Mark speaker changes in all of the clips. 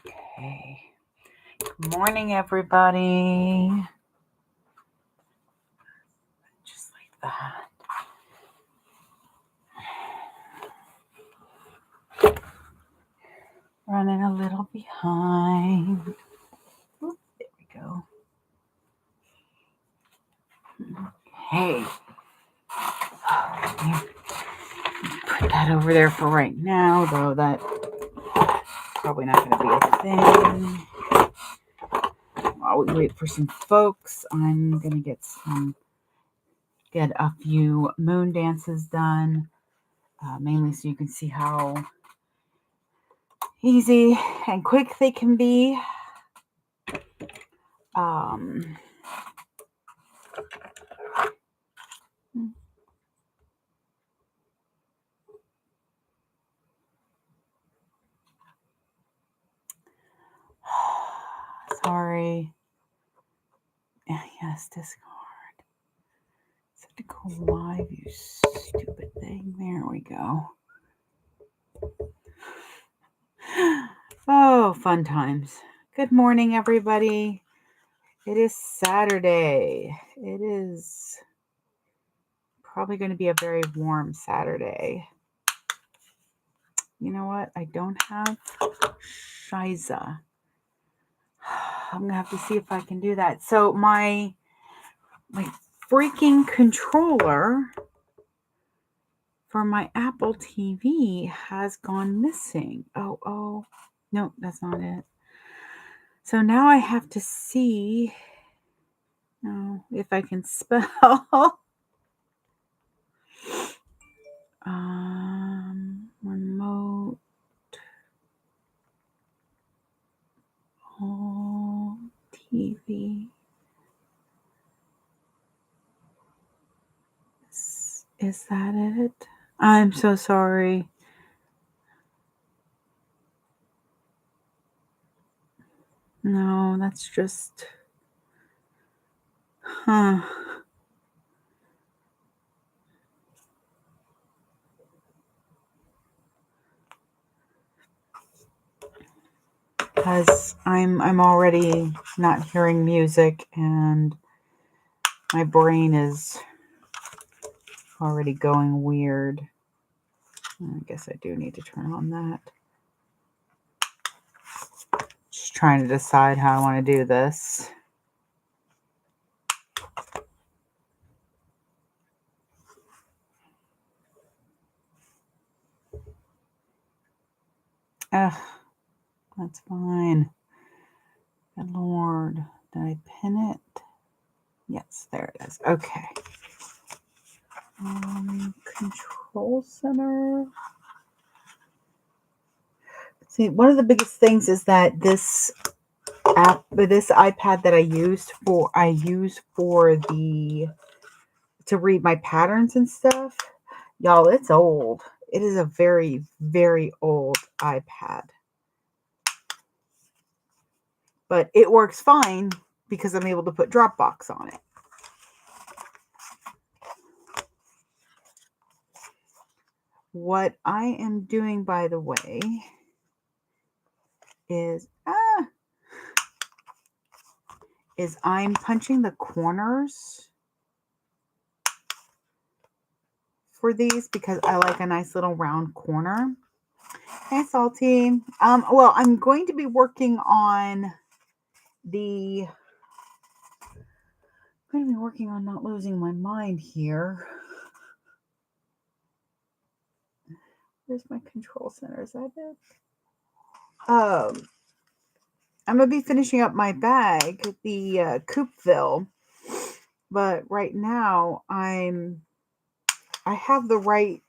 Speaker 1: Okay. Good morning, everybody. Just like that. Running a little behind. Oop, there we go. Okay. Put that over there for right now, though that's probably not going to be a thing. While we wait for some folks, I'm going to get a few moon dances done, mainly so you can see how easy and quick they can be. Sorry. Yes, discard. Set to go live, you stupid thing. There we go. Oh, fun times. Good morning, everybody. It is Saturday. It is probably going to be a very warm Saturday. You know what? I don't have Shiza. I'm going to have to see if I can do that. So my freaking controller for my Apple TV has gone missing. Oh, no, that's not it. So now I have to see if I can spell remote TV. Is that it? I'm so sorry. No, that's just... Because I'm already not hearing music and my brain is already going weird. I guess I do need to turn on that. Just trying to decide how I want to do this. Ugh, that's fine. Good Lord. Did I pin it? Yes, there it is. Okay. Control center. See, one of the biggest things is that this iPad that I use to read my patterns and stuff. Y'all, it's old. It is a very, very old iPad. But it works fine because I'm able to put Dropbox on it. What I am doing, by the way, is I'm punching the corners for these because I like a nice little round corner. Hey, Salty. Well, I'm going to be working on not losing my mind here. Where's my control center? Is that it? I'm going to be finishing up my bag, the Coupeville. But right now, I have the right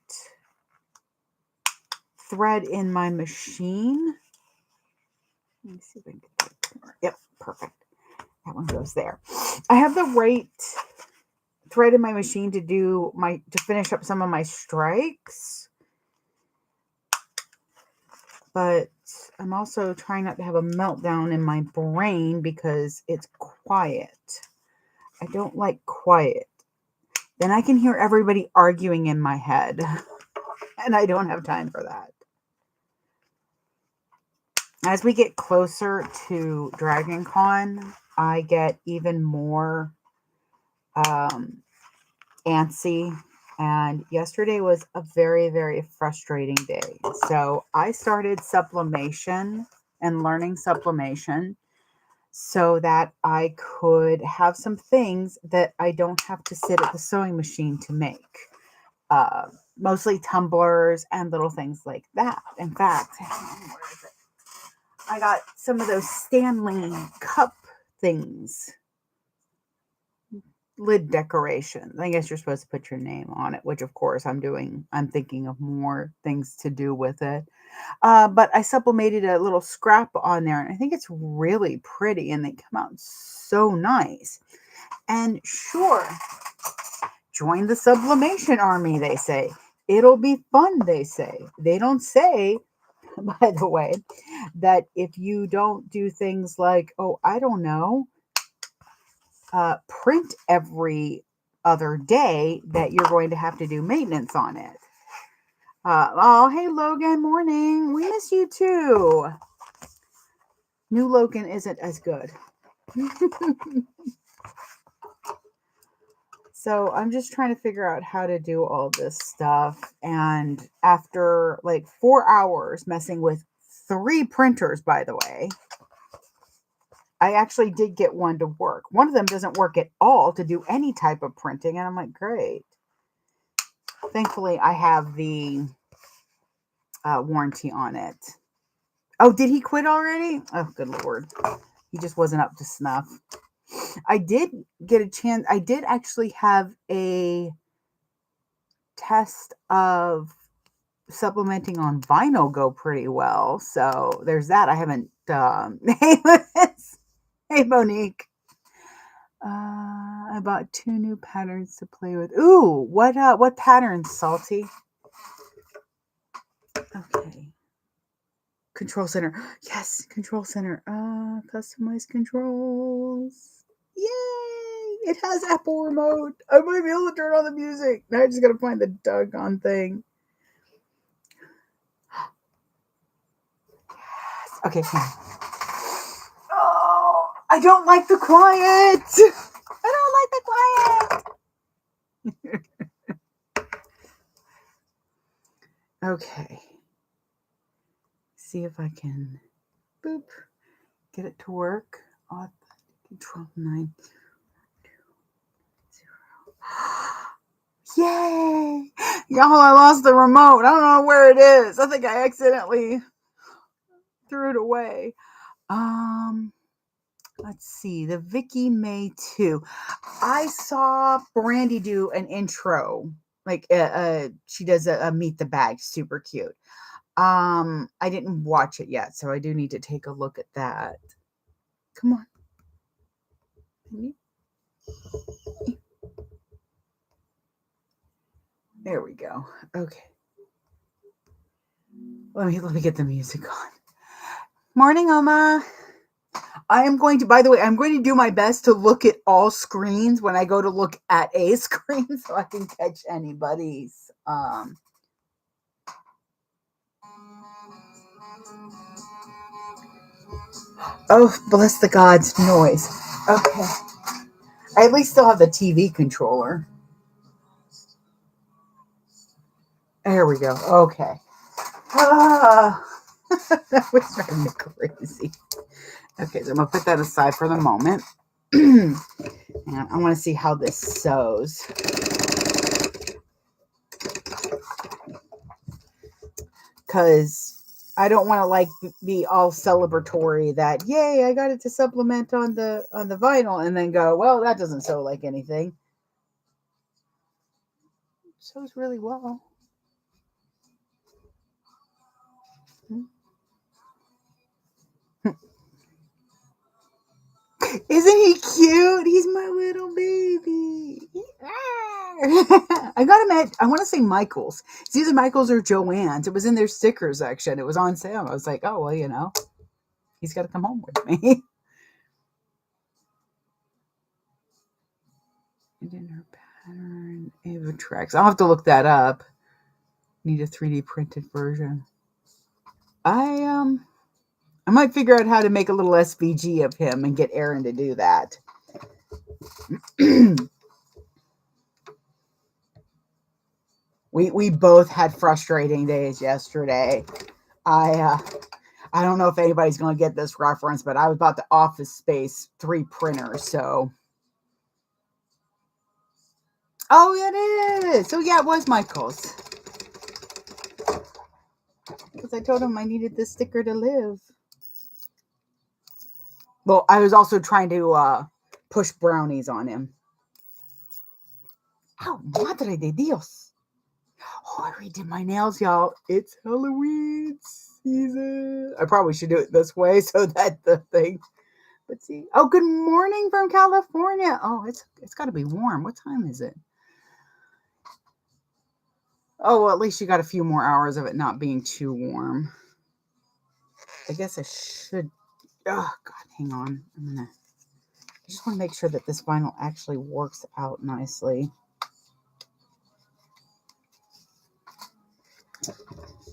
Speaker 1: thread in my machine. Let me see if I can get that corner. Yep, perfect. That one goes there. I have the right thread in my machine to finish up some of my strikes. But I'm also trying not to have a meltdown in my brain because it's quiet. I don't like quiet. Then I can hear everybody arguing in my head. And I don't have time for that. As we get closer to Dragon Con, I get even more um, antsy. And yesterday was a very, very frustrating day. So I started sublimation and learning sublimation so that I could have some things that I don't have to sit at the sewing machine to make. Uh, Mostly tumblers and little things like that. In fact, where is it? I got some of those Stanley cup things, lid decorations. I guess you're supposed to put your name on it, which of course I'm doing. I'm thinking of more things to do with it. But I sublimated a little scrap on there, and I think it's really pretty, and they come out so nice. And sure, join the sublimation army, they say. It'll be fun, they say. They don't say, by the way, that if you don't do things like, oh, I don't know, print every other day, that you're going to have to do maintenance on it. Oh, hey, Logan, morning. We miss you too. New Logan isn't as good. So I'm just trying to figure out how to do all this stuff. And after like 4 hours messing with 3 printers, by the way, I actually did get one to work. One of them doesn't work at all to do any type of printing. And I'm like, great. Thankfully, I have the warranty on it. Oh, did he quit already? Oh, good Lord. He just wasn't up to snuff. I did get a chance. I did actually have a test of supplementing on vinyl go pretty well. So there's that. I haven't. Hey, Liz. Hey, Monique. I bought 2 new patterns to play with. Ooh, what patterns, Salty? Okay. Control center. Yes, control center. Customize controls. Yay! It has Apple remote. I might be able to turn on the music. Now I just gotta find the doggone thing. Yes. Okay. Oh, I don't like the quiet. I don't like the quiet. Okay. See if I can boop get it to work. Control 9. Yay! Y'all, I lost the remote. I don't know where it is. I think I accidentally threw it away. Let's see. The Vicky May 2. I saw Brandy do an intro. Like she does a meet the bag, super cute. I didn't watch it yet, so I do need to take a look at that. Come on. There we go. Okay. Let me get the music on. Morning, Oma. I am going to, by the way, I'm going to do my best to look at all screens when I go to look at a screen so I can catch anybody's. Oh, bless the gods, noise. Okay. I at least still have the TV controller. There we go. Okay. That was driving me crazy. Okay, so I'm going to put that aside for the moment. And I want to see how this sews. Because I don't want to like be all celebratory that, yay, I got it to supplement on the vinyl, and then go, well, that doesn't sew like anything. It sews really well. Isn't he cute? He's my little baby. I got him at, I want to say Michael's. It's either Michael's or Joann's. It was in their sticker section. It was on sale. I was like, oh, well, he's got to come home with me. And in her pattern, Ava Tracks. I'll have to look that up. Need a 3D printed version. I I might figure out how to make a little SVG of him and get Aaron to do that. We both had frustrating days yesterday. I don't know if anybody's going to get this reference, but I was about to Office Space 3 printers, so. Oh, it is. So, yeah, it was Michael's. Because I told him I needed this sticker to live. Well, I was also trying to push brownies on him. Oh, madre de Dios. Oh, I redid my nails, y'all. It's Halloween season. I probably should do it this way so that the thing. But see. Oh, good morning from California. Oh, it's got to be warm. What time is it? Oh, well, at least you got a few more hours of it not being too warm. I guess I should. Oh, God, hang on. I just want to make sure that this vinyl actually works out nicely.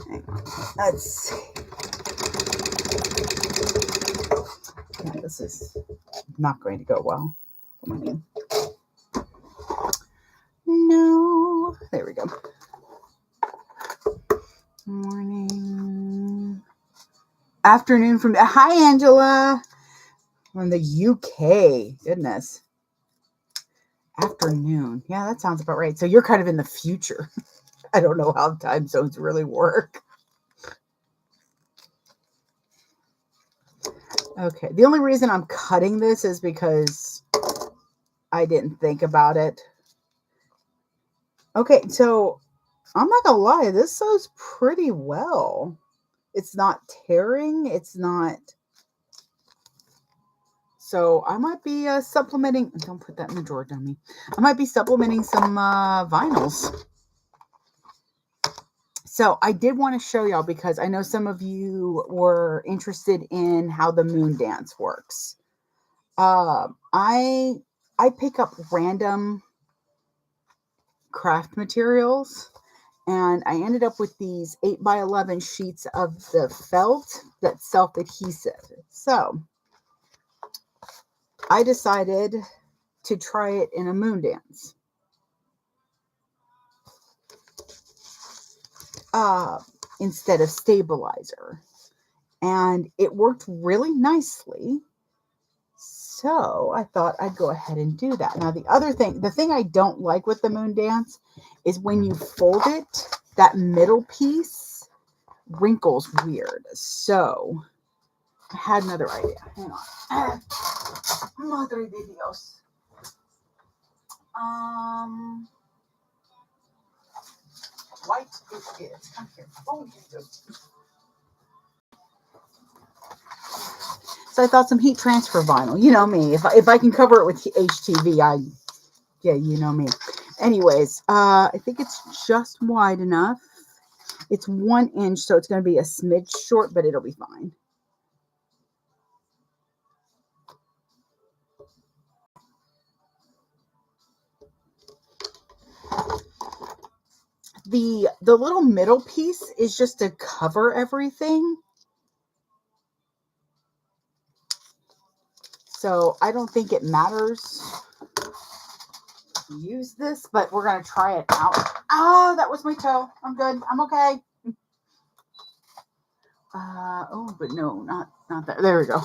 Speaker 1: Hang on. Let's see. Yeah, this is not going to go well. Come on in. No. There we go. Morning. Afternoon from. Hi, Angela. From the UK. Goodness. Afternoon. Yeah, that sounds about right. So you're kind of in the future. I don't know how time zones really work. Okay. The only reason I'm cutting this is because I didn't think about it. Okay. So I'm not going to lie. This sews pretty well. It's not tearing. It's not. So I might be supplementing. Don't put that in the drawer, dummy. I might be supplementing some vinyls. So I did want to show y'all because I know some of you were interested in how the moon dance works. I pick up random craft materials, and I ended up with these 8x11 sheets of the felt that's self-adhesive. So I decided to try it in a moon dance. Instead of stabilizer. And it worked really nicely. So I thought I'd go ahead and do that. Now, the thing I don't like with the moon dance is when you fold it, that middle piece wrinkles weird. So I had another idea. Hang on. Madre de Dios. White it is. Come here. Oh, so I thought some heat transfer vinyl. You know me. If I can cover it with HTV, yeah, you know me. Anyways, I think it's just wide enough. It's 1 inch, so it's going to be a smidge short, but it'll be fine. The little middle piece is just to cover everything. So I don't think it matters to use this, but we're going to try it out. Oh, that was my toe. I'm good. I'm okay. Oh, but no, not that. There we go.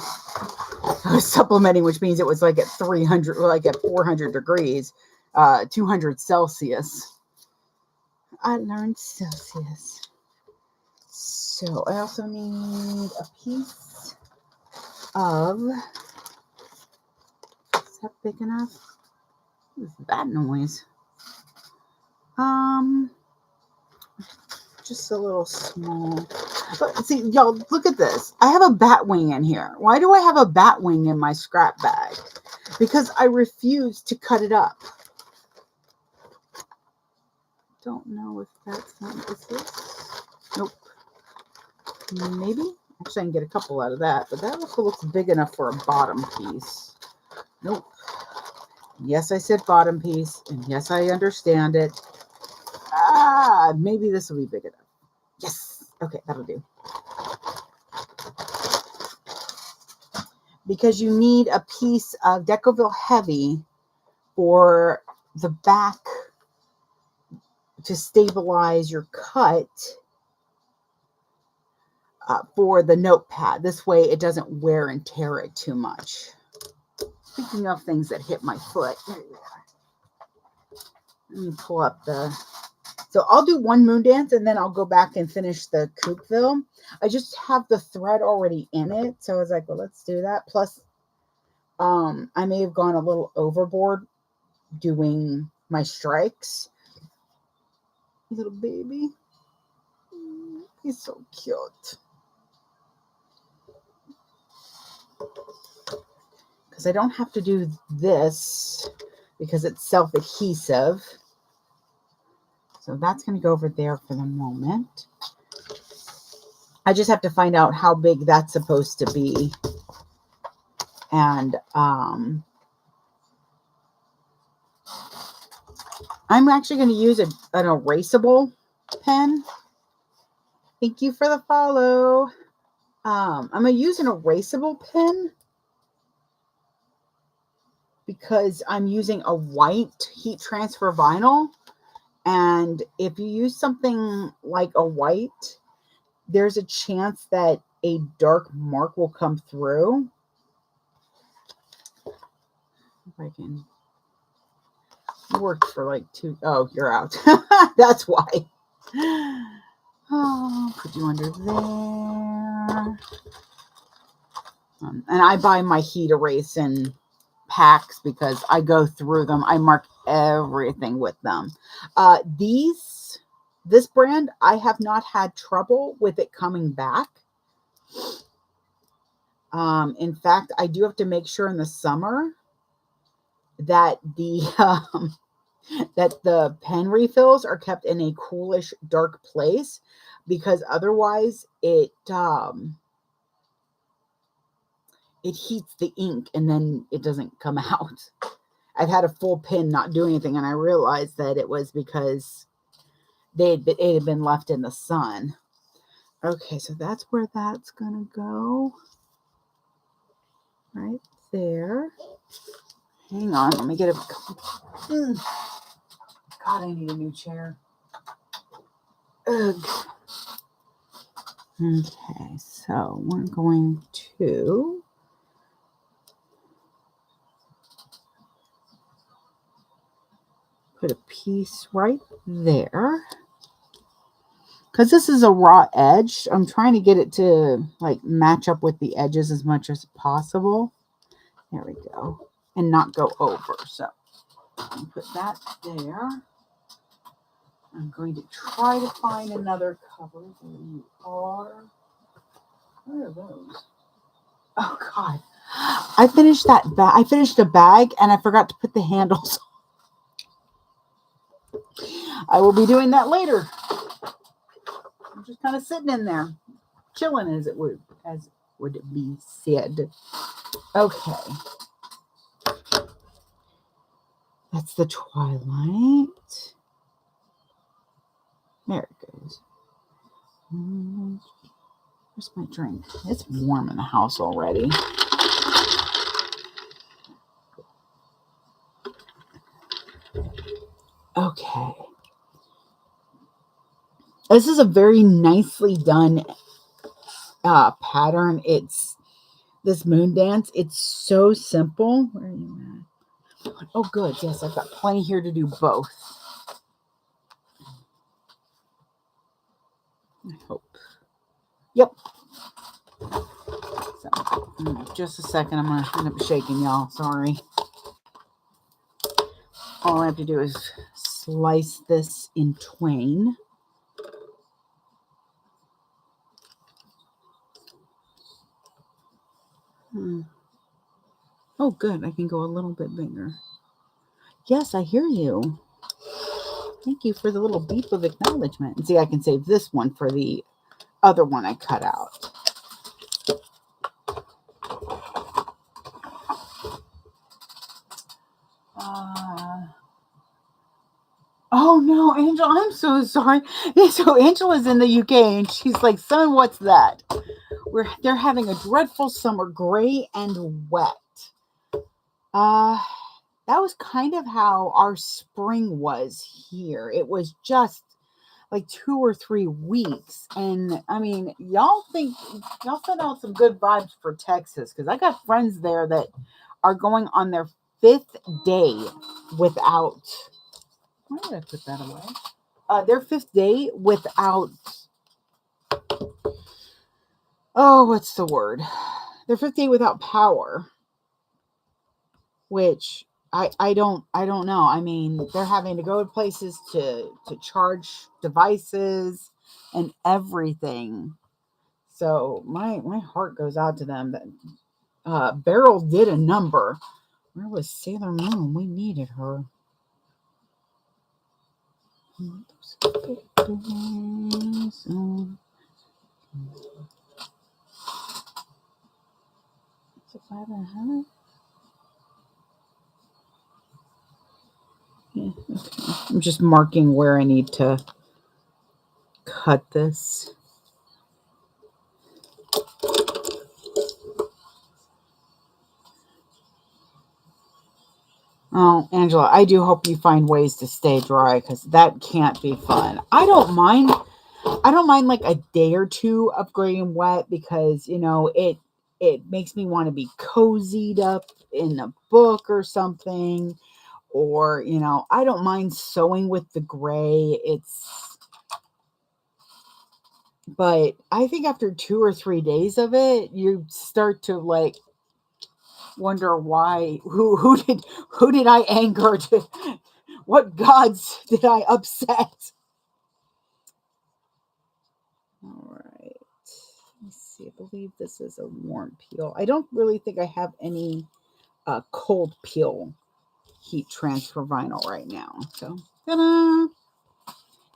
Speaker 1: I was supplementing, which means it was like at 300, like at 400 degrees, 200 Celsius. I learned Celsius. So I also need a piece of, is that big enough? What is that noise? Just a little small. But see, y'all, look at this. I have a bat wing in here. Why do I have a bat wing in my scrap bag? Because I refuse to cut it up. Don't know if that's not this. Nope. Maybe. Actually, I can get a couple out of that, but that also looks big enough for a bottom piece. Nope. Yes, I said bottom piece, and yes, I understand it. Maybe this will be big enough. Yes. Okay, that'll do. because you need a piece of Coupeville Heavy for the back to stabilize your cut for the notepad. This way it doesn't wear and tear it too much. Speaking of things that hit my foot, let me pull up the... So I'll do one moon dance and then I'll go back and finish the Coupeville. I just have the thread already in it. So I was like, well, let's do that. Plus, I may have gone a little overboard doing my strikes. Little baby. He's so cute. Because I don't have to do this because it's self-adhesive. So that's going to go over there for the moment. I just have to find out how big that's supposed to be. And I'm actually going to use an erasable pen. Thank you for the follow. I'm going to use an erasable pen because I'm using a white heat transfer vinyl. And if you use something like a white, there's a chance that a dark mark will come through. If I can. It worked for like 2. Oh, you're out. That's why. Oh, put you under there. And I buy my heat erase in packs because I go through them. I mark everything with them. This brand, I have not had trouble with it coming back. In fact, I do have to make sure in the summer that the pen refills are kept in a coolish, dark place, because otherwise it heats the ink and then it doesn't come out. I've had a full pen not do anything, and I realized that it was because it had been left in the sun. Okay, so that's where that's gonna go. Right there. Hang on, let me get a... God, I need a new chair. Ugh. Okay, so we're going to... put a piece right there. Because this is a raw edge, I'm trying to get it to like match up with the edges as much as possible. There we go. And not go over. So I'll put that there. I'm going to try to find another cover. There you are. Where are those? Oh God. I finished that bag. I finished a bag and I forgot to put the handles on. I will be doing that later. I'm just kind of sitting in there, chilling as would be said. Okay. That's the twilight. There it goes. Where's my drink? It's warm in the house already. Okay. This is a very nicely done pattern. It's this moon dance. It's so simple. Where are you at? Oh, good. Yes, I've got plenty here to do both. I hope. Yep. So, just a second. I'm going to end up shaking, y'all. Sorry. All I have to do is slice this in twain. Oh, good. I can go a little bit bigger. Yes, I hear you. Thank you for the little beep of acknowledgement. And see, I can save this one for the other one I cut out. Oh no, Angel, I'm so sorry. Yeah, so Angela's in the UK and she's like, son, what's that? they're having a dreadful summer, gray and wet. Uh, that was kind of how our spring was here. It was just like 2 or 3 weeks. And I mean, y'all send out some good vibes for Texas because I got friends there that are going on their 5th day without. Why did I put that away? Their 5th day without. Oh, what's the word? Their 5th day without power, which I don't know. I mean, they're having to go to places to charge devices and everything. So my heart goes out to them. That Beryl did a number. Where was Sailor Moon? We needed her. Yeah, okay. I'm just marking where I need to cut this. Oh, Angela, I do hope you find ways to stay dry because that can't be fun. I don't mind like a day or two of gray and wet because it makes me want to be cozied up in a book or something. Or, I don't mind sewing with the gray. But I think after 2 or 3 days of it, you start to like wonder why who did I anger to what gods did I upset? All right. Let's see. I believe this is a warm peel. I don't really think I have any cold peel heat transfer vinyl right now. So, ta-da!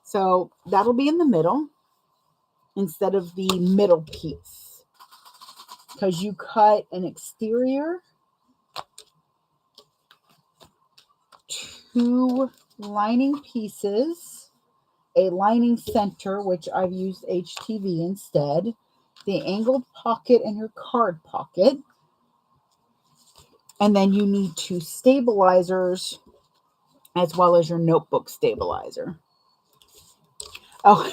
Speaker 1: So that'll be in the middle instead of the middle piece because you cut an exterior, 2 lining pieces, a lining center, which I've used HTV instead, the angled pocket and your card pocket, and then you need 2 stabilizers as well as your notebook stabilizer. Oh,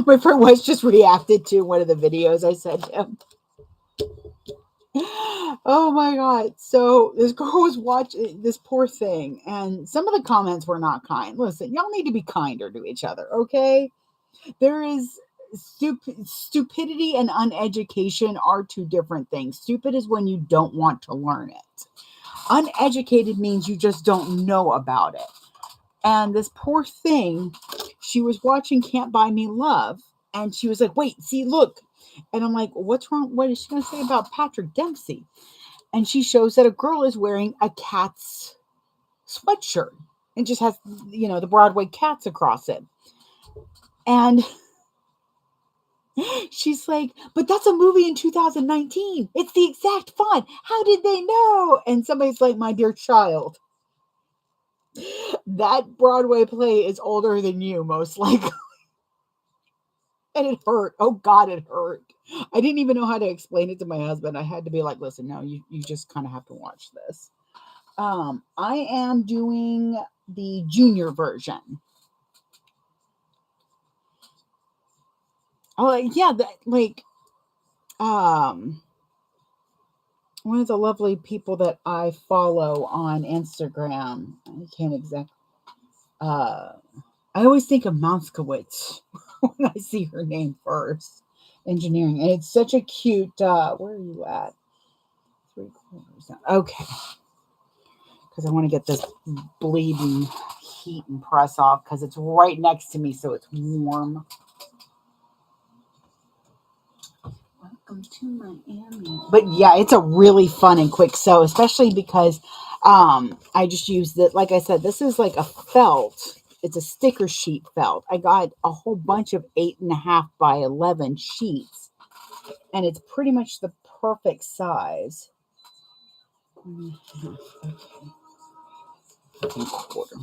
Speaker 1: my friend Wes just reacted to one of the videos I sent him. Oh my God. So this girl was watching this poor thing, and some of the comments were not kind. Listen, y'all need to be kinder to each other, okay? There is stupidity and uneducation are 2 different things. Stupid is when you don't want to learn it. Uneducated means you just don't know about it. And this poor thing, she was watching Can't Buy Me Love, and she was like, wait, see, look. And I'm like, what's wrong? What is she going to say about Patrick Dempsey? And she shows that a girl is wearing a cat's sweatshirt and just has, the Broadway cats across it. And she's like, but that's a movie in 2019. It's the exact font. How did they know? And somebody's like, my dear child, that Broadway play is older than you, most likely. And it hurt. Oh God, it hurt. I didn't even know how to explain it to my husband. I had to be like, listen, no, you just kind of have to watch this. I am doing the junior version. Oh yeah, one of the lovely people that I follow on Instagram. I can't exactly. I always think of Mounskowitz when I see her name first. Engineering, and it's such a cute. Where are you at? 3/4 down. Okay, because I want to get this bleeding heat and press off because it's right next to me, so it's warm. Welcome to Miami. But yeah, it's a really fun and quick sew, especially because I just used it. Like I said, this is like a felt. It's a sticker sheet felt. I got a whole bunch of 8.5 by 11 sheets, and it's pretty much the perfect size. Okay. Quarter.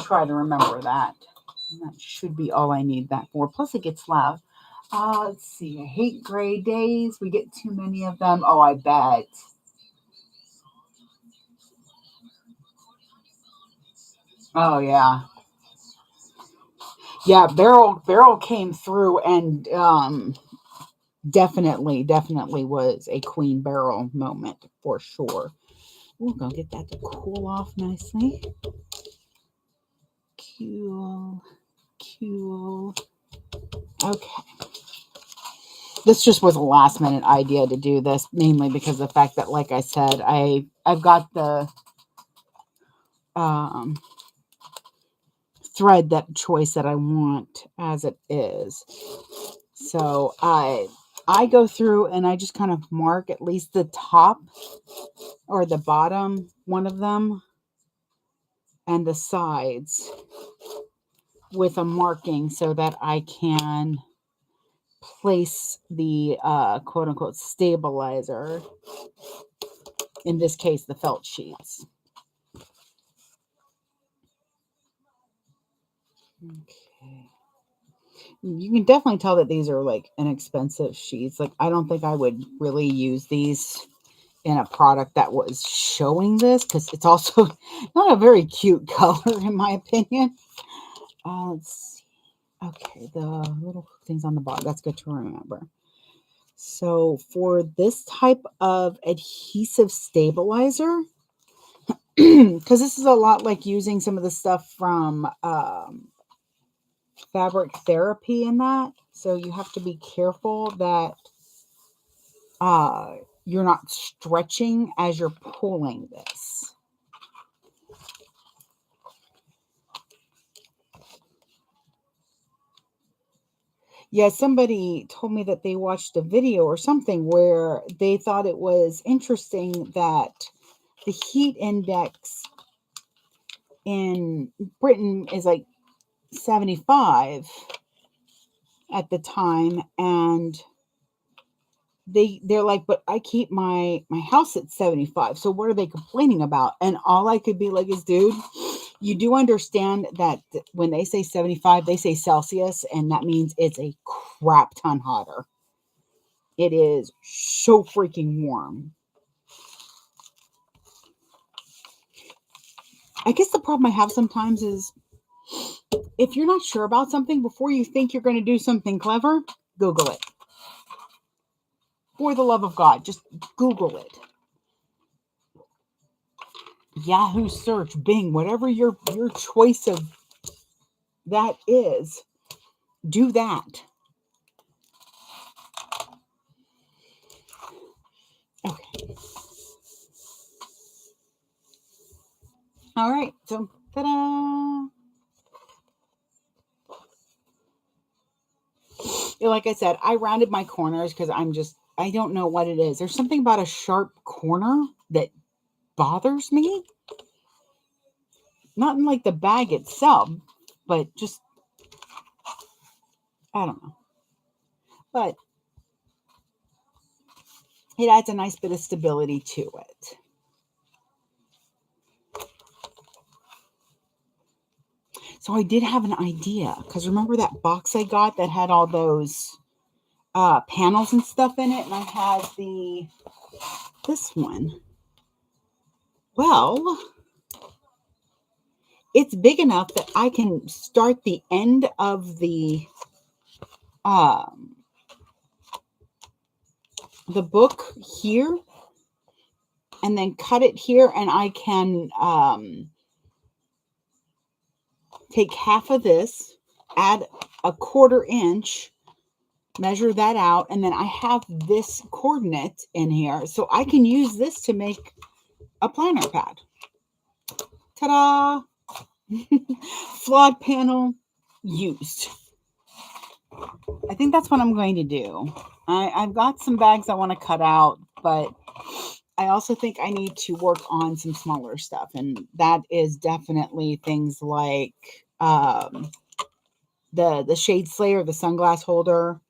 Speaker 1: Try to remember that. And that should be all I need that for. Plus, it gets loud. Let's see. I hate gray days. We get too many of them. Oh, I bet. Oh, yeah. Yeah, Beryl came through and definitely was a Queen Beryl moment for sure. We're gonna get that to cool off nicely. Cool, cool. Okay. This just was a last minute idea to do this, mainly because of the fact that, like I said, I've got the um, thread that choice that I want as it is. So I go through and I just kind of mark at least the top or the bottom one of them and the sides with a marking so that I can place the quote unquote stabilizer, in this case the felt sheets. Okay. You can definitely tell that these are like inexpensive sheets. Like, I don't think I would really use these in a product that was showing this because it's also not a very cute color in my opinion. Let's see. Okay, the little things on the bottom. That's good to remember. So for this type of adhesive stabilizer, because this is a lot like using some of the stuff from fabric therapy and that. So you have to be careful that you're not stretching as you're pulling this. Yeah, somebody told me that they watched a video or something where they thought it was interesting that the heat index in Britain is like 75 at the time, and they're like, but I keep my house at 75, so what are they complaining about? And all I could be like is, dude, you do understand that when they say 75, they say Celsius, and that means it's a crap ton hotter. It is so freaking warm. I guess the problem I have sometimes is if you're not sure about something before you think you're going to do something clever, Google it. For the love of God, just Google it. Yahoo search, Bing, whatever your choice of that is, do that. Okay. All right. So, ta-da! Like I said, I rounded my corners because I don't know what it is. There's something about a sharp corner that bothers me. Not in like the bag itself, but just, I don't know. But it adds a nice bit of stability to it. So I did have an idea because remember that box I got that had all those panels and stuff in it, and I had this one. Well, it's big enough that I can start the end of um, the book here and then cut it here, and I can take half of this, add a 1/4 inch, measure that out, and then I have this coordinate in here, so I can use this to make a planner pad. Ta-da! Flawed panel used. I think that's what I'm going to do. I've got some bags I want to cut out, but I also think I need to work on some smaller stuff, and that is definitely things like the Shade Slayer, the sunglass holder,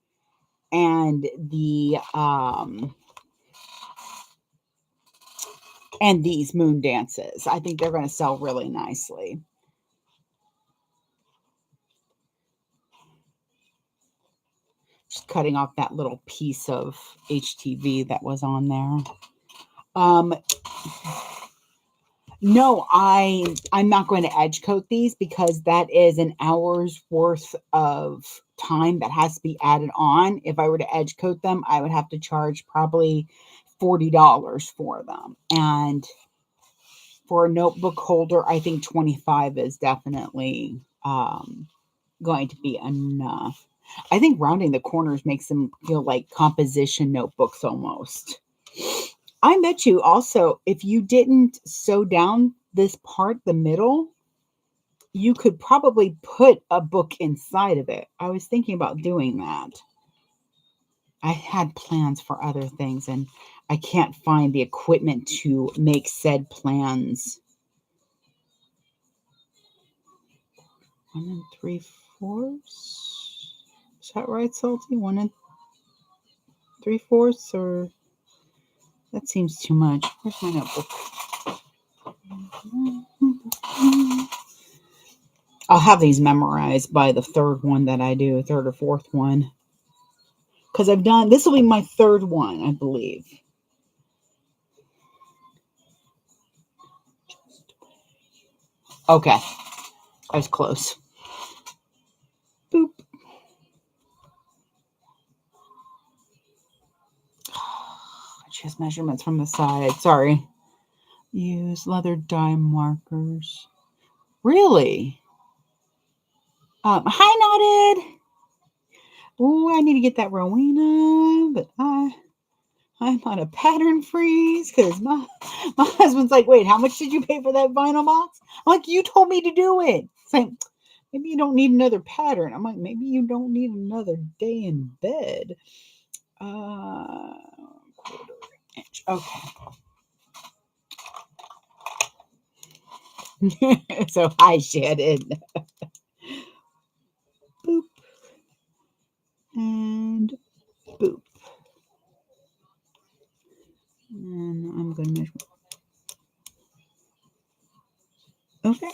Speaker 1: and these moon dances. I think they're going to sell really nicely. just cutting off that little piece of HTV that was on there. No, I'm not going to edge coat these because that is an hour's worth of time that has to be added on. If I were to edge coat them, I would have to charge probably $40 for them. And for a notebook holder, I think 25 is definitely going to be enough. I think rounding the corners makes them feel like composition notebooks almost. I bet you also, if you didn't sew down this part, the middle, you could probably put a book inside of it. I was thinking about doing that. I had plans for other things, and I can't find the equipment to make said plans. 1 3/4? Is that right, Salty? 1 3/4, or that seems too much. Where's my notebook? I'll have these memorized by the third one that I do, third or fourth one. Because I've done, this will be my third one, I believe. Okay. I was close. Boop. She has measurements from the side. Sorry. Use leather dye markers. Really? Hi, Knotted. Oh, I need to get that Rowena, but I'm on a pattern freeze because my husband's like, wait, how much did you pay for that vinyl box? I'm like, you told me to do it. It's like, maybe you don't need another pattern. I'm like, maybe you don't need another day in bed. 1/4 inch. Okay. So I Shannon. Boop. And boop. And I'm going to measure. Okay.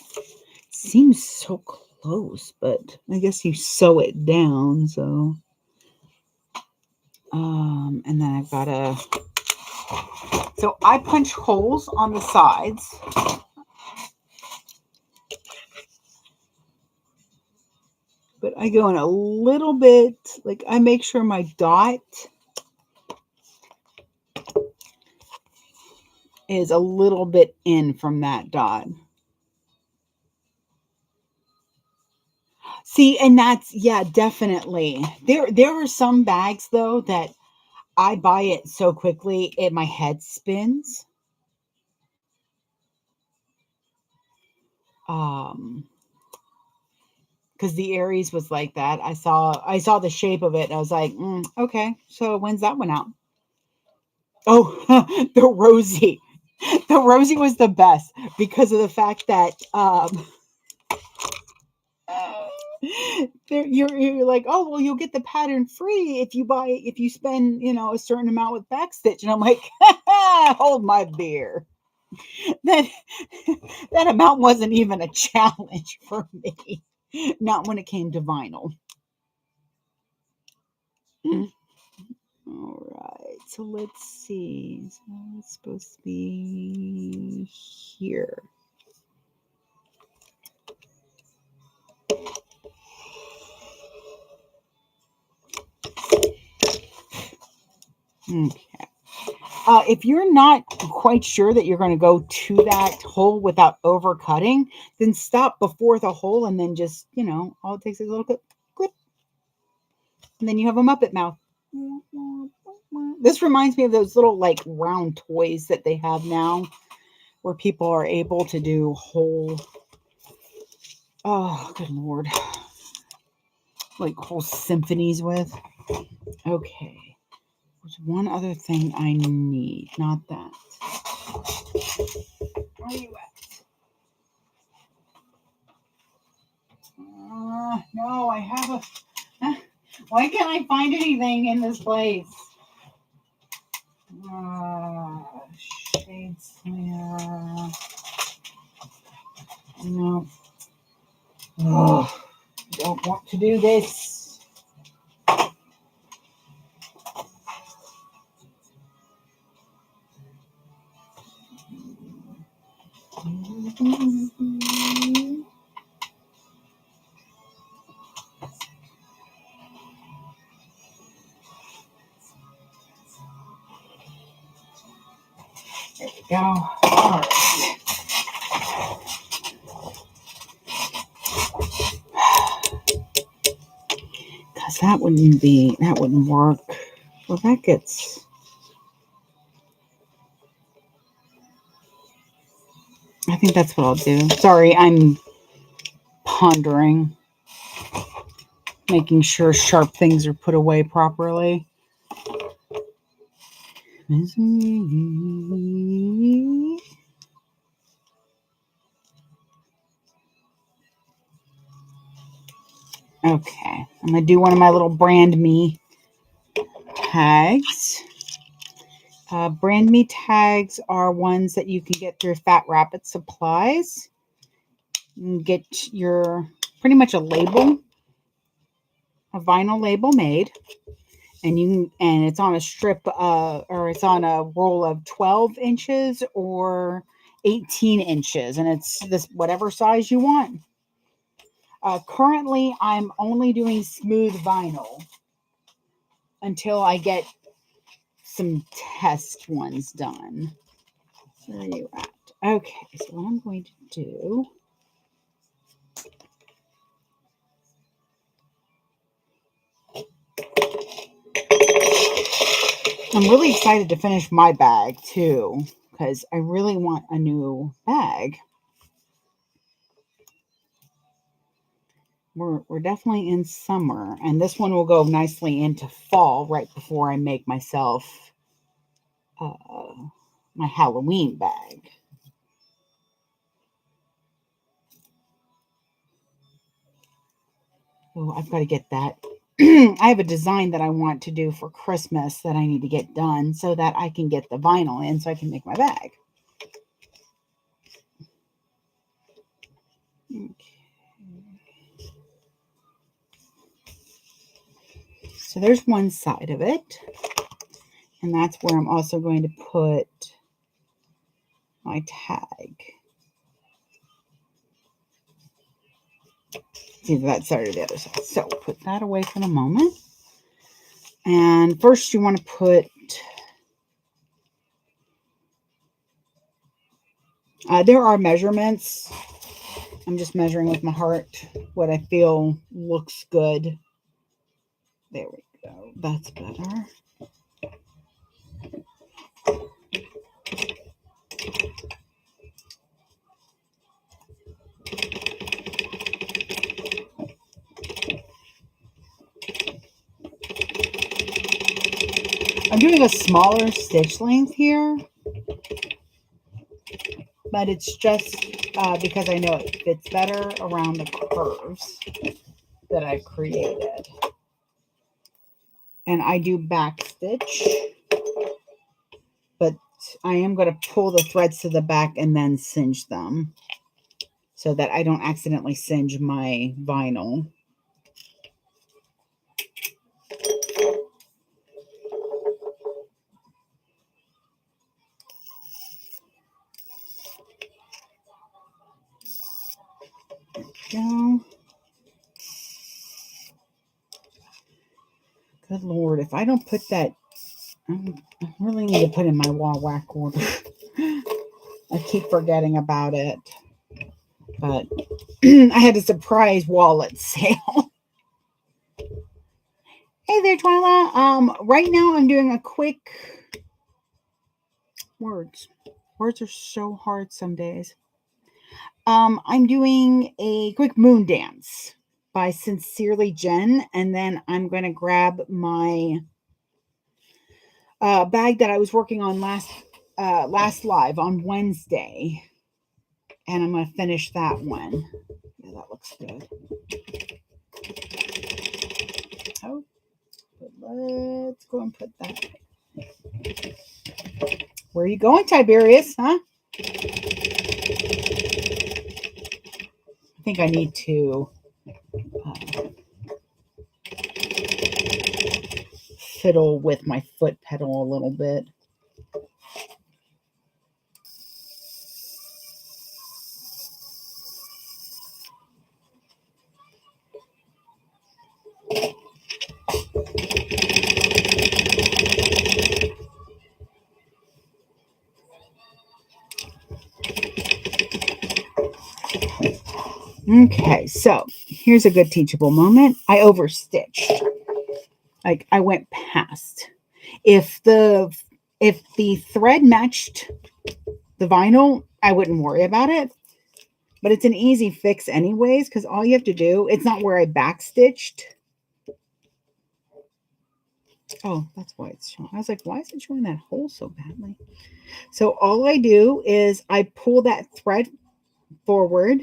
Speaker 1: Seems so close, but I guess you sew it down, so. And then I've got so I punch holes on the sides. But I go in a little bit, like I make sure my dot is a little bit in from that dot. See, and that's, yeah, definitely. There are some bags though that I buy it so quickly, my head spins. Because the Aries was like that. I saw the shape of it. And I was like, okay, so when's that one out? Oh, the Rosie. The Rosie was the best because of the fact that you're like, oh well, you'll get the pattern free if you spend a certain amount with backstitch, and I'm like, hold my beer. That that amount wasn't even a challenge for me, not when it came to vinyl. All right, so let's see. So it's supposed to be here. Okay. If you're not quite sure that you're going to go to that hole without overcutting, then stop before the hole and then just, all it takes is a little clip. And then you have a Muppet mouth. This reminds me of those little like round toys that they have now where people are able to do whole, oh, good Lord, like whole symphonies with. Okay. There's one other thing I need, not that. Where are you at? No, I have a... Why can't I find anything in this place? Shades here. No. Oh, don't want to do this. There we go. All right. Because that wouldn't work. Well, that gets... I think that's what I'll do. Sorry, I'm pondering. Making sure sharp things are put away properly. Okay, I'm going to do one of my little brand me tags. Brand me tags are ones that you can get through Fat Rapid Supplies. You can get your pretty much a label, a vinyl label made, and it's on a strip or it's on a roll of 12 inches or 18 inches, and it's this whatever size you want. Currently, I'm only doing smooth vinyl until I get some test ones done. Where are you at? Okay, so what I'm going to do... I'm really excited to finish my bag, too, because I really want a new bag. We're definitely in summer, and this one will go nicely into fall right before I make myself my Halloween bag. Oh, I've got to get that. I have a design that I want to do for Christmas that I need to get done so that I can get the vinyl in so I can make my bag. Okay. So there's one side of it. And that's where I'm also going to put my tag. It's either that side or the other side. So put that away for the moment. And first you want to put... there are measurements. I'm just measuring with my heart what I feel looks good. There we go. That's better. I'm doing a smaller stitch length here, but it's just because I know it fits better around the curves that I've created. And I do back stitch, but I am going to pull the threads to the back and then singe them so that I don't accidentally singe my vinyl. Go. Good Lord, if I don't put that, I really need to put in my wall whack order. I keep forgetting about it. But I had a surprise wallet sale. Hey there, Twyla. Right now I'm doing a quick... Words are so hard some days. I'm doing a quick moon dance by Sincerely Jen, and then I'm going to grab my bag that I was working on last live on Wednesday, and I'm going to finish that one. Yeah, that looks good. Oh, but let's go and put that. Where are you going, Tiberius? Huh? I think I need to fiddle with my foot pedal a little bit. Okay, so here's a good teachable moment. I overstitched. Like I went past. If the if the thread matched the vinyl, I wouldn't worry about it. But it's an easy fix anyways, because all you have to do, it's not where I backstitched. Oh, that's why it's showing. I was like, why is it showing that hole so badly? So all I do is I pull that thread forward,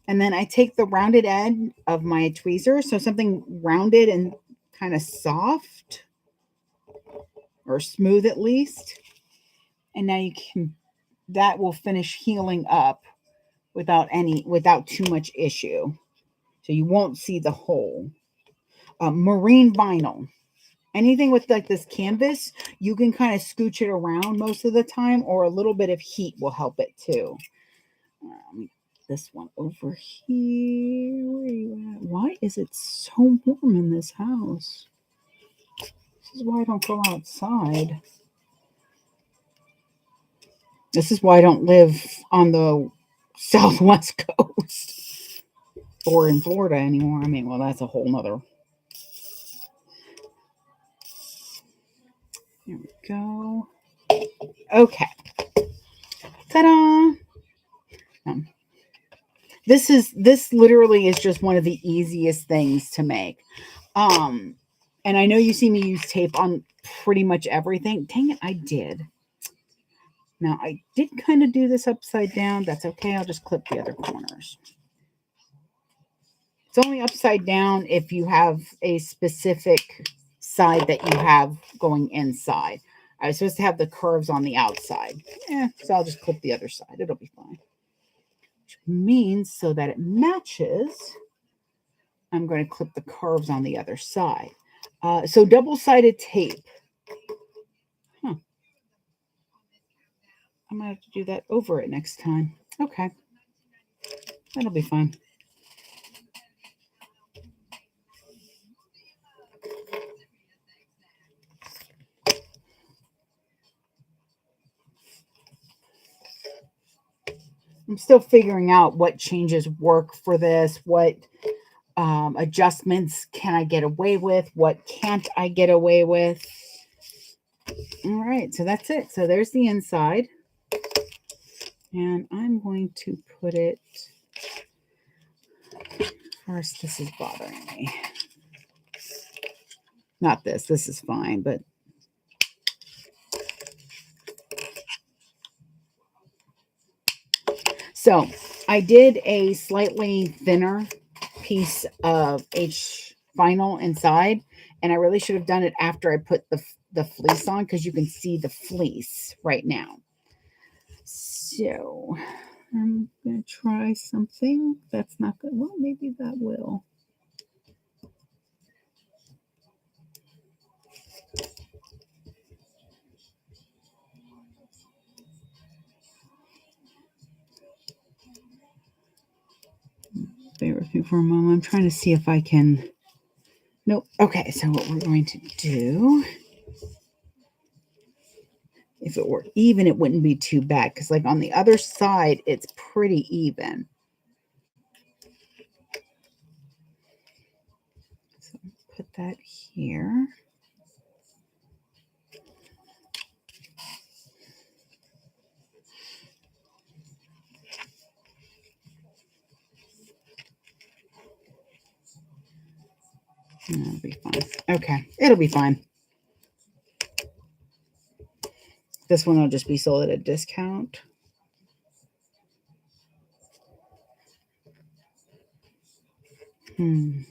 Speaker 1: and then I take the rounded end of my tweezer, so something rounded and kind of soft or smooth at least. And now you can, that will finish healing up without too much issue. So you won't see the hole. Marine vinyl. Anything with like this canvas, you can kind of scooch it around most of the time, or a little bit of heat will help it too. This one over here. Where are you at? Why is it so warm in this house? This is why I don't go outside. This is why I don't live on the southwest coast or in Florida anymore. I mean, well, that's a whole nother. Here we go. Okay. Ta-da! This literally is just one of the easiest things to make. And I know you see me use tape on pretty much everything. Dang it, I did. Now I did kind of do this upside down. That's okay. I'll just clip the other corners. It's only upside down if you have a specific side that you have going inside. I was supposed to have the curves on the outside. So I'll just clip the other side. It'll be fine. Which means so that it matches, I'm going to clip the curves on the other side. So double-sided tape. Huh. I'm going to have to do that over it next time. Okay. That'll be fine. I'm still figuring out what changes work for this, what adjustments can I get away with, what can't I get away with. All right, so that's it. So there's the inside. And I'm going to put it, first, this is bothering me. Not this, this is fine, but so I did a slightly thinner piece of H vinyl inside, and I really should have done it after I put the fleece on, because you can see the fleece right now. So I'm going to try something that's not good. Well, maybe that will. Bear with me for a moment. I'm trying to see if I can. Nope. Okay, so what we're going to do, if it were even, it wouldn't be too bad, because like on the other side, it's pretty even. So put that here. It'll be fine. Okay, it'll be fine. This one will just be sold at a discount. No,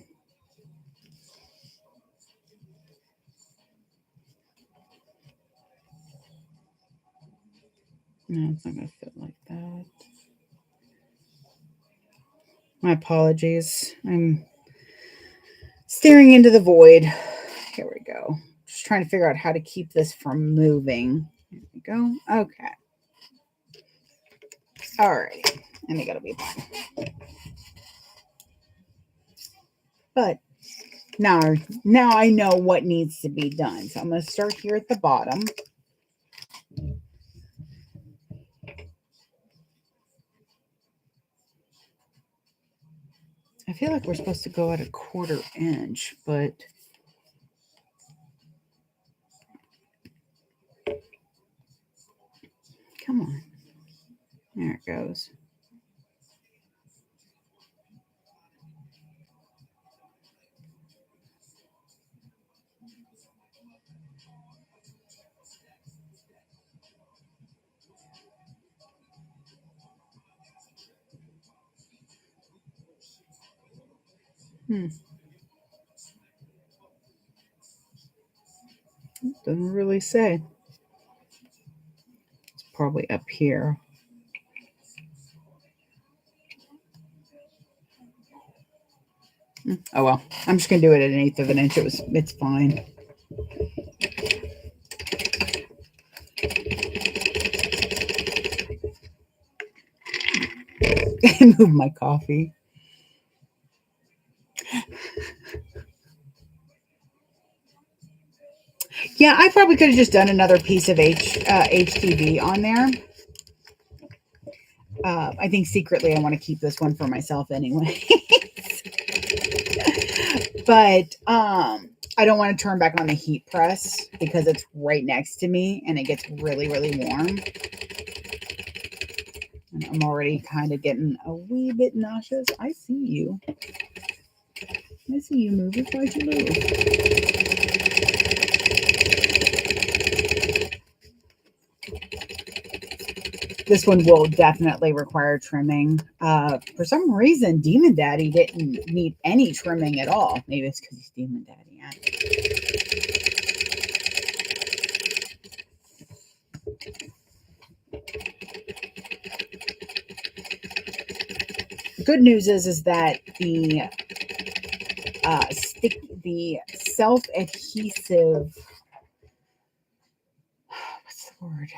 Speaker 1: it's not going to fit like that. My apologies. I'm staring into the void. Here we go. Just trying to figure out how to keep this from moving. Here we go. Okay. All right. And they got to be fine. But Now I know what needs to be done. So I'm going to start here at the bottom. I feel like we're supposed to go at 1/4 inch, but come on. There it goes. Doesn't really say. It's probably up here. Oh well, I'm just gonna do it at 1/8 of an inch. It's fine. Move my coffee. Yeah, I probably could have just done another piece of HTV on there. I think secretly I want to keep this one for myself anyway. But I don't want to turn back on the heat press because it's right next to me and it gets really, really warm. And I'm already kind of getting a wee bit nauseous. I see you. I see you moving. Why'd you move? This one will definitely require trimming. For some reason, Demon Daddy didn't need any trimming at all. Maybe it's because he's Demon Daddy. Yeah. Good news is that the self-adhesive, what's the word?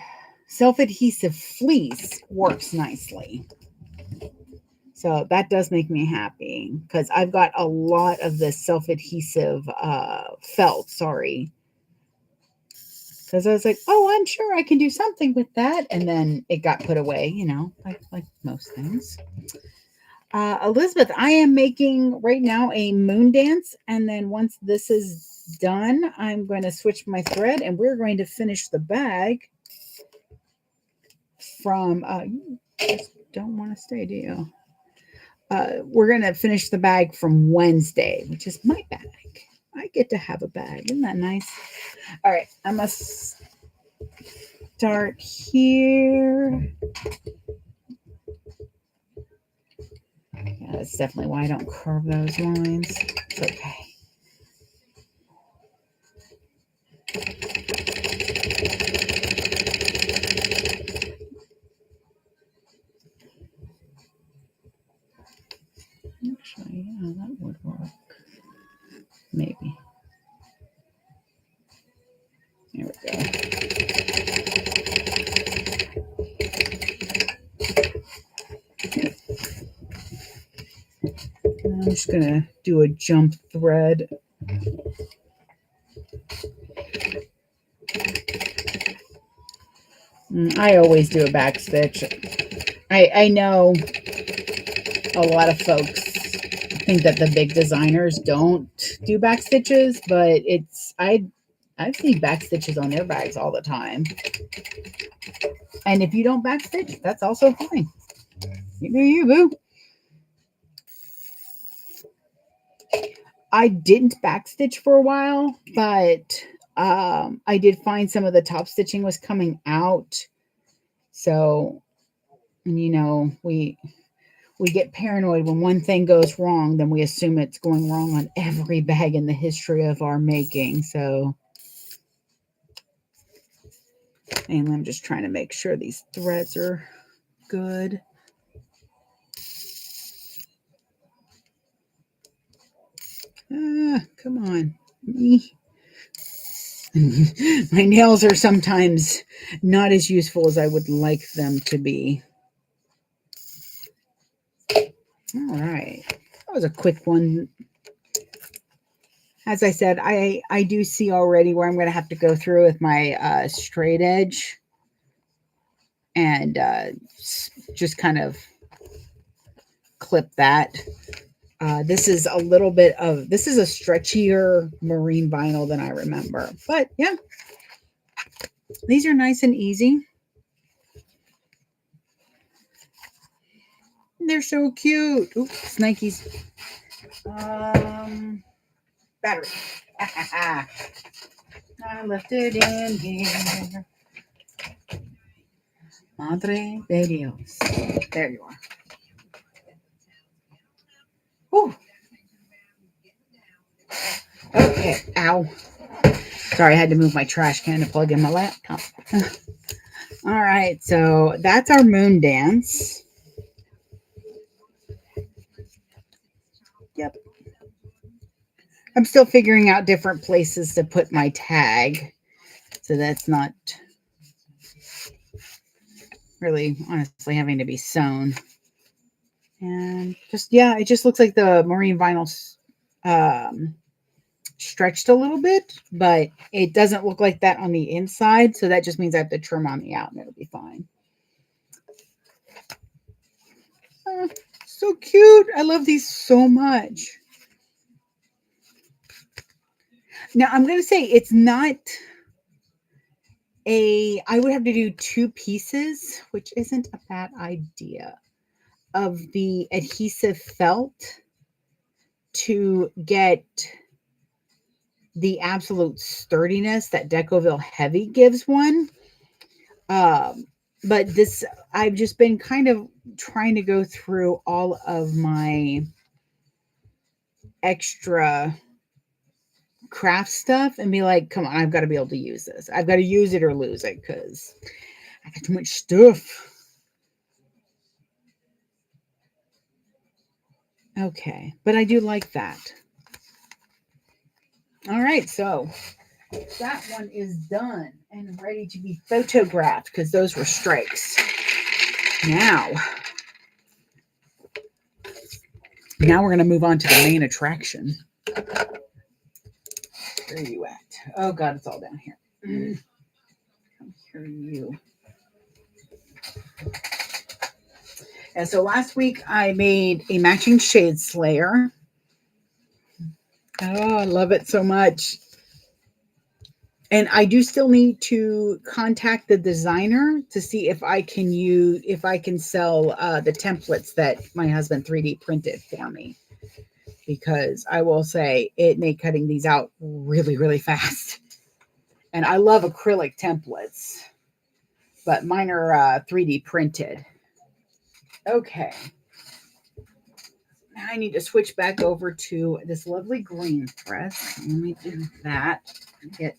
Speaker 1: Self-adhesive fleece works nicely. So that does make me happy because I've got a lot of the self-adhesive felt, sorry. Because I was like, oh, I'm sure I can do something with that. And then it got put away, you know, like most things. Elizabeth, I am making right now a moon dance. And then once this is done, I'm going to switch my thread and we're going to finish the bag from, you just don't want to stay, do you? We're going to finish the bag from Wednesday, which is my bag. I get to have a bag. Isn't that nice? All right. I must start here. Yeah, that's definitely why I don't curve those lines. It's okay. Actually, yeah, that would work. Maybe. There we go. I'm just going to do a jump thread. I always do a back stitch. I know a lot of folks think that the big designers don't do back stitches, but I've seen back stitches on their bags all the time. And if you don't back stitch, that's also fine. You do you, boo. I didn't back stitch for a while, but I did find some of the top stitching was coming out. So, and you know, we get paranoid when one thing goes wrong, then we assume it's going wrong on every bag in the history of our making. So, and I'm just trying to make sure these threads are good. Come on. Me. My nails are sometimes not as useful as I would like them to be. All right. That was a quick one. as I said, I do see already where I'm going to have to go through with my straight edge and just kind of clip that. This is a little bit of, this is a stretchier marine vinyl than I remember. But yeah, these are nice and easy. They're so cute. Oops, Nikes. Battery. I left it in here. Madre de Dios. There you are. Whew. Okay. Ow. Sorry, I had to move my trash can to plug in my laptop. All right. So that's our moon dance. Yep. I'm still figuring out different places to put my tag. So that's not really honestly having to be sewn. And just, yeah, it just looks like the marine vinyl stretched a little bit, but it doesn't look like that on the inside. So that just means I have to trim on the out and it'll be fine. So cute. I love these so much. Now I'm going to say it's not I would have to do 2 pieces, which isn't a bad idea, of the adhesive felt to get the absolute sturdiness that Coupeville Heavy gives one. But this, I've just been kind of trying to go through all of my extra craft stuff and be like, come on, I've got to be able to use this. I've got to use it or lose it because I got too much stuff. Okay, but I do like that. All right, so that one is done and ready to be photographed because those were strikes. Now we're going to move on to the main attraction. Where are you at? Oh, God, it's all down here. Come here, you. And so last week I made a matching shade slayer. Oh, I love it so much. And I do still need to contact the designer to see if I can sell the templates that my husband 3D printed for me. Because I will say it made cutting these out really, really fast. And I love acrylic templates, but mine are 3D printed. Okay. Now I need to switch back over to this lovely green thread. Let me do that. Get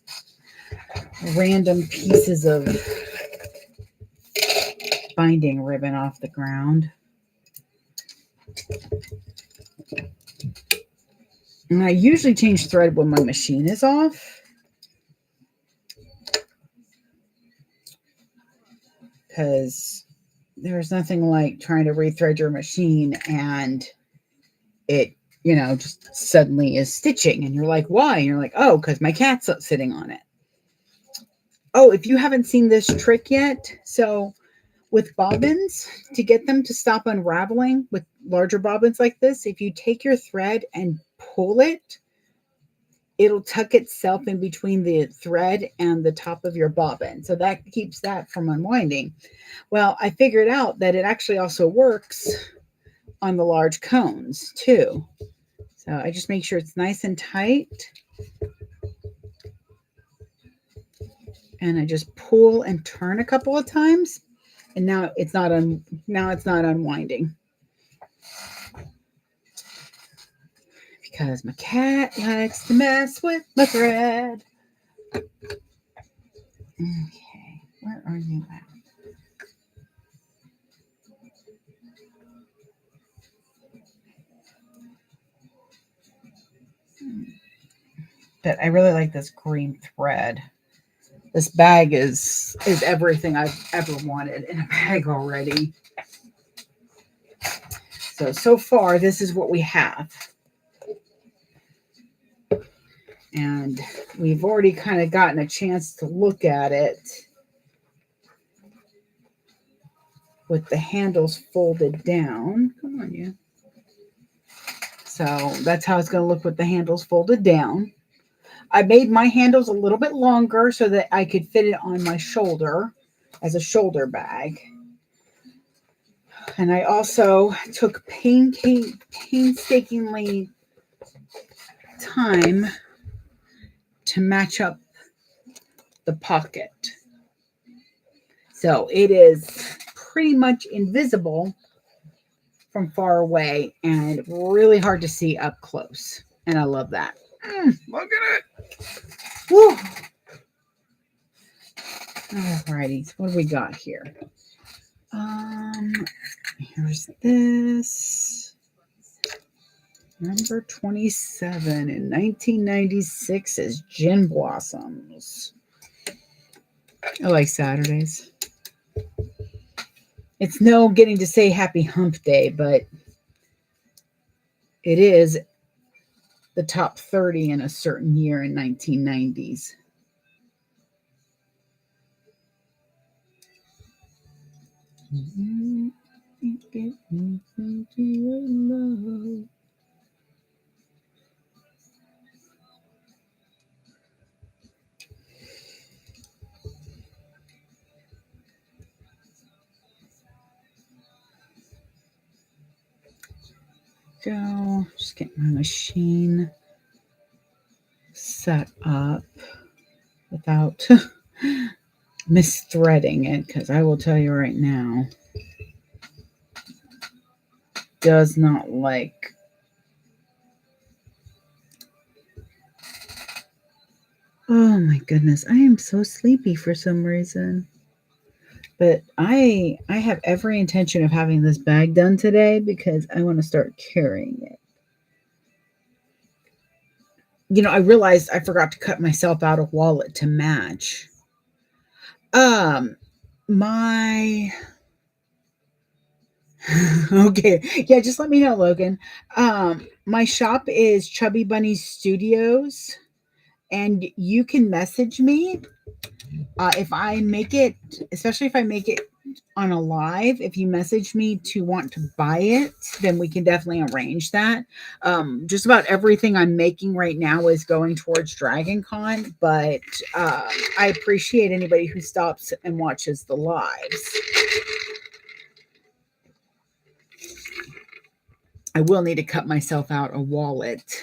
Speaker 1: random pieces of binding ribbon off the ground. And I usually change thread when my machine is off. Because there's nothing like trying to rethread your machine and it, just suddenly is stitching. And you're like, why? And you're like, oh, because my cat's sitting on it. Oh, if you haven't seen this trick yet, so with bobbins, to get them to stop unraveling with larger bobbins like this, if you take your thread and pull it, it'll tuck itself in between the thread and the top of your bobbin. So that keeps that from unwinding. Well, I figured out that it actually also works on the large cones too. So I just make sure it's nice and tight. And I just pull and turn a couple of times. And now it's not unwinding. Because my cat likes to mess with my thread. Okay, where are you at? But I really like this green thread. This bag is everything I've ever wanted in a bag already. So far, this is what we have. And we've already kind of gotten a chance to look at it with the handles folded down. Come on, you. So that's how it's going to look with the handles folded down. I made my handles a little bit longer so that I could fit it on my shoulder as a shoulder bag. And I also took painstakingly time to match up the pocket. So it is pretty much invisible from far away and really hard to see up close. And I love that. Look at it. Woo. Alrighty, so what do we got here? Here's this. Number 27 in 1996 is Gin Blossoms. I like Saturdays. It's no getting to say Happy Hump Day, but it is the top 30 in a certain year in 1990s. Go. Just get my machine set up without misthreading it, because I will tell you right now, does not like oh my goodness, I am so sleepy for some reason. But I have every intention of having this bag done today because I want to start carrying it. You know, I realized I forgot to cut myself out a wallet to match. My okay. Yeah, just let me know, Logan. My shop is Chubby Bunny Studios, and you can message me if I make it, especially if I make it on a live. If you message me to want to buy it, then we can definitely arrange that. Just about everything I'm making right now is going towards Dragon Con, but I appreciate anybody who stops and watches the lives. I will need to cut myself out a wallet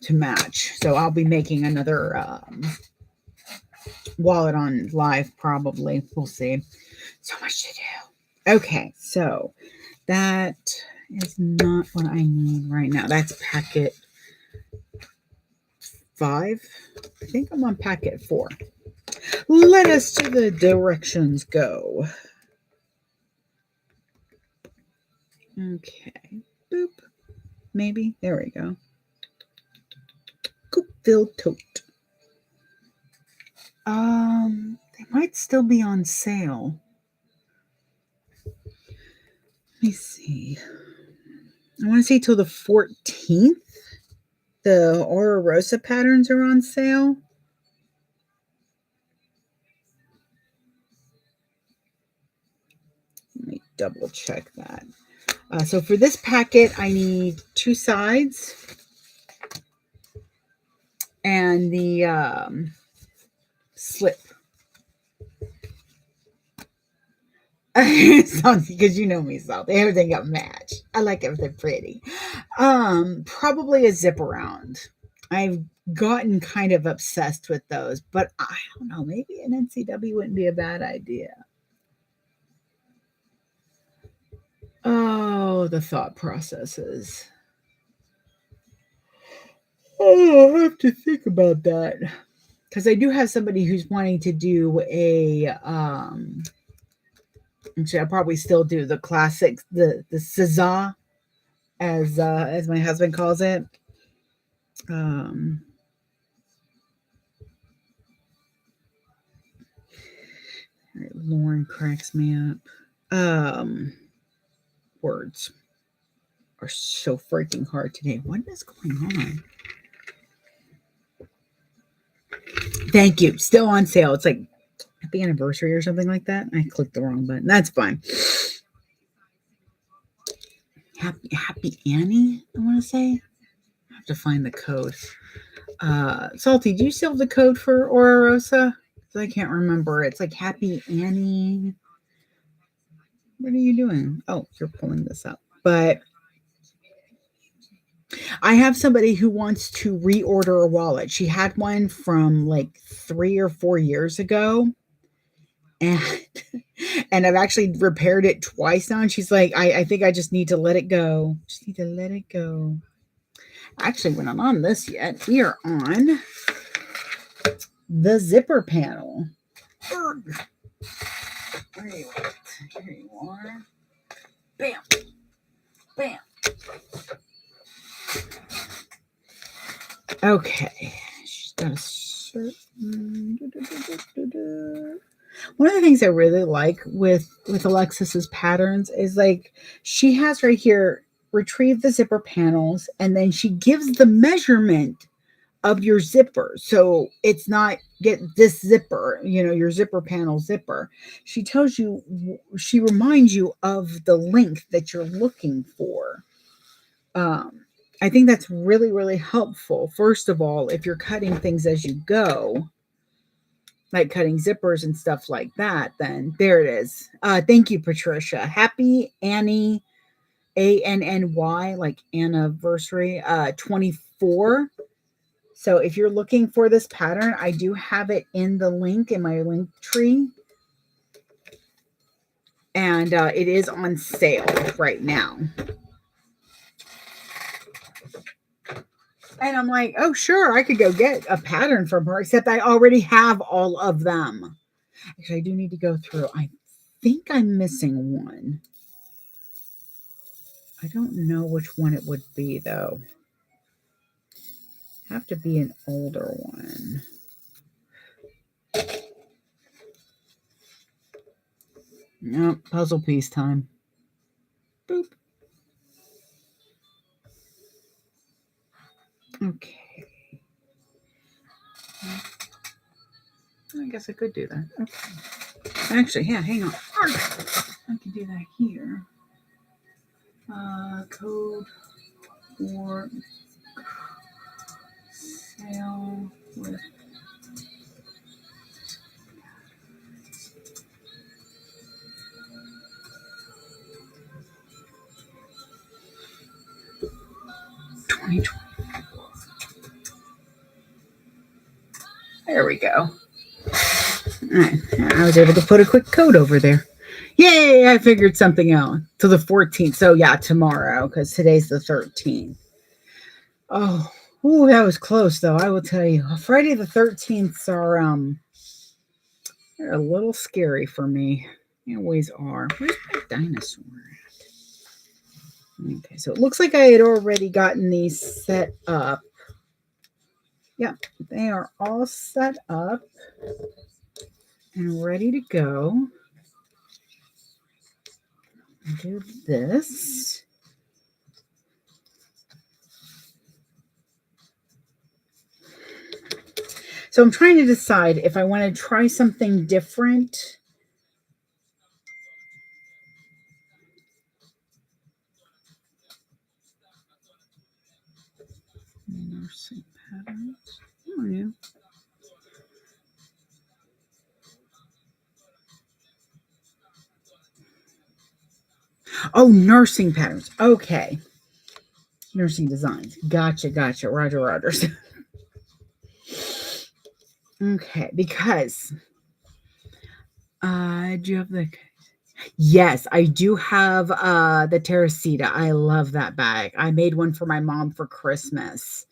Speaker 1: to match. So I'll be making another wallet on live probably. We'll see. So much to do. Okay, so that is not what I need right now. That's packet 5. I think I'm on packet 4. Let us to the directions go. Okay. Boop. Maybe. There we go. Coupeville tote. They might still be on sale. Let me see. I want to say till the 14th. The Oro Rosa patterns are on sale. Let me double check that. So for this packet, I need 2 sides and the slip. Because you know me, Salty. Everything got matched. I like everything pretty. Probably a zip around. I've gotten kind of obsessed with those, but I don't know. Maybe an NCW wouldn't be a bad idea. Oh, the thought processes. Oh, I have to think about that. Because I do have somebody who's wanting to do a actually, I'll probably still do the classic, the César, as my husband calls it. Lauren cracks me up. Words are so freaking hard today. What is going on? Thank you. Still on sale. It's like happy anniversary or something like that. I clicked the wrong button. That's fine. Happy Annie, I want to say. I have to find the code. Salty, do you still have the code for Oro Rosa? I can't remember. It's like Happy Annie. What are you doing? Oh, you're pulling this up. But I have somebody who wants to reorder a wallet. She had one from like 3 or 4 years ago. And and I've actually repaired it twice now. And she's like, I think I just need to let it go. Just need to let it go. Actually, we're not on this yet. We are on the zipper panel. Where are you at? Here you are. Bam. Bam. Okay. She's got a certain... One of the things I really like with Alexis's patterns is like she has right here, retrieve the zipper panels, and then she gives the measurement of your zipper. So it's not get this zipper, your zipper panel zipper. She tells you, she reminds you of the length that you're looking for. I think that's really, really helpful. First of all, if you're cutting things as you go, like cutting zippers and stuff like that, then there it is. Thank you, Patricia. Happy Annie, ANNY, like anniversary, 24. So if you're looking for this pattern, I do have it in the link in my link tree. And it is on sale right now. And I'm like, oh, sure, I could go get a pattern from her, except I already have all of them. Actually, I do need to go through. I think I'm missing one. I don't know which one it would be, though. Have to be an older one. Nope, puzzle piece time. Boop. Okay. I guess I could do that. Okay. Actually, yeah, hang on. I can do that here. Code for sale with $20. There we go. Right. I was able to put a quick code over there. Yay, I figured something out. To the 14th. So yeah, tomorrow, because today's the 13th. Oh, ooh, that was close though, I will tell you. Friday the 13th are they're a little scary for me. They always are. Where's my dinosaur at? Okay, so it looks like I had already gotten these set up. Yep, they are all set up and ready to go. Do this. So I'm trying to decide if I want to try something different. Nursing patterns. Oh, yeah. Oh, nursing patterns. Okay. Nursing designs. Gotcha. Roger. Okay, because do you have the... Yes, I do have the Teresita. I love that bag. I made one for my mom for Christmas.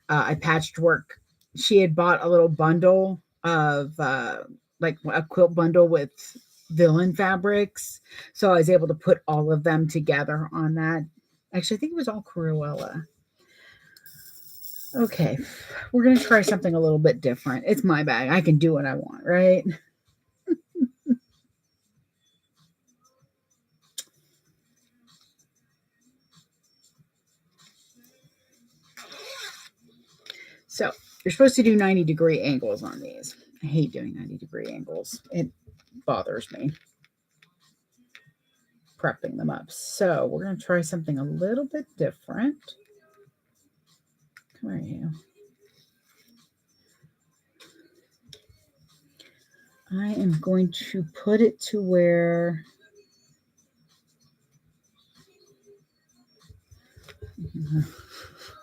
Speaker 1: I patchwork. She had bought a little bundle of like a quilt bundle with villain fabrics. So I was able to put all of them together on that. Actually, I think it was all Cruella. Okay, we're going to try something a little bit different. It's my bag. I can do what I want, right? So You're supposed to do 90-degree angles on these. I hate doing 90-degree angles. It bothers me prepping them up. So we're going to try something a little bit different. Come here, you. I am going to put it to where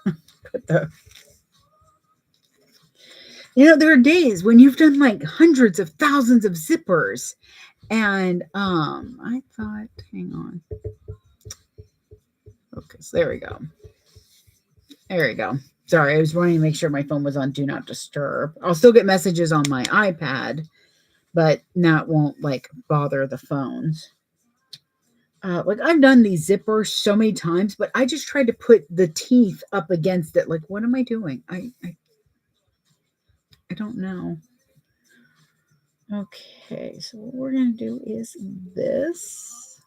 Speaker 1: put the, there are days when you've done like hundreds of thousands of zippers, and I thought, hang on, focus. There we go. There we go. Sorry, I was wanting to make sure my phone was on Do Not Disturb. I'll still get messages on my iPad, but now it won't like bother the phones. Like I've done these zippers so many times, but I just tried to put the teeth up against it. Like, what am I doing? I don't know. Okay, so what we're going to do is this.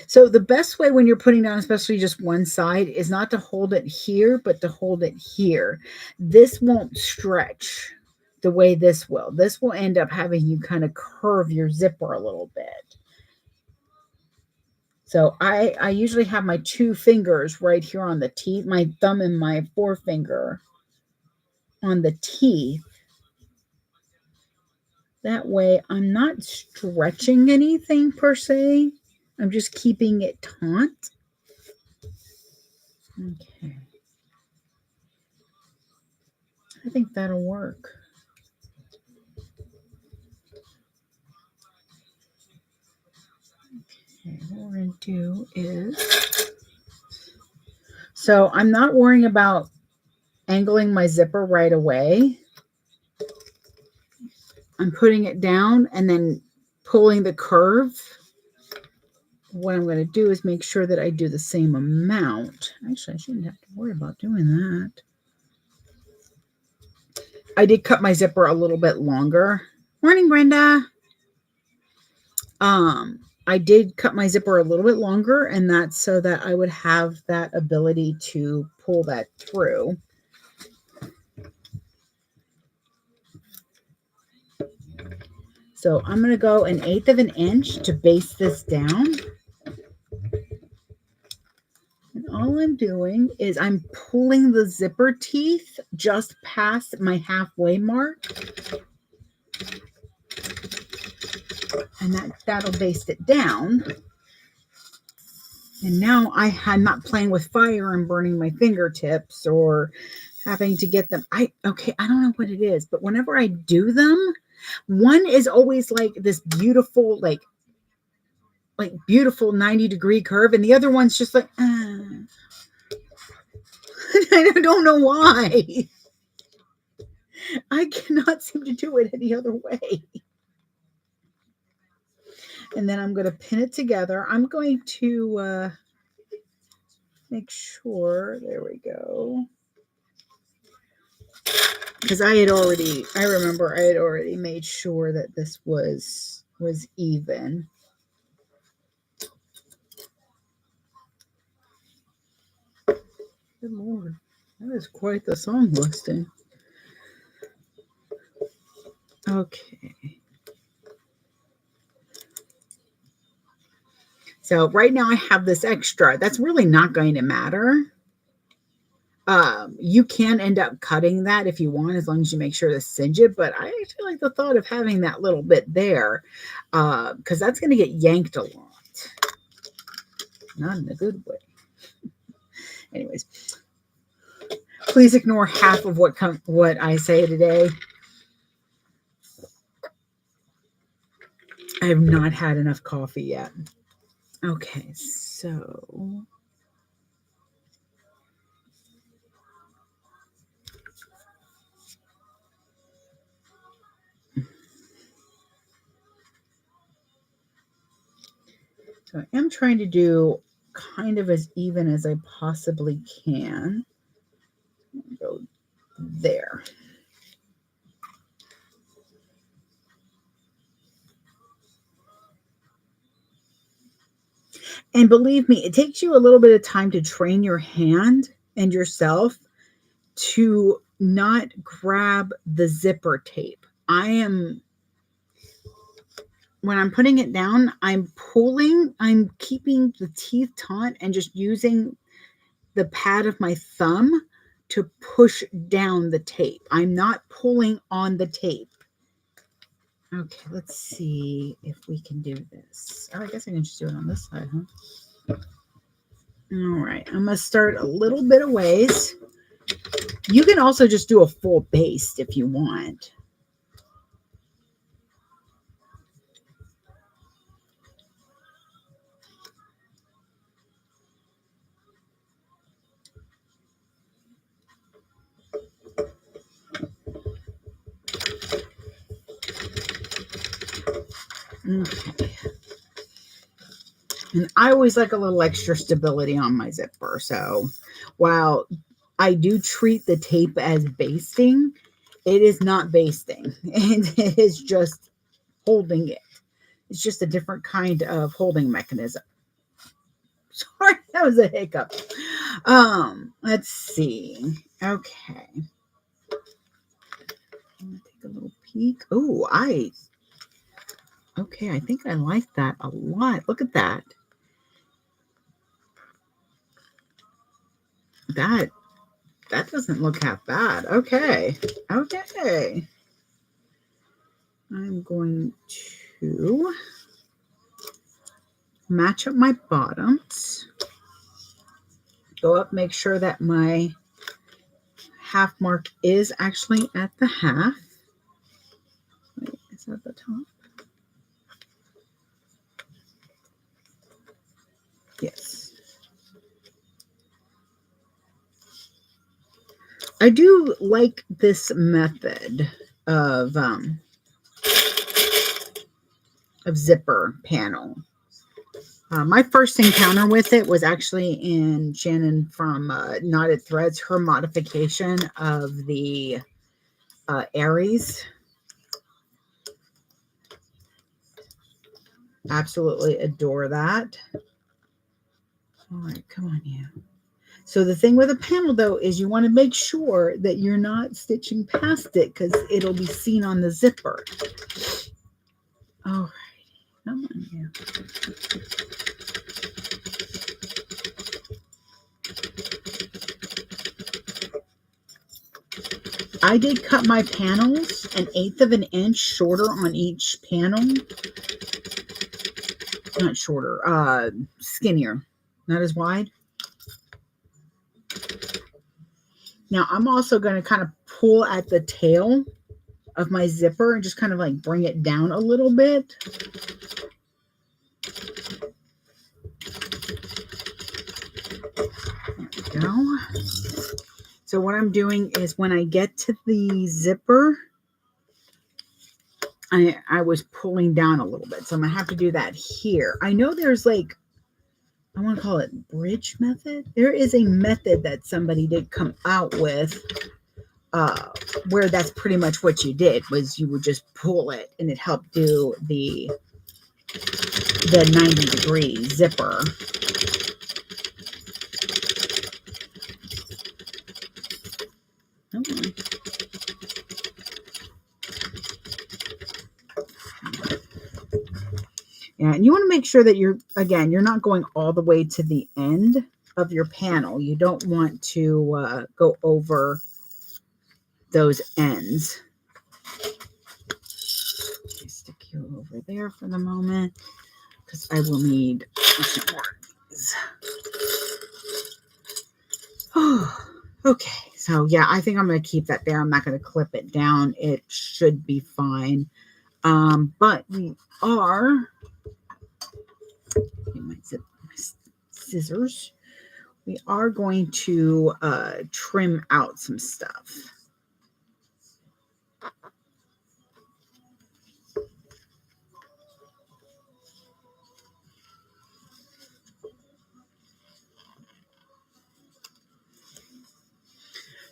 Speaker 1: So the best way when you're putting down, especially just one side, is not to hold it here, but to hold it here. This won't stretch the way this will. This will end up having you kind of curve your zipper a little bit. So I usually have my two fingers right here on the teeth, my thumb and my forefinger on the teeth. That way I'm not stretching anything per se. I'm just keeping it taut. Okay. I think that'll work. Okay, what we're going to do is, so I'm not worrying about angling my zipper right away. I'm putting it down and then pulling the curve. What I'm going to do is make sure that I do the same amount. Actually, I shouldn't have to worry about doing that. I did cut my zipper a little bit longer. Morning, Brenda. I did cut my zipper a little bit longer, and that's so that I would have that ability to pull that through. So I'm going to go 1/8 of an inch to base this down. And all I'm doing is I'm pulling the zipper teeth just past my halfway mark. And that'll base it down. And now I'm not playing with fire and burning my fingertips or having to get them. I don't know what it is, but whenever I do them, one is always like this beautiful, like beautiful 90-degree curve, and the other one's just like, I don't know why. I cannot seem to do it any other way. And then I'm going to pin it together. I'm going to make sure, there we go. Because I remember I had already made sure that this was even. Good Lord, that is quite the song listing. Okay. So right now I have this extra. That's really not going to matter. You can end up cutting that if you want, as long as you make sure to singe it. But I actually like the thought of having that little bit there, because that's going to get yanked a lot. Not in a good way. Anyways, please ignore half of what I say today. I have not had enough coffee yet. Okay, so I am trying to do kind of as even as I possibly can. Go there. And believe me, it takes you a little bit of time to train your hand and yourself to not grab the zipper tape. When I'm putting it down, I'm keeping the teeth taut and just using the pad of my thumb to push down the tape. I'm not pulling on the tape. Okay, let's see if we can do this. Oh, I guess I can just do it on this side, huh? All right, I'm going to start a little bit of ways. You can also just do a full baste if you want. Okay. And I always like a little extra stability on my zipper. So while I do treat the tape as basting, it is not basting. And it is just holding it. It's just a different kind of holding mechanism. Sorry, that was a hiccup. Let's see. Okay. I'm gonna take a little peek. Oh, okay, I think I like that a lot. Look at that. That doesn't look half bad. Okay. Okay. I'm going to match up my bottoms. Go up, make sure that my half mark is actually at the half. Wait, is that the top? Yes. I do like this method of zipper panel. My first encounter with it was actually in Shannon from Knotted Threads, her modification of the Aries. Absolutely adore that. All right, come on, you. So the thing with a panel, though, is you want to make sure that you're not stitching past it because it'll be seen on the zipper. All right, come on, you. I did cut my panels 1/8 of an inch shorter on each panel. Not shorter, skinnier, not as wide. Now I'm also going to kind of pull at the tail of my zipper and just kind of like bring it down a little bit. There we go. So what I'm doing is when I get to the zipper, I was pulling down a little bit. So I'm going to have to do that here. I know there's like, I want to call it bridge method. There is a method that somebody did come out with where that's pretty much what you did was you would just pull it and it helped do the 90-degree zipper. Yeah, and you want to make sure that you're not going all the way to the end of your panel. You don't want to go over those ends. Stick you over there for the moment because I will need some more of these. Oh, okay. So yeah, I think I'm going to keep that there. I'm not going to clip it down. It should be fine. But we are, my scissors. We are going to trim out some stuff.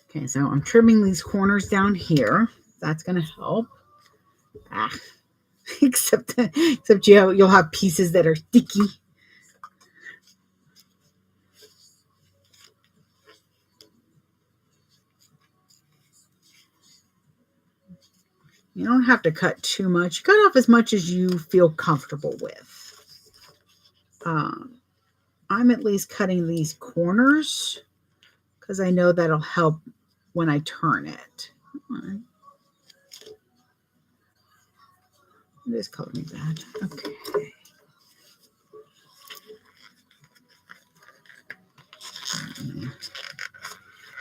Speaker 1: Okay, so I'm trimming these corners down here. That's going to help. Except you'll have pieces that are sticky. You don't have to cut too much. Cut off as much as you feel comfortable with. I'm at least cutting these corners because I know that'll help when I turn it. It is coloring bad. Okay.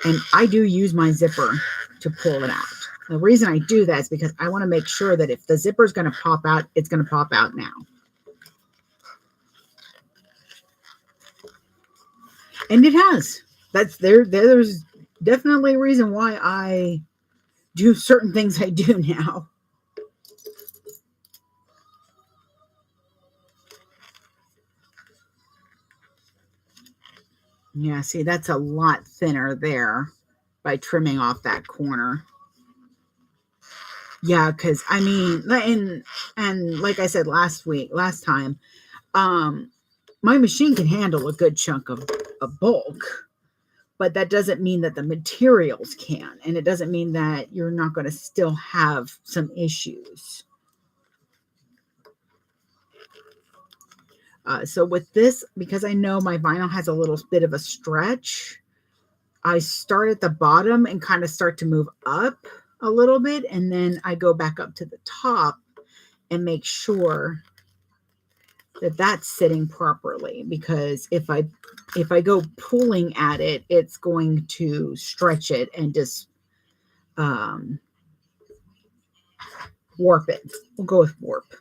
Speaker 1: And I do use my zipper to pull it out. The reason I do that is because I want to make sure that if the zipper is going to pop out, it's going to pop out now. And it has. That's there's definitely a reason why I do certain things I do now. Yeah, see, that's a lot thinner there by trimming off that corner. Yeah, because I mean, and like I said last time, my machine can handle a good chunk of bulk, but that doesn't mean that the materials can, and it doesn't mean that you're not going to still have some issues. So with this, because I know my vinyl has a little bit of a stretch, I start at the bottom and kind of start to move up a little bit, and then I go back up to the top and make sure that that's sitting properly, because if I go pulling at it, it's going to stretch it and just warp it. We'll go with warp.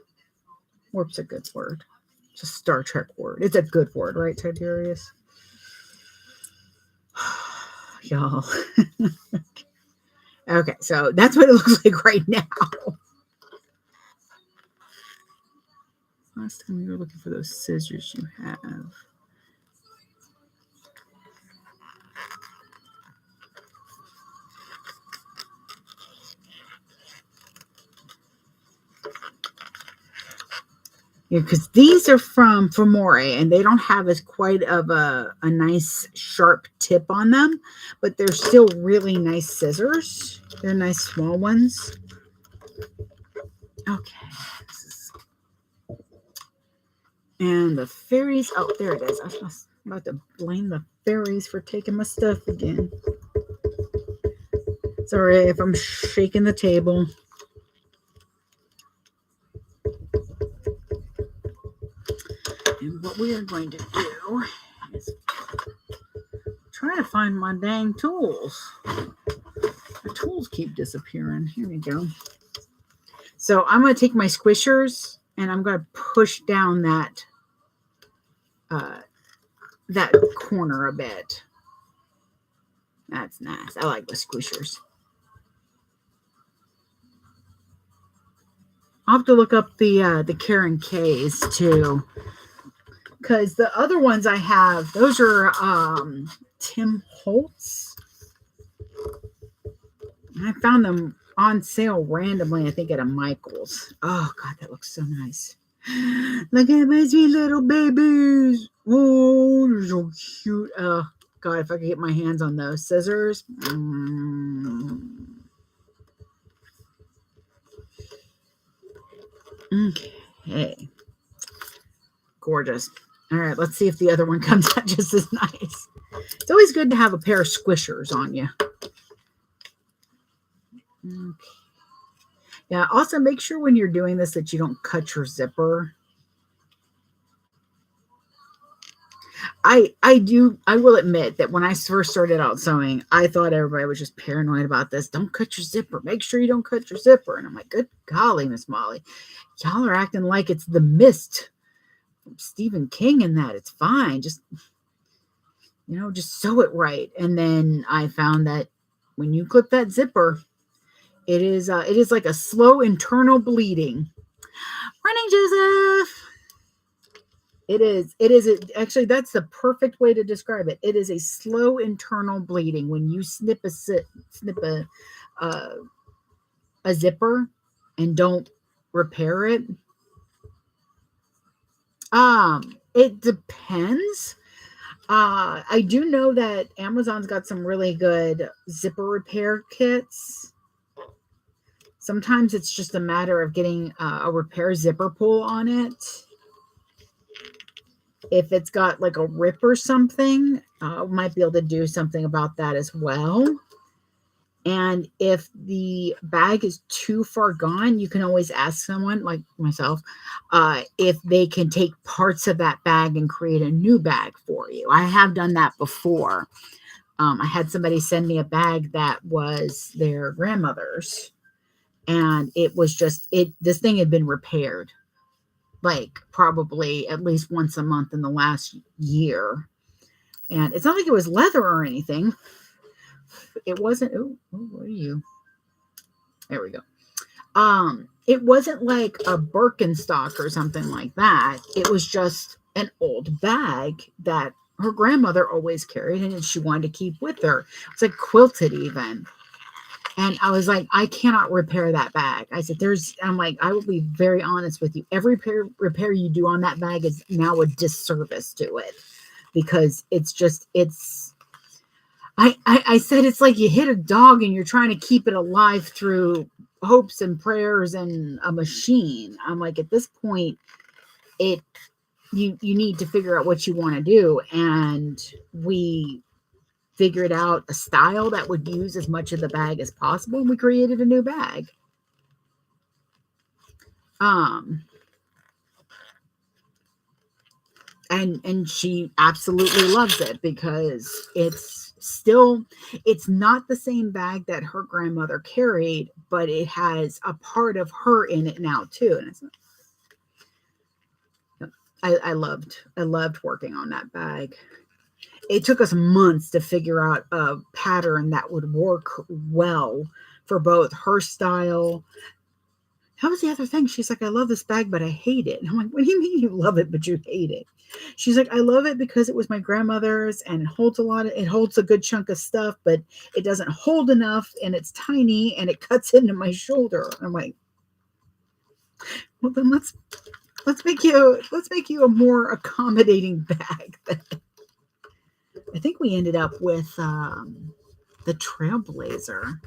Speaker 1: Warp's a good word. It's a Star Trek word. It's a good word, right, Tiberius? Y'all. Okay, so that's what it looks like right now. Last time you were looking for those scissors you have. Yeah, because these are from Amore, and they don't have as quite of a nice sharp tip on them, but they're still really nice scissors. They're nice small ones. Okay. And the fairies, oh, there it is. I was about to blame the fairies for taking my stuff again. Sorry if I'm shaking the table. And what we are going to do is try to find my dang tools. The tools keep disappearing. Here we go. So I'm going to take my squishers and I'm going to push down that corner a bit. That's nice. I like the squishers. I'll have to look up the Karen K's too, because the other ones I have, those are Tim Holtz. I found them on sale randomly, I think at a Michael's. Oh God, that looks so nice. Look at my sweet little babies. Oh, they're so cute. Oh God, if I could get my hands on those scissors. Okay. Gorgeous. All right, let's see if the other one comes out just as nice. It's always good to have a pair of squishers on you. Okay. Yeah, also make sure when you're doing this that you don't cut your zipper. I will admit that when I first started out sewing, I thought everybody was just paranoid about this. Don't cut your zipper. Make sure you don't cut your zipper. And I'm like, good golly, Miss Molly. Y'all are acting like it's The Mist from Stephen King and that. It's fine. Just, just sew it right. And then I found that when you clip that zipper, it is like a slow internal bleeding. Morning, Joseph. It is actually, that's the perfect way to describe it. It is a slow internal bleeding when you snip a zipper and don't repair it. It depends. I do know that Amazon's got some really good zipper repair kits. Sometimes it's just a matter of getting a repair zipper pull on it. If it's got like a rip or something, might be able to do something about that as well. And if the bag is too far gone, you can always ask someone like myself if they can take parts of that bag and create a new bag for you. I have done that before. I had somebody send me a bag that was their grandmother's, and it was just this thing had been repaired like probably at least once a month in the last year. And it's not like it was leather or anything. It wasn't. Oh, where are you? There we go. It wasn't like a Birkenstock or something like that. It was just an old bag that her grandmother always carried and she wanted to keep with her. It's like quilted even. And I was like, I cannot repair that bag. I said, I'm like, I will be very honest with you. Every repair you do on that bag is now a disservice to it, because I said, it's like you hit a dog and you're trying to keep it alive through hopes and prayers and a machine. I'm like, at this point, you need to figure out what you want to do. And we figured out a style that would use as much of the bag as possible, and we created a new bag. And she absolutely loves it, because it's not the same bag that her grandmother carried, but it has a part of her in it now too. And I loved working on that bag. It took us months to figure out a pattern that would work well for both her style. That was the other thing. She's like, I love this bag, but I hate it. And I'm like, what do you mean you love it, but you hate it? She's like, I love it because it was my grandmother's and it holds a good chunk of stuff, but it doesn't hold enough and it's tiny and it cuts into my shoulder. I'm like, well, then let's make you a more accommodating bag. I think we ended up with the Trailblazer.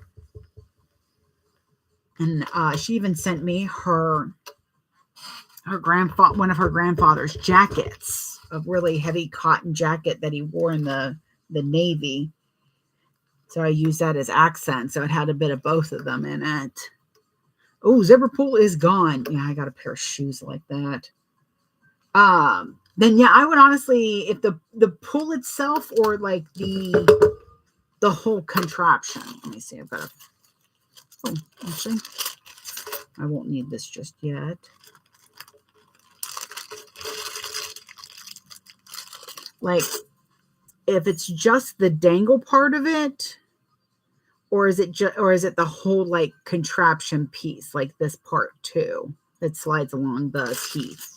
Speaker 1: And she even sent me one of her grandfather's jackets, a really heavy cotton jacket that he wore in the Navy. So I used that as accent. So it had a bit of both of them in it. Oh, zipper pull is gone. Yeah, I got a pair of shoes like that. Then yeah, I would honestly, if the pull itself or like the whole contraption. Let me see. Actually, I won't need this just yet. Like, if it's just the dangle part of it, or is it the whole like contraption piece, like this part too, that slides along the teeth?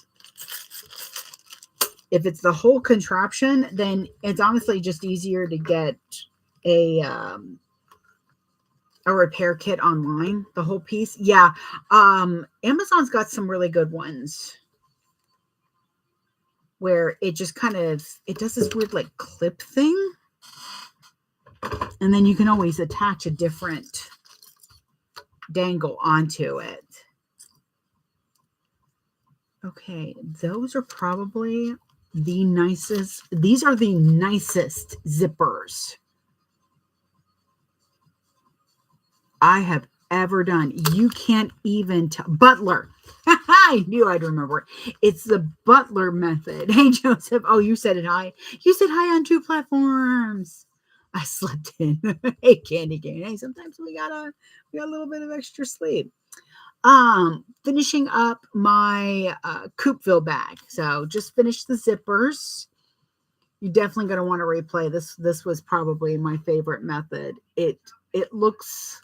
Speaker 1: If it's the whole contraption, then it's honestly just easier to get a repair kit online, the whole piece. Yeah. Amazon's got some really good ones where it just it does this weird like clip thing. And then you can always attach a different dangle onto it. Okay, those are probably the nicest. These are the nicest zippers I have ever done. You can't even tell. Butler. I knew I'd remember it. It's the Butler method. Hey, Joseph. Oh, you said it hi. You said hi on 2 platforms. I slept in. Hey, Candy Cane. Hey, sometimes we got a little bit of extra sleep. Finishing up my Coupeville bag. So just finished the zippers. You're definitely going to want to replay this. This was probably my favorite method. It looks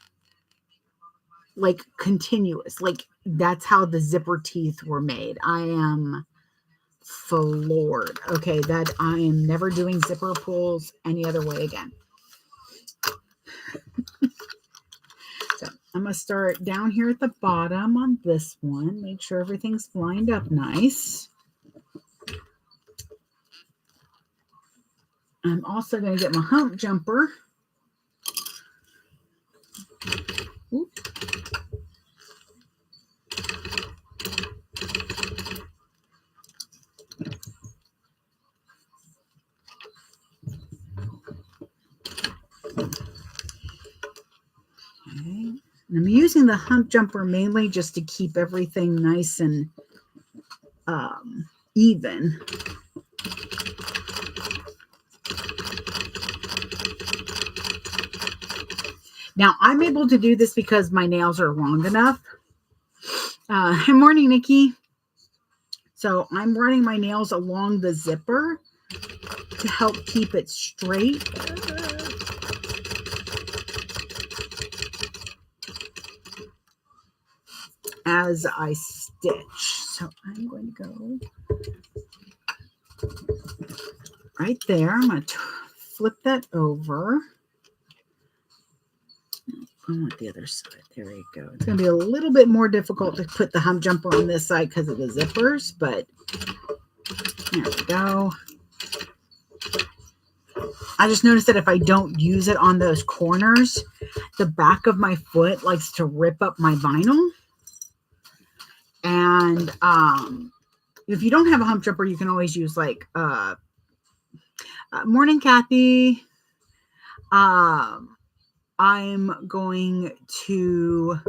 Speaker 1: like continuous, like that's how the zipper teeth were made. I am floored. Okay, that I am never doing zipper pulls any other way again. So I'm going to start down here at the bottom on this one. Make sure everything's lined up nice. I'm also going to get my hump jumper. Oop. Okay. And I'm using the hump jumper mainly just to keep everything nice and even. Now, I'm able to do this because my nails are long enough. Good morning, Nikki. So I'm running my nails along the zipper to help keep it straight. As I stitch. So I'm going to go right there. I'm going to flip that over. I want the other side. There we go. It's going to be a little bit more difficult to put the hump jumper on this side because of the zippers, but there we go. I just noticed that if I don't use it on those corners, the back of my foot likes to rip up my vinyl. And if you don't have a hump jumper, you can always use like, morning, Kathy. I'm going to,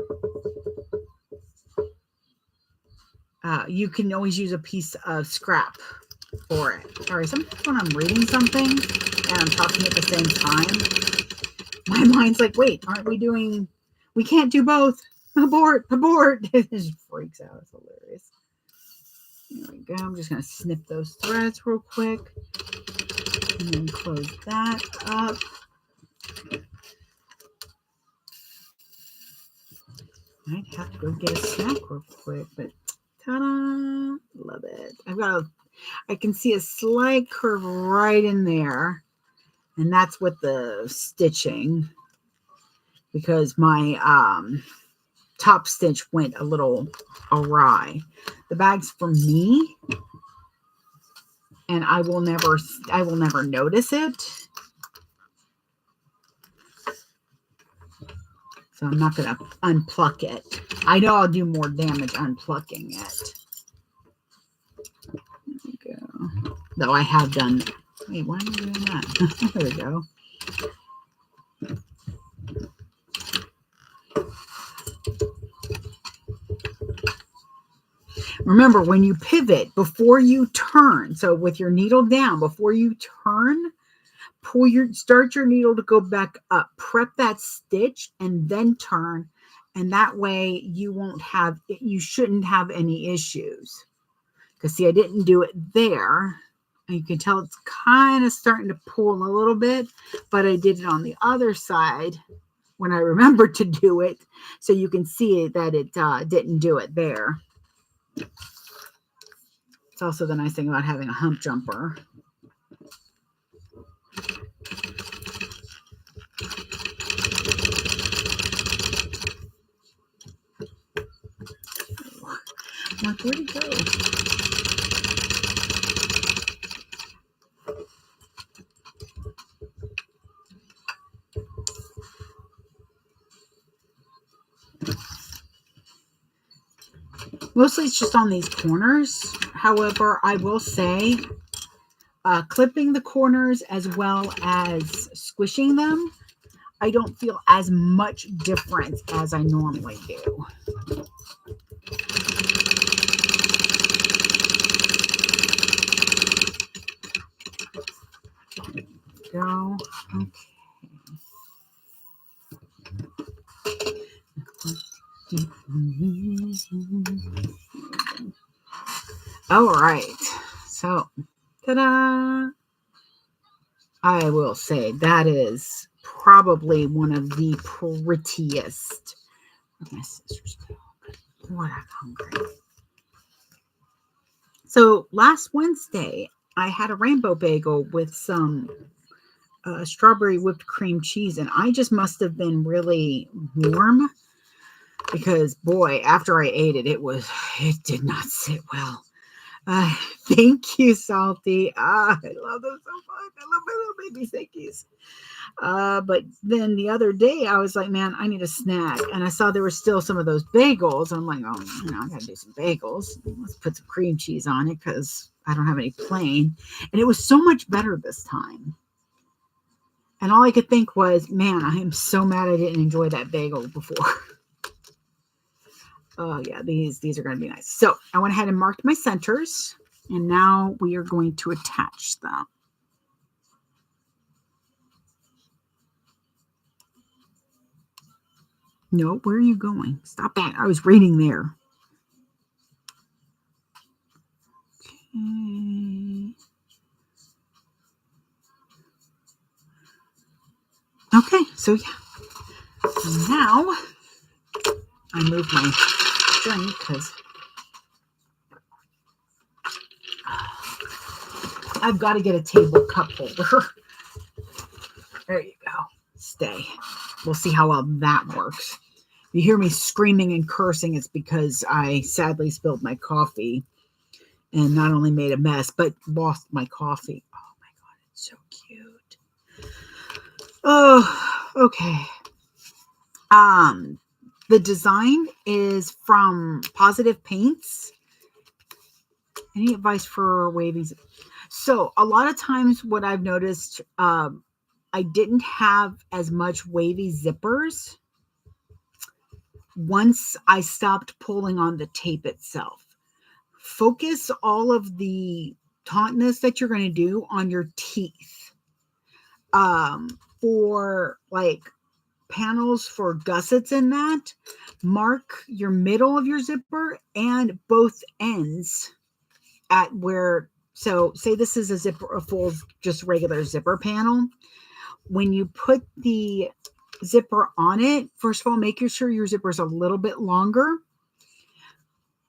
Speaker 1: you can always use a piece of scrap for it. Sorry, sometimes when I'm reading something and I'm talking at the same time, my mind's like, wait, aren't we doing, we can't do both. Abort. It just freaks out. It's hilarious. There we go. I'm just going to snip those threads real quick and then close that up. I'd have to go get a snack real quick, but ta-da! Love it. I can see a slight curve right in there, and that's with the stitching because my top stitch went a little awry. The bag's for me, and I will never notice it. So I'm not going to unpluck it. I know I'll do more damage unplucking it. There we go. Though I have done. Wait, why am I doing that? There we go. Remember, when you pivot, before you turn, so with your needle down, before you turn, start your needle to go back up, prep that stitch, and then turn. And that way you shouldn't have any issues. Because see, I didn't do it there. And you can tell it's kind of starting to pull a little bit, but I did it on the other side when I remembered to do it. So you can see that it didn't do it there. It's also the nice thing about having a hump jumper. Like, where'd it go? Mostly it's just on these corners. However, I will say clipping the corners as well as squishing them, I don't feel as much difference as I normally do. Go. Okay. All right. So, ta-da! I will say that is probably one of the prettiest. My sister's what I'm hungry. So last Wednesday, I had a rainbow bagel with some strawberry whipped cream cheese, and I just must have been really warm because, boy, after I ate it, it did not sit well. Thank you, Salty. I love them so much. I love my little baby sickies. But then the other day, I was like, man, I need a snack. And I saw there were still some of those bagels. I'm like, oh, I got to do some bagels. Let's put some cream cheese on it because I don't have any plain. And it was so much better this time. And all I could think was, man, I am so mad I didn't enjoy that bagel before. Oh yeah, these are going to be nice. So I went ahead and marked my centers, and now we are going to attach them. No, where are you going? Stop that. I was reading there. Okay, so yeah. So now I move my drink because I've got to get a table cup holder. There you go. Stay. We'll see how well that works. If you hear me screaming and cursing, it's because I sadly spilled my coffee and not only made a mess, but lost my coffee. Oh my God, it's so cute. Oh, okay. The design is from Positive Paints. Any advice for wavies? So a lot of times what I've noticed, I didn't have as much wavy zippers once I stopped pulling on the tape itself. Focus all of the tautness that you're going to do on your teeth. For like panels for gussets in that, mark your middle of your zipper and both ends at where, so say this is a zipper, a full just regular zipper panel. When you put the zipper on it, first of all, make sure your zipper is a little bit longer,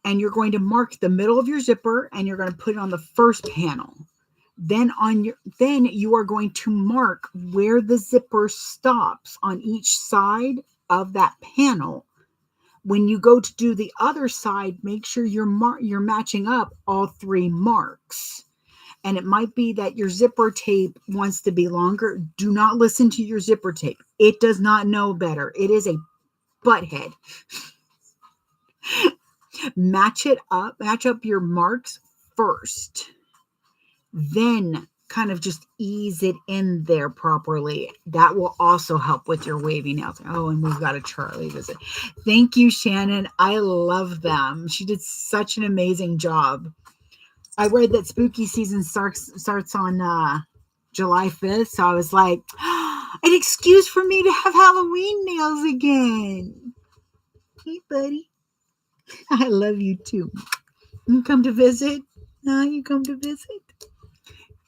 Speaker 1: and you're going to mark the middle of your zipper and you're going to put it on the first panel. Then you are going to mark where the zipper stops on each side of that panel. When you go to do the other side, make sure you're matching up all three marks. And it might be that your zipper tape wants to be longer. Do not listen to your zipper tape. It does not know better. It is a butthead. Match up your marks first. Then kind of just ease it in there properly. That will also help with your wavy nails. Oh, and we've got a Charlie visit. Thank you, Shannon. I love them. She did such an amazing job. I read that spooky season starts on July 5th. So I was like, an excuse for me to have Halloween nails again. Hey, buddy. I love you too. You come to visit? You come to visit?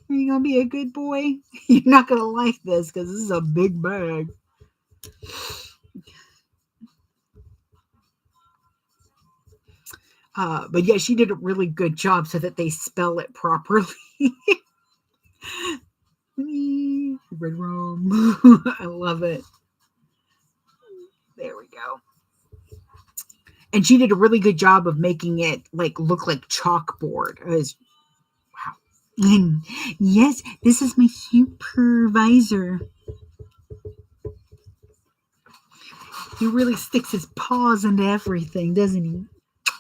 Speaker 1: Are you going to be a good boy? You're not going to like this because this is a big bag. But yeah, she did a really good job so that they spell it properly. Red rum. I love it. There we go. And she did a really good job of making it look like chalkboard. It was, wow. And yes, this is my supervisor. He really sticks his paws into everything, doesn't he?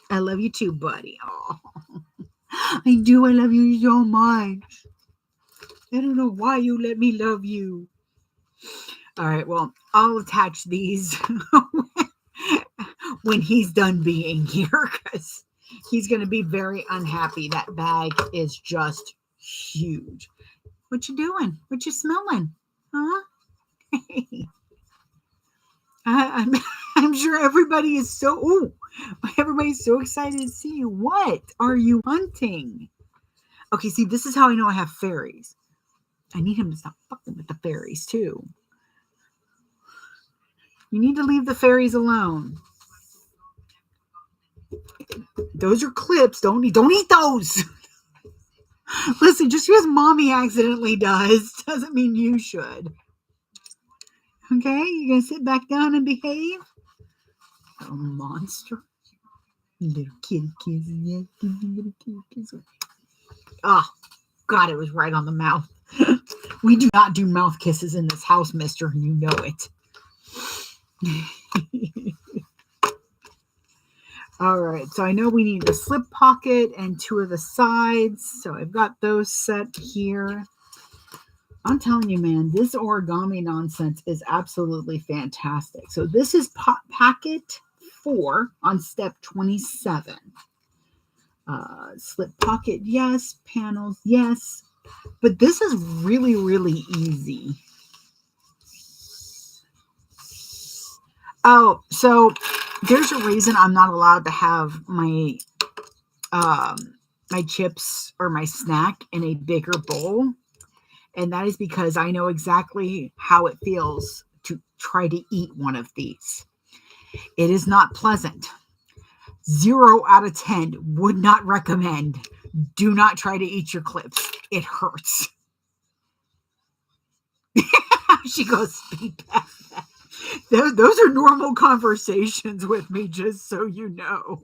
Speaker 1: I love you too, buddy. Oh, I do. I love you so much. I don't know why you let me love you. All right, well, I'll attach these when he's done being here because he's going to be very unhappy. That bag is just huge. What you doing? What you smelling? Huh? Hey. I'm sure everybody is everybody's so excited to see you. What are you hunting? Okay, see, this is how I know I have fairies. I need him to stop fucking with the fairies too. You need to leave the fairies alone. Those are clips. Don't eat those. Listen, just because mommy accidentally doesn't mean you should. Okay, you gonna sit back down and behave? Oh, monster. Little kitty kiss. Yeah, little kitty kiss. Oh, God, it was right on the mouth. We do not do mouth kisses in this house, mister, and you know it. All right, so I know we need the slip pocket and two of the sides. So I've got those set here. I'm telling you, man, this origami nonsense is absolutely fantastic. So this is packet 4 on step 27. Slip pocket, yes. Panels, yes. But this is really, really easy. Oh, so there's a reason I'm not allowed to have my my chips or my snack in a bigger bowl. And that is because I know exactly how it feels to try to eat one of these. It is not pleasant. 0 out of 10 would not recommend. Do not try to eat your clips. It hurts. She goes, speak back. Those are normal conversations with me, just so you know.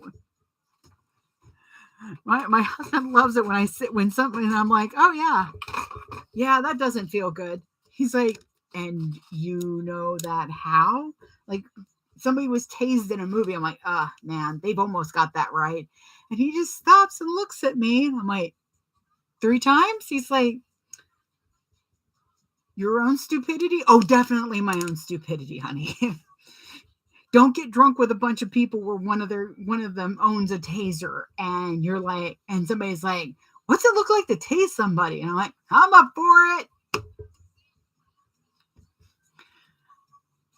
Speaker 1: My husband loves it when I sit when something and I'm like, oh yeah, that doesn't feel good. He's like, and you know that how? Like somebody was tased in a movie. I'm like, man, they've almost got that right. And he just stops and looks at me. I'm like, 3 times? He's like, your own stupidity? Oh, definitely my own stupidity, honey. Don't get drunk with a bunch of people where one of them owns a taser and you're like, and somebody's like, what's it look like to tase somebody? And I'm like, I'm up for it.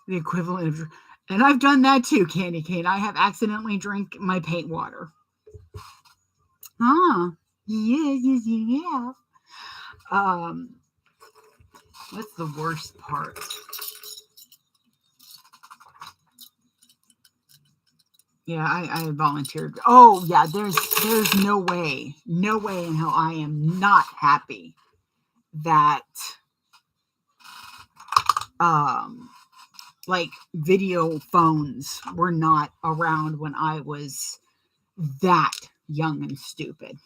Speaker 1: The equivalent of, and I've done that too, Candy Cane. I have accidentally drank my paint water. Yeah. What's the worst part? Yeah, I volunteered. Oh yeah, there's no way in hell I am not happy that like video phones were not around when I was that young and stupid.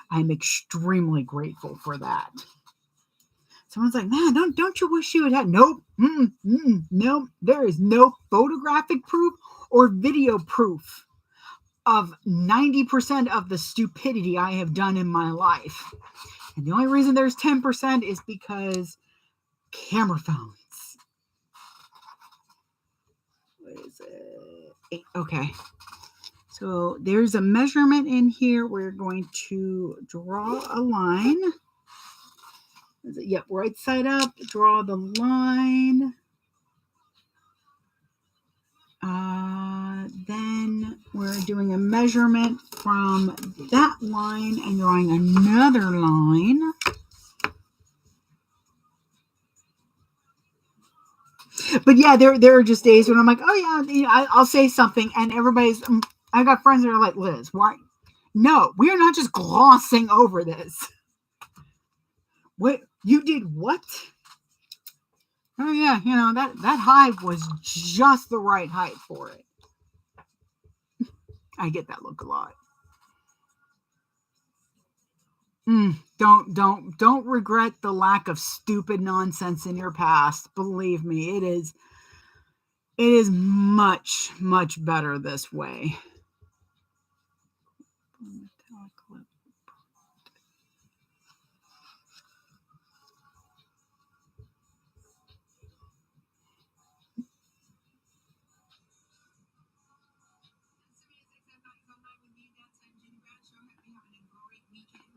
Speaker 1: I'm extremely grateful for that. Someone's like, man, don't you wish you would have? Nope. No, there is no photographic proof or video proof of 90% of the stupidity I have done in my life. And the only reason there's 10% is because camera phones. What is it? 8. Okay. So there's a measurement in here. We're going to draw a line. Yep, right side up, draw the line. Then we're doing a measurement from that line and drawing another line. But yeah, there are just days when I'm like, oh yeah, I'll say something, and everybody's. I got friends that are like, Liz, why? No, we are not just glossing over this. What you did? What? Oh yeah, that hive was just the right height for it. I get that look a lot. Don't regret the lack of stupid nonsense in your past. Believe me, it is much better this way.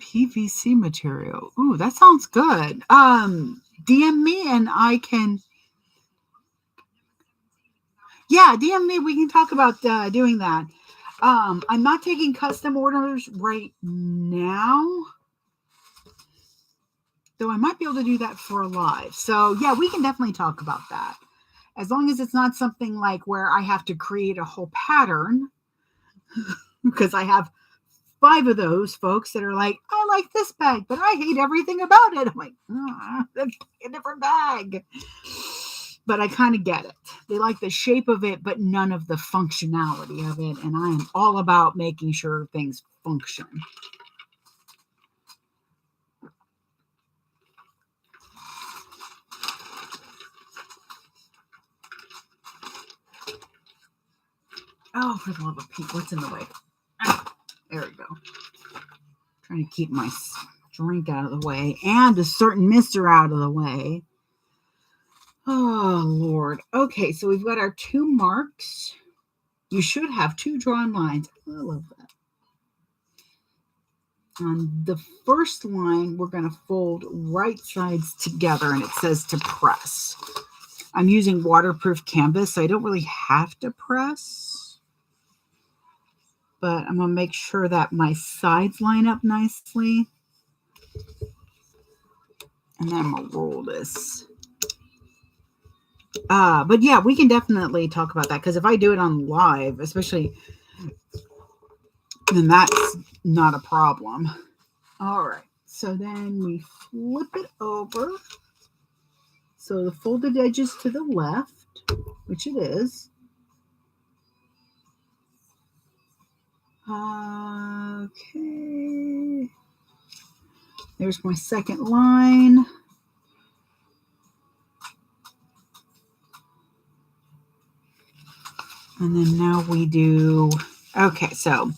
Speaker 1: PVC material. Ooh, that sounds good. DM me and I can. Yeah, DM me. We can talk about doing that. I'm not taking custom orders right now, though I might be able to do that for a live. So yeah, we can definitely talk about that. As long as it's not something like where I have to create a whole pattern, because I have 5 of those folks that are like, I like this bag, but I hate everything about it. I'm like, that's a different bag. But I kind of get it. They like the shape of it, but none of the functionality of it. And I am all about making sure things function. Oh, for the love of Pete, what's in the way? There we go. Trying to keep my drink out of the way and a certain mister out of the way. Oh, Lord. Okay, so we've got our 2 marks. You should have 2 drawn lines. I love that. On the first line, we're going to fold right sides together, and it says to press. I'm using waterproof canvas, so I don't really have to press. But I'm going to make sure that my sides line up nicely. And then I'm going to roll this. But yeah, we can definitely talk about that, because if I do it on live, especially, then that's not a problem. All right, so then we flip it over. So the folded edges to the left, which it is. Okay. There's my second line. And then now we do, okay, so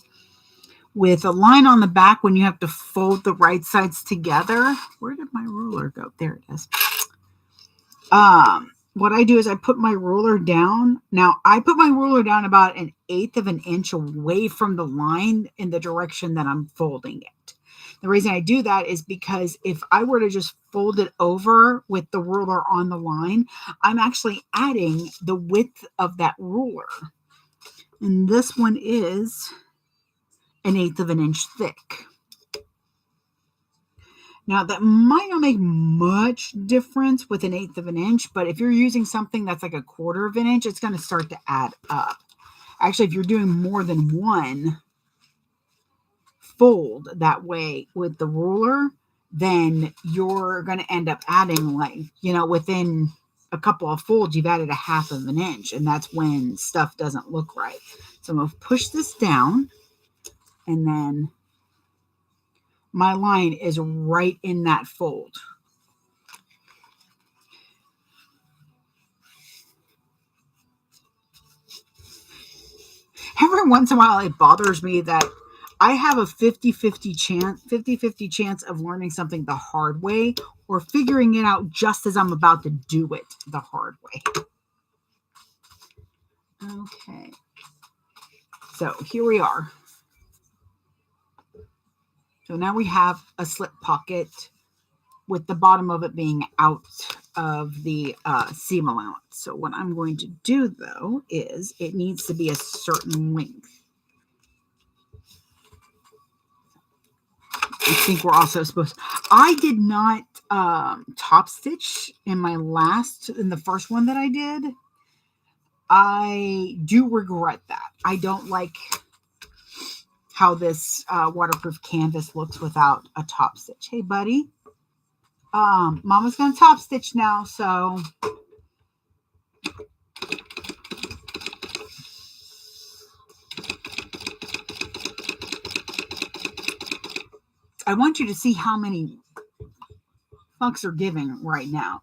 Speaker 1: with a line on the back, when you have to fold the right sides together, where did my ruler go? There it is. What I do is I put my ruler down. Now, I put my ruler down about 1/8 of an inch away from the line in the direction that I'm folding it. The reason I do that is because if I were to just fold it over with the ruler on the line, I'm actually adding the width of that ruler. And this one is 1/8 of an inch thick. Now, that might not make much difference with 1/8 of an inch, but if you're using something that's like 1/4 of an inch, it's going to start to add up. Actually, if you're doing more than one fold that way with the ruler, then you're going to end up adding, like, within a couple of folds, you've added 1/2 of an inch, and that's when stuff doesn't look right. So I'm going to push this down, and then my line is right in that fold. Every once in a while, it bothers me that I have a 50-50 chance of learning something the hard way or figuring it out just as I'm about to do it the hard way. Okay. So here we are. So now we have a slip pocket with the bottom of it being out of the seam allowance. So what I'm going to do, though, is it needs to be a certain length. I think we're also supposed to, I did not top stitch in the first one that I did. I do regret that. I don't like how this waterproof canvas looks without a top stitch. Hey, buddy. Mama's going to top stitch now, so I want you to see how many fucks are giving right now.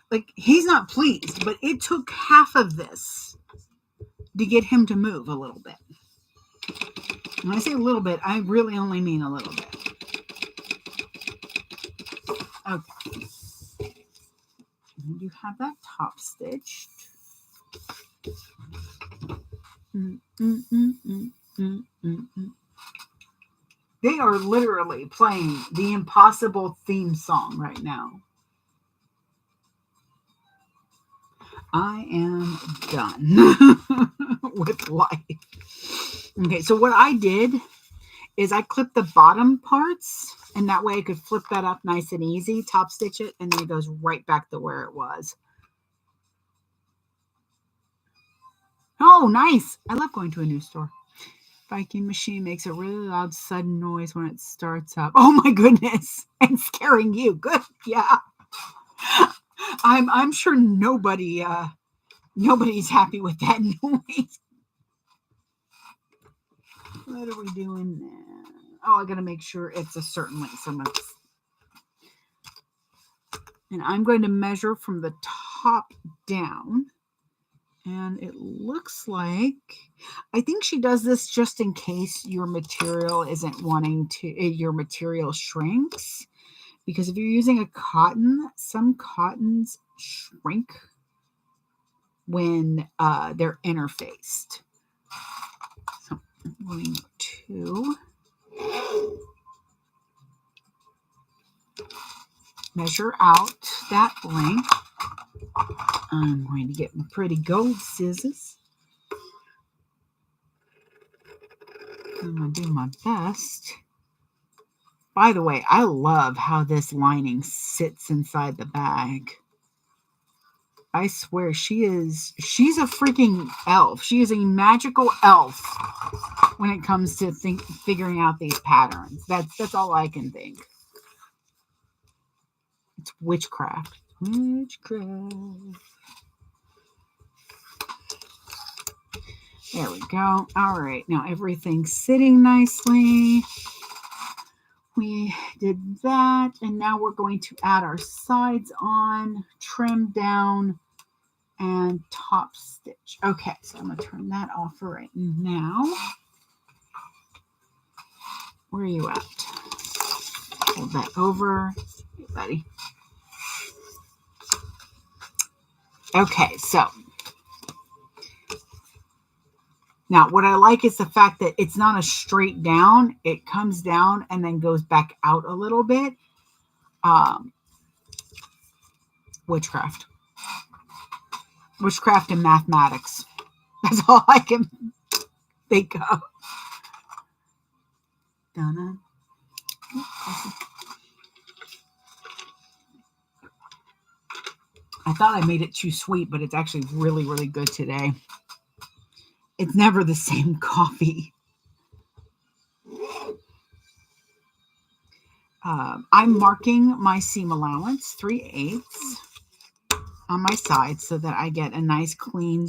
Speaker 1: Like, he's not pleased, but it took half of this to get him to move a little bit. When I say a little bit, I really only mean a little bit. Okay. And you have that top stitched. They are literally playing the Impossible theme song right now. I am done with life. Okay, so what I did is I clipped the bottom parts, and that way I could flip that up nice and easy, top stitch it, and then it goes right back to where it was. Oh, nice. I love going to a new store. Viking machine makes a really loud, sudden noise when it starts up. Oh my goodness. And scaring you. Good. Yeah. I'm sure nobody's happy with that noise. What are we doing now? Oh, I got to make sure it's a certain length. So and I'm going to measure from the top down. And it looks like, I think she does this just in case your material isn't wanting to, your material shrinks. Because if you're using a cotton, some cottons shrink when they're interfaced. So I'm going to measure out that length. I'm going to get my pretty gold scissors. I'm going to do my best. By the way, I love how this lining sits inside the bag. I swear she's a freaking elf. She is a magical elf when it comes to figuring out these patterns. That's all I can think. It's witchcraft. Witchcraft. There we go. All right. Now everything's sitting nicely. We did that. And now we're going to add our sides on, trim down, and top stitch. Okay. So I'm going to turn that off for right now. Where are you at? Hold that over. Hey, buddy. Okay. So now, what I like is the fact that it's not a straight down. It comes down and then goes back out a little bit. Witchcraft. Witchcraft and mathematics. That's all I can think of. Donna. I thought I made it too sweet, but it's actually really, really good today. It's never the same coffee. I'm marking my seam allowance 3/8 on my side so that I get a nice, clean,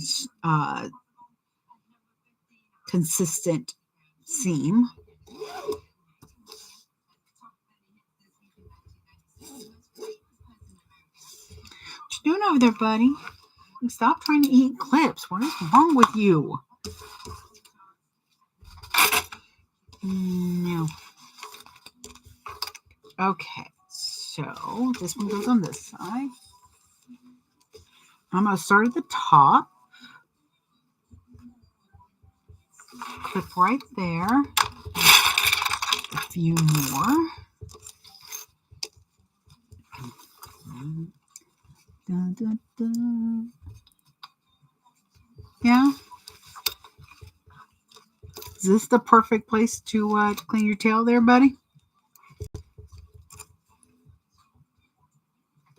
Speaker 1: consistent seam. What you doing over there, buddy? Stop trying to eat clips. What is wrong with you? No. Okay, so this one goes on this side. I'm going to start at the top. Clip right there. A few more. Dun, dun, dun. Yeah. Is this the perfect place to clean your tail there, buddy?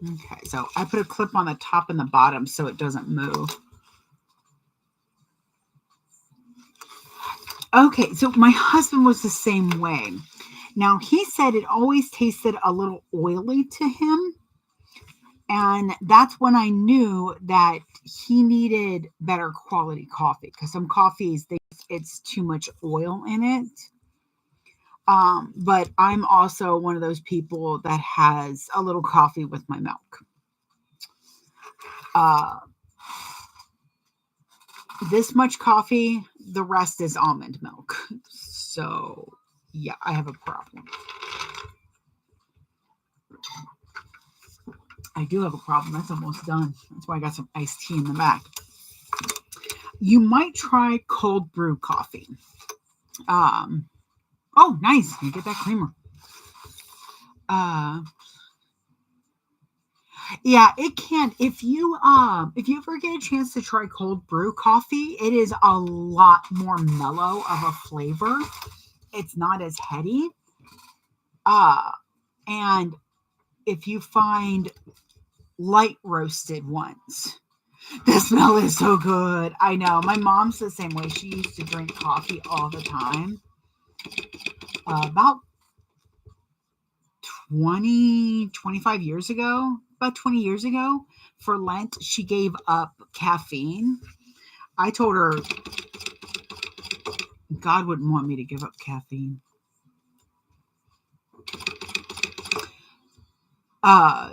Speaker 1: Okay, so I put a clip on the top and the bottom so it doesn't move. Okay, so my husband was the same way. Now, he said it always tasted a little oily to him. And that's when I knew that he needed better quality coffee, because some coffees, it's too much oil in it. But I'm also one of those people that has a little coffee with my milk. This much coffee, the rest is almond milk. So, yeah, I have a problem. I do have a problem. That's almost done. That's why I got some iced tea in the back. You might try cold brew coffee. Oh, nice. You get that creamer. Yeah, it can. If you ever get a chance to try cold brew coffee, it is a lot more mellow of a flavor. It's not as heady. And if you find light roasted ones, the smell is so good. I know. My mom's the same way. She used to drink coffee all the time. About 25 years ago, about 20 years ago, for Lent, she gave up caffeine. I told her God wouldn't want me to give up caffeine.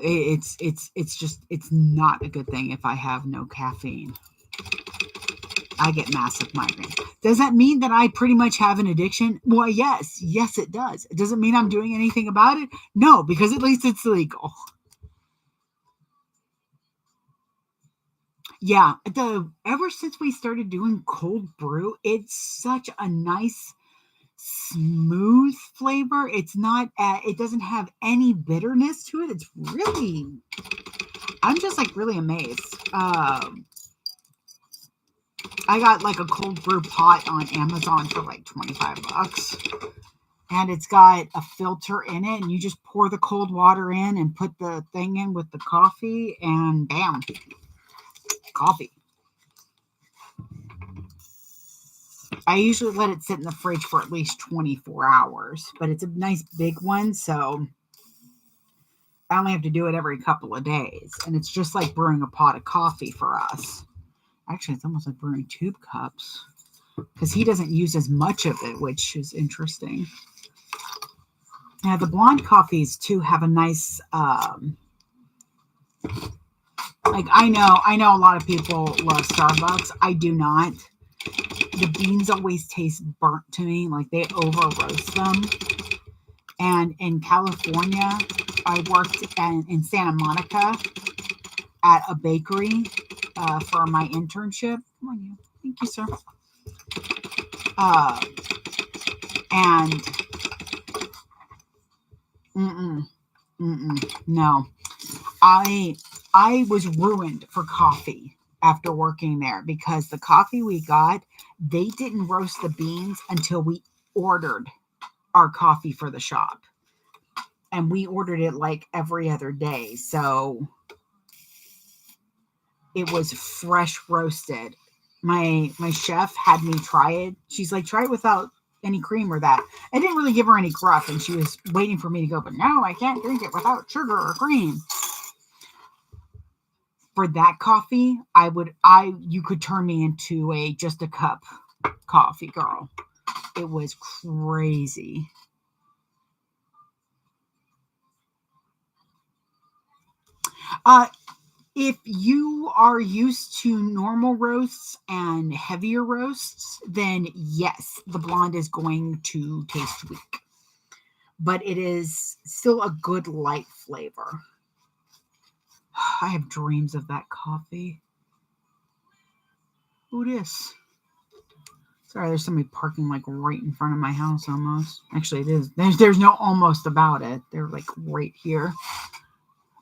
Speaker 1: It's not a good thing if I have no caffeine. I get massive migraines. Does that mean that I pretty much have an addiction? Well, yes. Yes, it does. Does it mean I'm doing anything about it? No, because at least it's legal. Yeah, ever since we started doing cold brew, it's such a nice, smooth flavor. It's not, it doesn't have any bitterness to it. It's really, I'm just like really amazed. I got like a cold brew pot on Amazon for like 25 bucks. And it's got a filter in it, and you just pour the cold water in and put the thing in with the coffee, and bam, coffee. I usually let it sit in the fridge for at least 24 hours, but it's a nice big one, so I only have to do it every couple of days. And it's just like brewing a pot of coffee for us. Actually, it's almost like brewing tube cups because he doesn't use as much of it, which is interesting. Now, the blonde coffees, too, have a nice, like, I know a lot of people love Starbucks. I do not. The beans always taste burnt to me, like they over roast them. And in California, I worked in Santa Monica at a bakery for my internship. Come on, you. Thank you, sir. And no, I was ruined for coffee after working there because the coffee we got, they didn't roast the beans until we ordered our coffee for the shop. And we ordered it like every other day. So it was fresh roasted. My chef had me try it. She's like, try it without any cream or that. I didn't really give her any gruff, and she was waiting for me to go, but no, I can't drink it without sugar or cream. For that coffee, you could turn me into just a cup coffee girl. It was crazy. If you are used to normal roasts and heavier roasts, then yes, the blonde is going to taste weak. But it is still a good light flavor. I have dreams of that coffee. Who this? Sorry, there's somebody parking like right in front of my house almost. Actually, it is. There's no almost about it. They're like right here.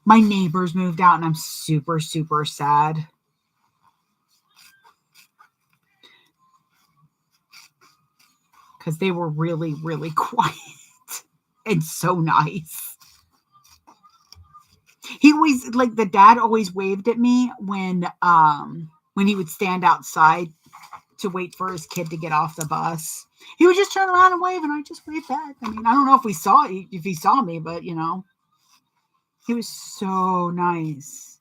Speaker 1: My neighbors moved out, and I'm super, super sad. Because they were really, really quiet and so nice. He always, like, the dad always waved at me when he would stand outside to wait for his kid to get off the bus. He would just turn around and wave, and I just waved back. I mean, I don't know if he saw me, but you know, he was so nice.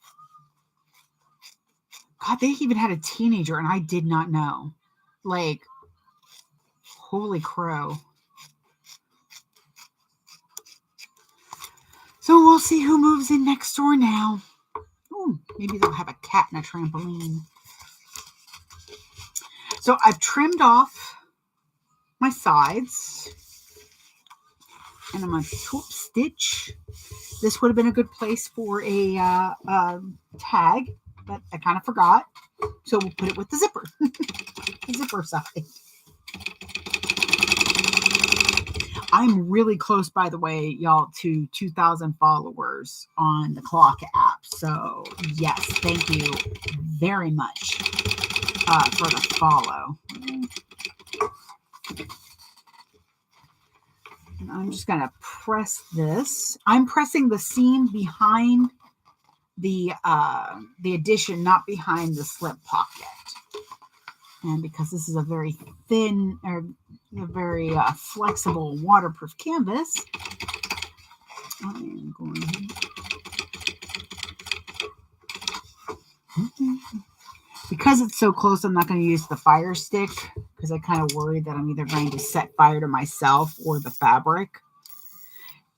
Speaker 1: God, they even had a teenager, and I did not know. Like, holy crow. So we'll see who moves in next door now. Ooh, maybe they'll have a cat and a trampoline. So I've trimmed off my sides. And I'm going to stitch. This would have been a good place for a tag, but I kind of forgot. So we'll put it with the zipper. The zipper side. I'm really close, by the way, y'all, to 2,000 followers on the Clock app. So, yes, thank you very much for the follow. And I'm just going to press this. I'm pressing the seam behind the addition, not behind the slip pocket. And because this is a very thin or a very flexible waterproof canvas, I'm going because it's so close, I'm not going to use the fire stick because I kind of worry that I'm either going to set fire to myself or the fabric.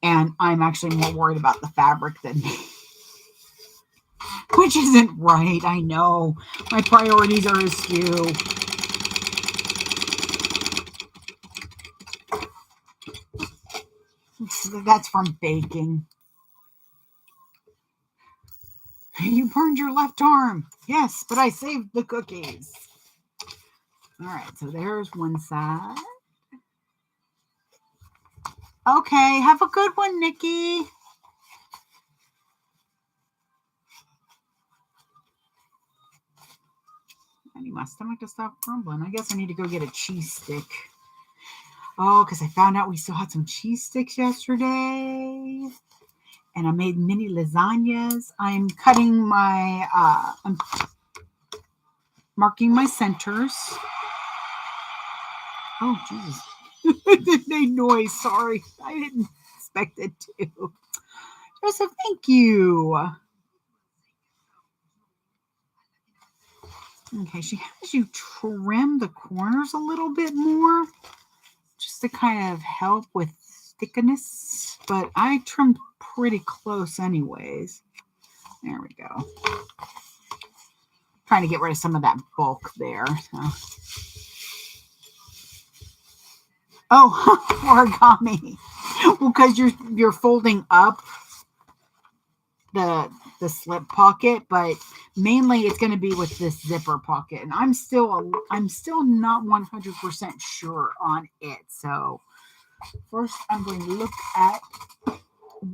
Speaker 1: And I'm actually more worried about the fabric than me. Which isn't right. I know. My priorities are askew. that's from baking. You burned your left arm. Yes, but I saved the cookies. All right, so there's one side. Okay, have a good one, Nikki. I need my stomach to stop grumbling. I guess I need to go get a cheese stick. Oh, because I found out we still had some cheese sticks yesterday. And I made mini lasagnas. I'm cutting my, I'm marking my centers. Oh, Jesus. It made noise. Sorry. I didn't expect it to. Joseph, thank you. Okay, she has you trim the corners a little bit more just to kind of help with thickness, but I trimmed pretty close anyways. There we go. Trying to get rid of some of that bulk there. So. Oh, origami. Well, because you're folding up the slip pocket, but mainly it's going to be with this zipper pocket, and I'm still not 100% sure on it. So first, I'm going to look at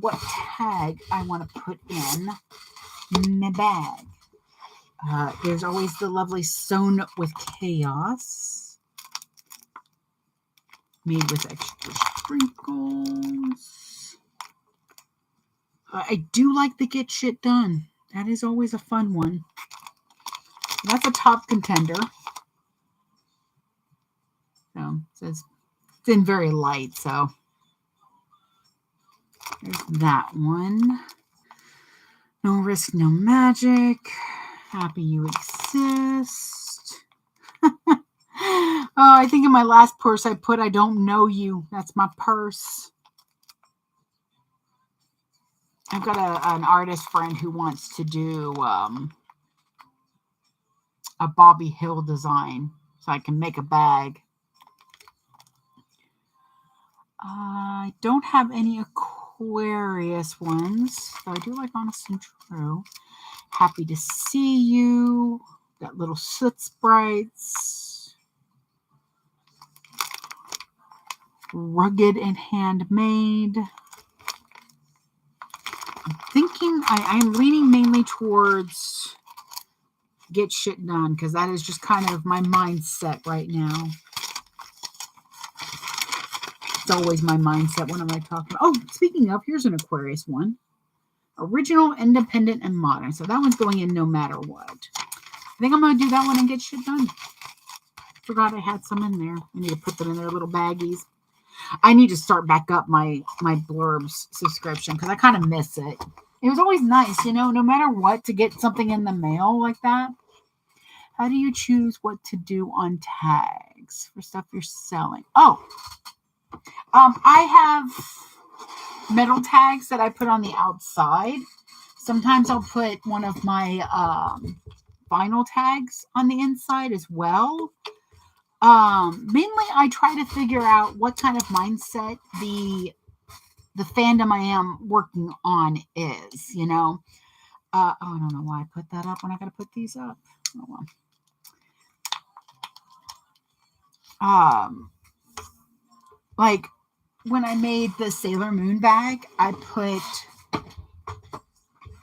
Speaker 1: what tag I want to put in my bag. There's always the lovely Sewn with Chaos, made with extra sprinkles. I do like the Get Shit Done. That is always a fun one. That's a top contender. So it's in very light. So there's that one. No Risk, No Magic. Happy You Exist. Oh, I think in my last purse I put I Don't Know You. That's my purse. I've got an artist friend who wants to do a Bobby Hill design so I can make a bag. I don't have any Aquarius ones, but I do like Honest and True. Happy to See You. Got little soot sprites. Rugged and Handmade. I'm thinking I'm leaning mainly towards Get Shit Done because that is just kind of my mindset right now. It's always my mindset. What am I talking about? Oh, speaking of, here's an Aquarius one. Original, Independent, and Modern. So that one's going in no matter what. I think I'm going to do that one and Get Shit Done. Forgot I had some in there. I need to put them in their little baggies. I need to start back up my Blurbs subscription because I kind of miss it. It was always nice, no matter what, to get something in the mail like that. How do you choose what to do on tags for stuff you're selling? Oh, I have metal tags that I put on the outside. Sometimes I'll put one of my vinyl tags on the inside as well. Mainly I try to figure out what kind of mindset the fandom I am working on is, I don't know why I put that up when I got to put these up. Oh, well. Like when I made the Sailor Moon bag, I put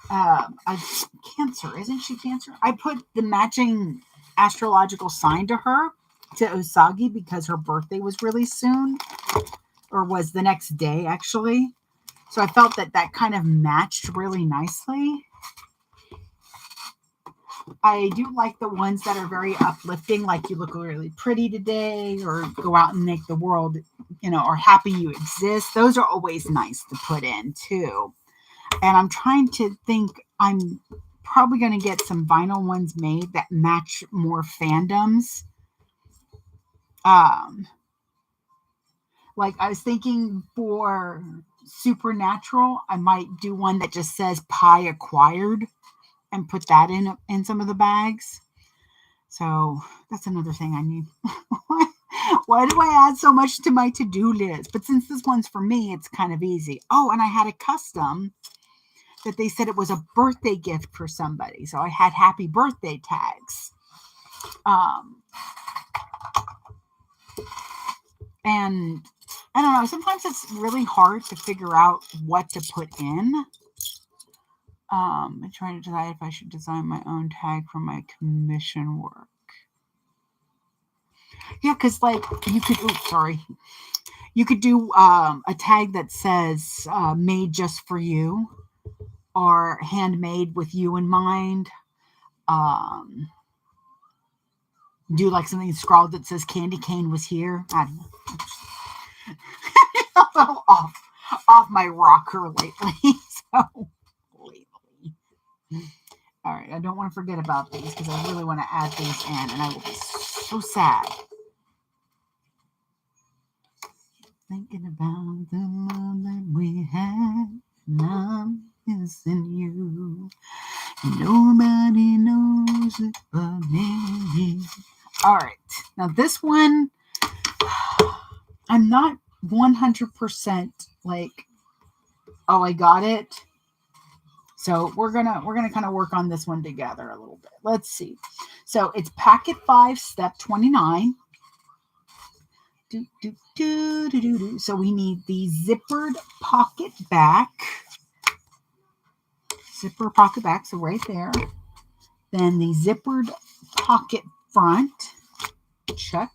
Speaker 1: a Cancer. Isn't she Cancer? I put the matching astrological sign to her, to Usagi, because her birthday was really soon, or was the next day actually. So I felt that kind of matched really nicely. I do like the ones that are very uplifting, like you look really pretty today, or go out and make the world, or happy you exist. Those are always nice to put in too. And I'm trying to think, I'm probably going to get some vinyl ones made that match more fandoms. Like I was thinking for Supernatural, I might do one that just says Pie Acquired and put that in some of the bags. So that's another thing I need. Why do I add so much to my to-do list? But since this one's for me, it's kind of easy. Oh, and I had a custom that they said it was a birthday gift for somebody. So I had happy birthday tags. And I don't know, sometimes it's really hard to figure out what to put in. I'm trying to decide if I should design my own tag for my commission work. Yeah, because like you could, you could do a tag that says made just for you or handmade with you in mind. Do like something scrawled that says candy cane was here. I don't know. A little off my rocker lately. So lately. All right, I don't want to forget about these because I really want to add these in, and I will be so sad. Thinking about the love that we had, now is in you. Nobody knows it but me. All right, now this one, I'm not 100% like, oh, I got it. So we're gonna kind of work on this one together a little bit. Let's see. So it's packet 5, step 29. So we need the zippered pocket back. Zipper pocket back, so right there. Then the zippered pocket front. Check.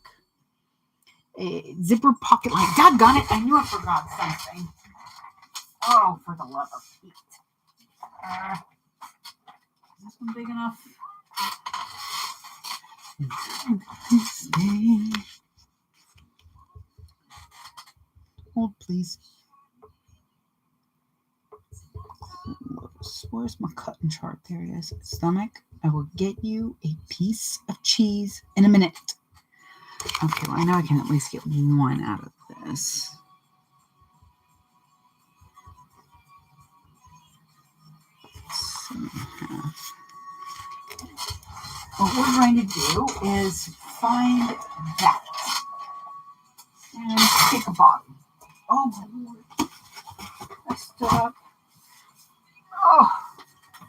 Speaker 1: A zipper pocket line. Doggone it, I knew I forgot something. Oh, for the love of Pete. Is this one big enough? Hold, please. Where's my cutting chart? There it is. Stomach. I will get you a piece of cheese in a minute. Okay, well, I know I can at least get one out of this. So, what we're going to do is find that and pick a bottom. Oh my Lord. I stood up. Oh,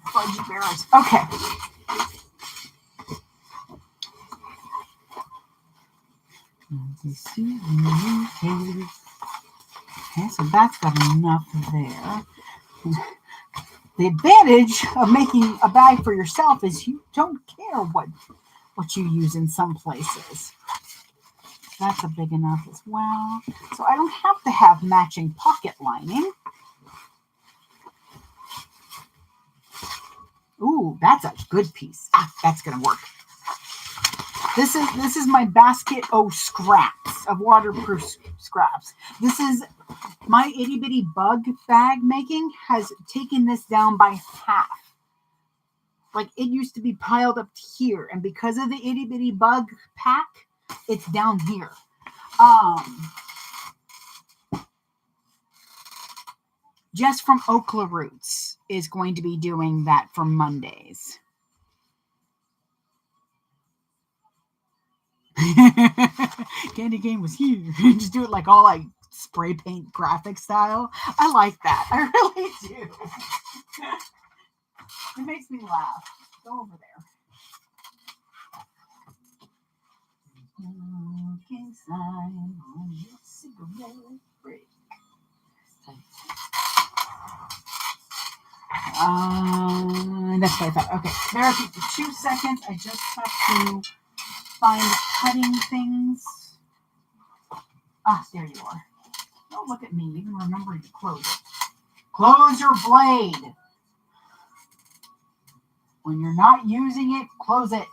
Speaker 1: fudgy bears. Okay. Okay, so that's got enough there. The advantage of making a bag for yourself is you don't care what you use in some places. That's a big enough as well. So I don't have to have matching pocket lining. Ooh, that's a good piece. That's gonna work. This is my basket of scraps, of waterproof scraps. This is my itty bitty bug bag making has taken this down by half. Like it used to be piled up here, and because of the itty bitty bug pack, it's down here. Just from Okla Roots is going to be doing that for Mondays. Candy cane was here. Just do it like all like spray paint graphic style. I like that. I really do. It makes me laugh. Go over there. Inside on your cigarette break. That's what I thought. Okay, bear with me for 2 seconds. I just have to find cutting things. Ah, there you are. Don't look at me, even remembering to close it. Close your blade. When you're not using it, close it.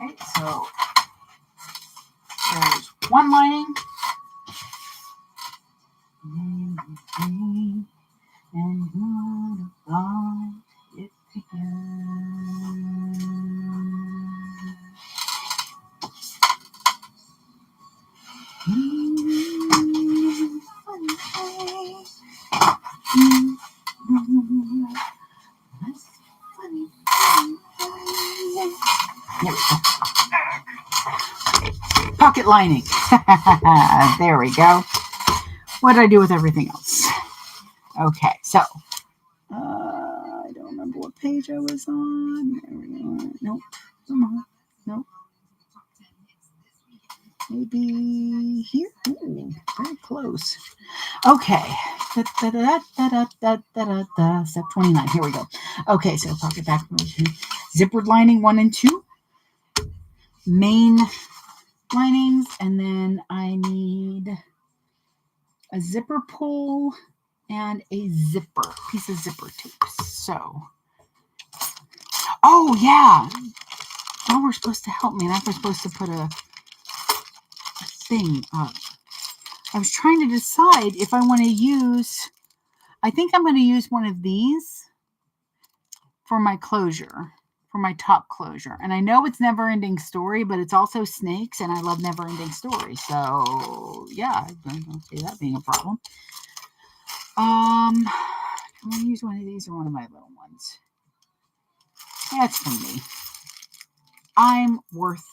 Speaker 1: Okay, so there's one lining. And who thought it began? pocket lining. There we go. What did I do with everything else? Okay, so I don't remember what page I was on. There we go. Nope. Come on. Nope. Maybe here. Ooh, very close. Okay. Step 29. Here we go. Okay, so pocket back. Zippered lining 1 and 2. Main linings, and then I need a zipper pull and a piece of zipper tape. So, oh yeah, y'all were supposed to help me, and I was supposed to put a thing up. I was trying to decide if I want to use, I think I'm going to use one of these for my closure, for my top closure. And I know it's Never Ending Story, but it's also snakes, and I love Never Ending Story. So yeah, I don't see that being a problem. I'm going to use one of these or one of my little ones. That's for me. I'm worth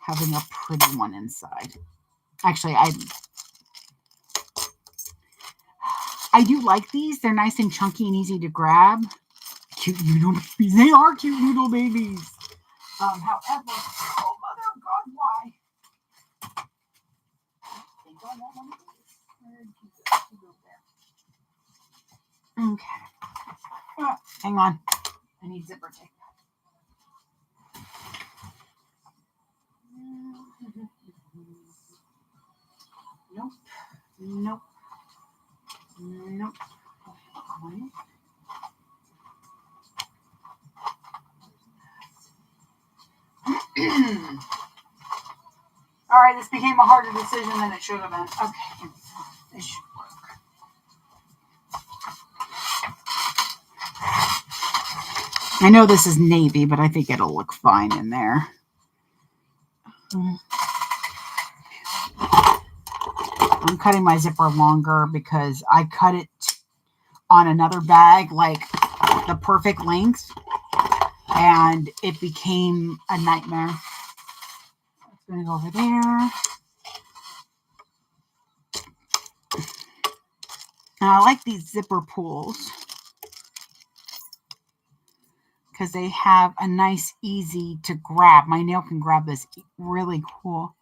Speaker 1: having a pretty one inside. Actually, I do like these. They're nice and chunky and easy to grab. Cute noodle babies. They are cute noodle babies. However, oh mother of God, why? They don't want one of these. Where did you go there? Okay. Oh, hang on. I need zipper tape. Nope. Nope. Nope. All right, this became a harder decision than it should have been. Okay, this should work. I know this is navy, but I think it'll look fine in there. I'm cutting my zipper longer because I cut it on another bag, like the perfect length, and it became a nightmare. It's going to go over there. And I like these zipper pulls because they have a nice, easy to grab. My nail can grab this really cool.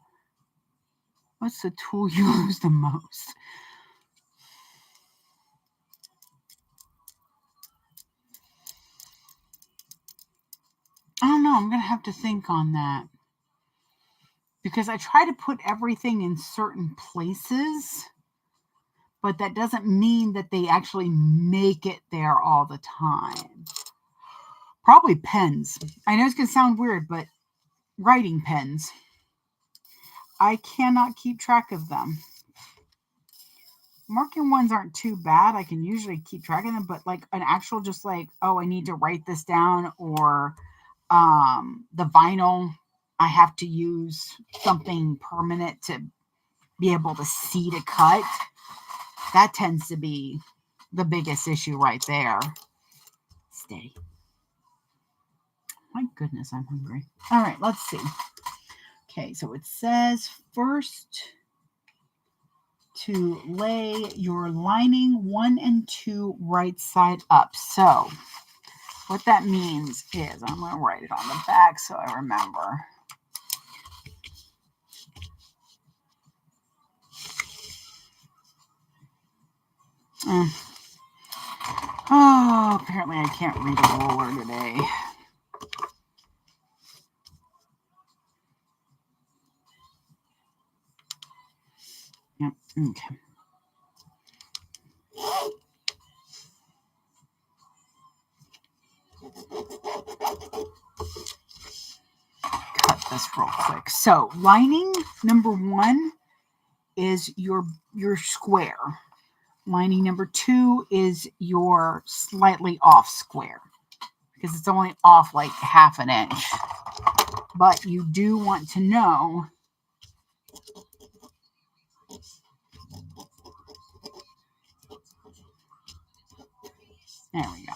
Speaker 1: What's the tool you use the most? I don't know. I'm going to have to think on that. Because I try to put everything in certain places, but that doesn't mean that they actually make it there all the time. Probably pens. I know it's going to sound weird, but writing pens. I cannot keep track of them. Marking ones aren't too bad. I can usually keep track of them, but like an actual just like, oh, I need to write this down, or the vinyl, I have to use something permanent to be able to see to cut. That tends to be the biggest issue right there. Steady. My goodness, I'm hungry. All right, let's see. Okay, so it says first to lay your lining 1 and 2 right side up. So what that means is, I'm going to write it on the back so I remember. Oh, apparently I can't read a ruler today. Yep, okay. Cut this real quick. So lining number 1 is your square. Lining number 2 is your slightly off square, because it's only off like half an inch. But you do want to know there we go.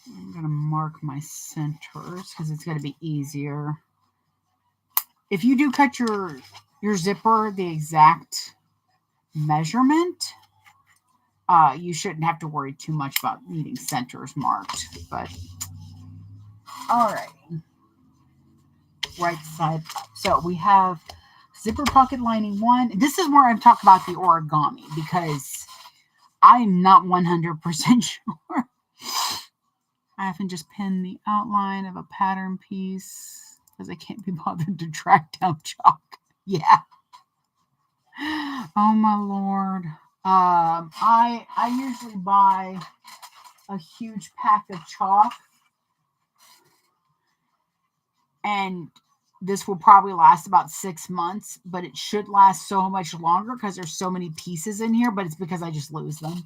Speaker 1: I'm going to mark my centers because it's going to be easier. If you do cut your zipper the exact measurement, you shouldn't have to worry too much about needing centers marked. But all right, right side up. So we have zipper pocket lining 1. This is where I'm talking about the origami because I'm not 100% sure. I haven't just pinned the outline of a pattern piece because I can't be bothered to track down chalk. Yeah. Oh my Lord. I usually buy a huge pack of chalk, and this will probably last about 6 months, but it should last so much longer because there's so many pieces in here, but it's because I just lose them.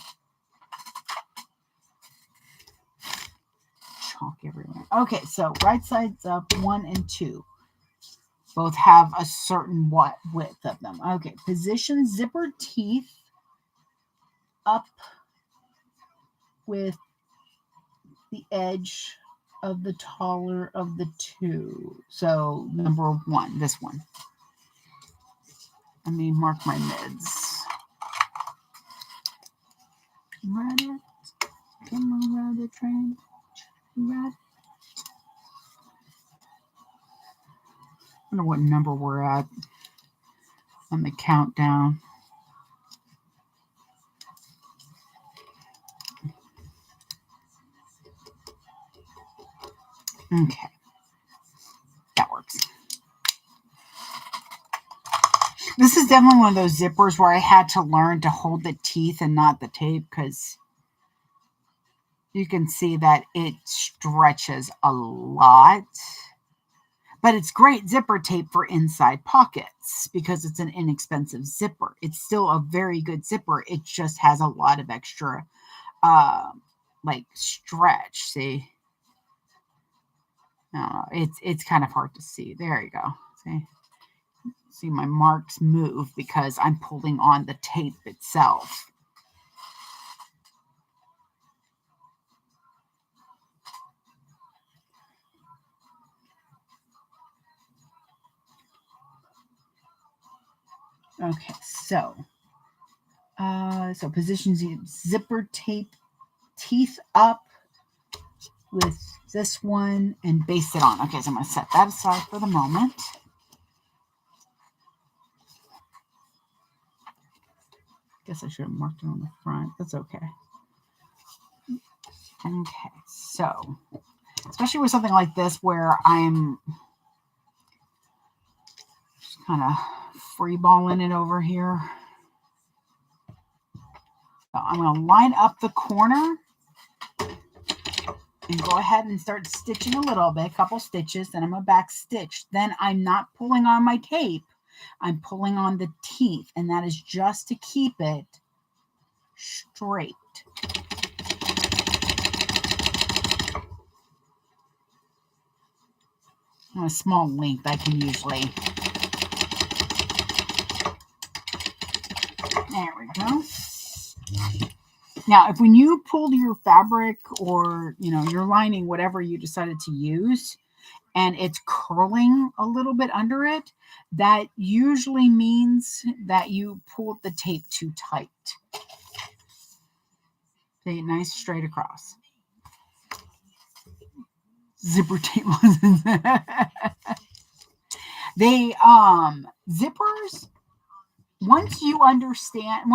Speaker 1: Chalk everywhere. Okay, so right sides up, 1 and 2. Both have a certain width of them. Okay, position zipper teeth up with the edge of the taller of the 2. So number 1, this one. Let me mark my mids. Ride it. Come on, ride the train. Ride. I wonder what number we're at on the countdown. Okay. That works. This is definitely one of those zippers where I had to learn to hold the teeth and not the tape because you can see that it stretches a lot. But it's great zipper tape for inside pockets because it's an inexpensive zipper. It's still a very good zipper. It just has a lot of extra like stretch. See? It's kind of hard to see. There you go. See my marks move because I'm pulling on the tape itself. Okay, so position zipper tape teeth up with this one and base it on. Okay, so I'm going to set that aside for the moment. Guess I should have marked it on the front. That's okay. Okay, so especially with something like this where I'm just kind of freeballing it over here. So I'm going to line up the corner and go ahead and start stitching a little bit, a couple stitches, then I'm going to back stitch. Then I'm not pulling on my tape. I'm pulling on the teeth, and that is just to keep it straight. On a small length, I can usually. There we go. Now, if when you pulled your fabric or, your lining, whatever you decided to use, and it's curling a little bit under it, that usually means that you pulled the tape too tight. Okay, nice straight across. Zipper tape wasn't they zippers, once you understand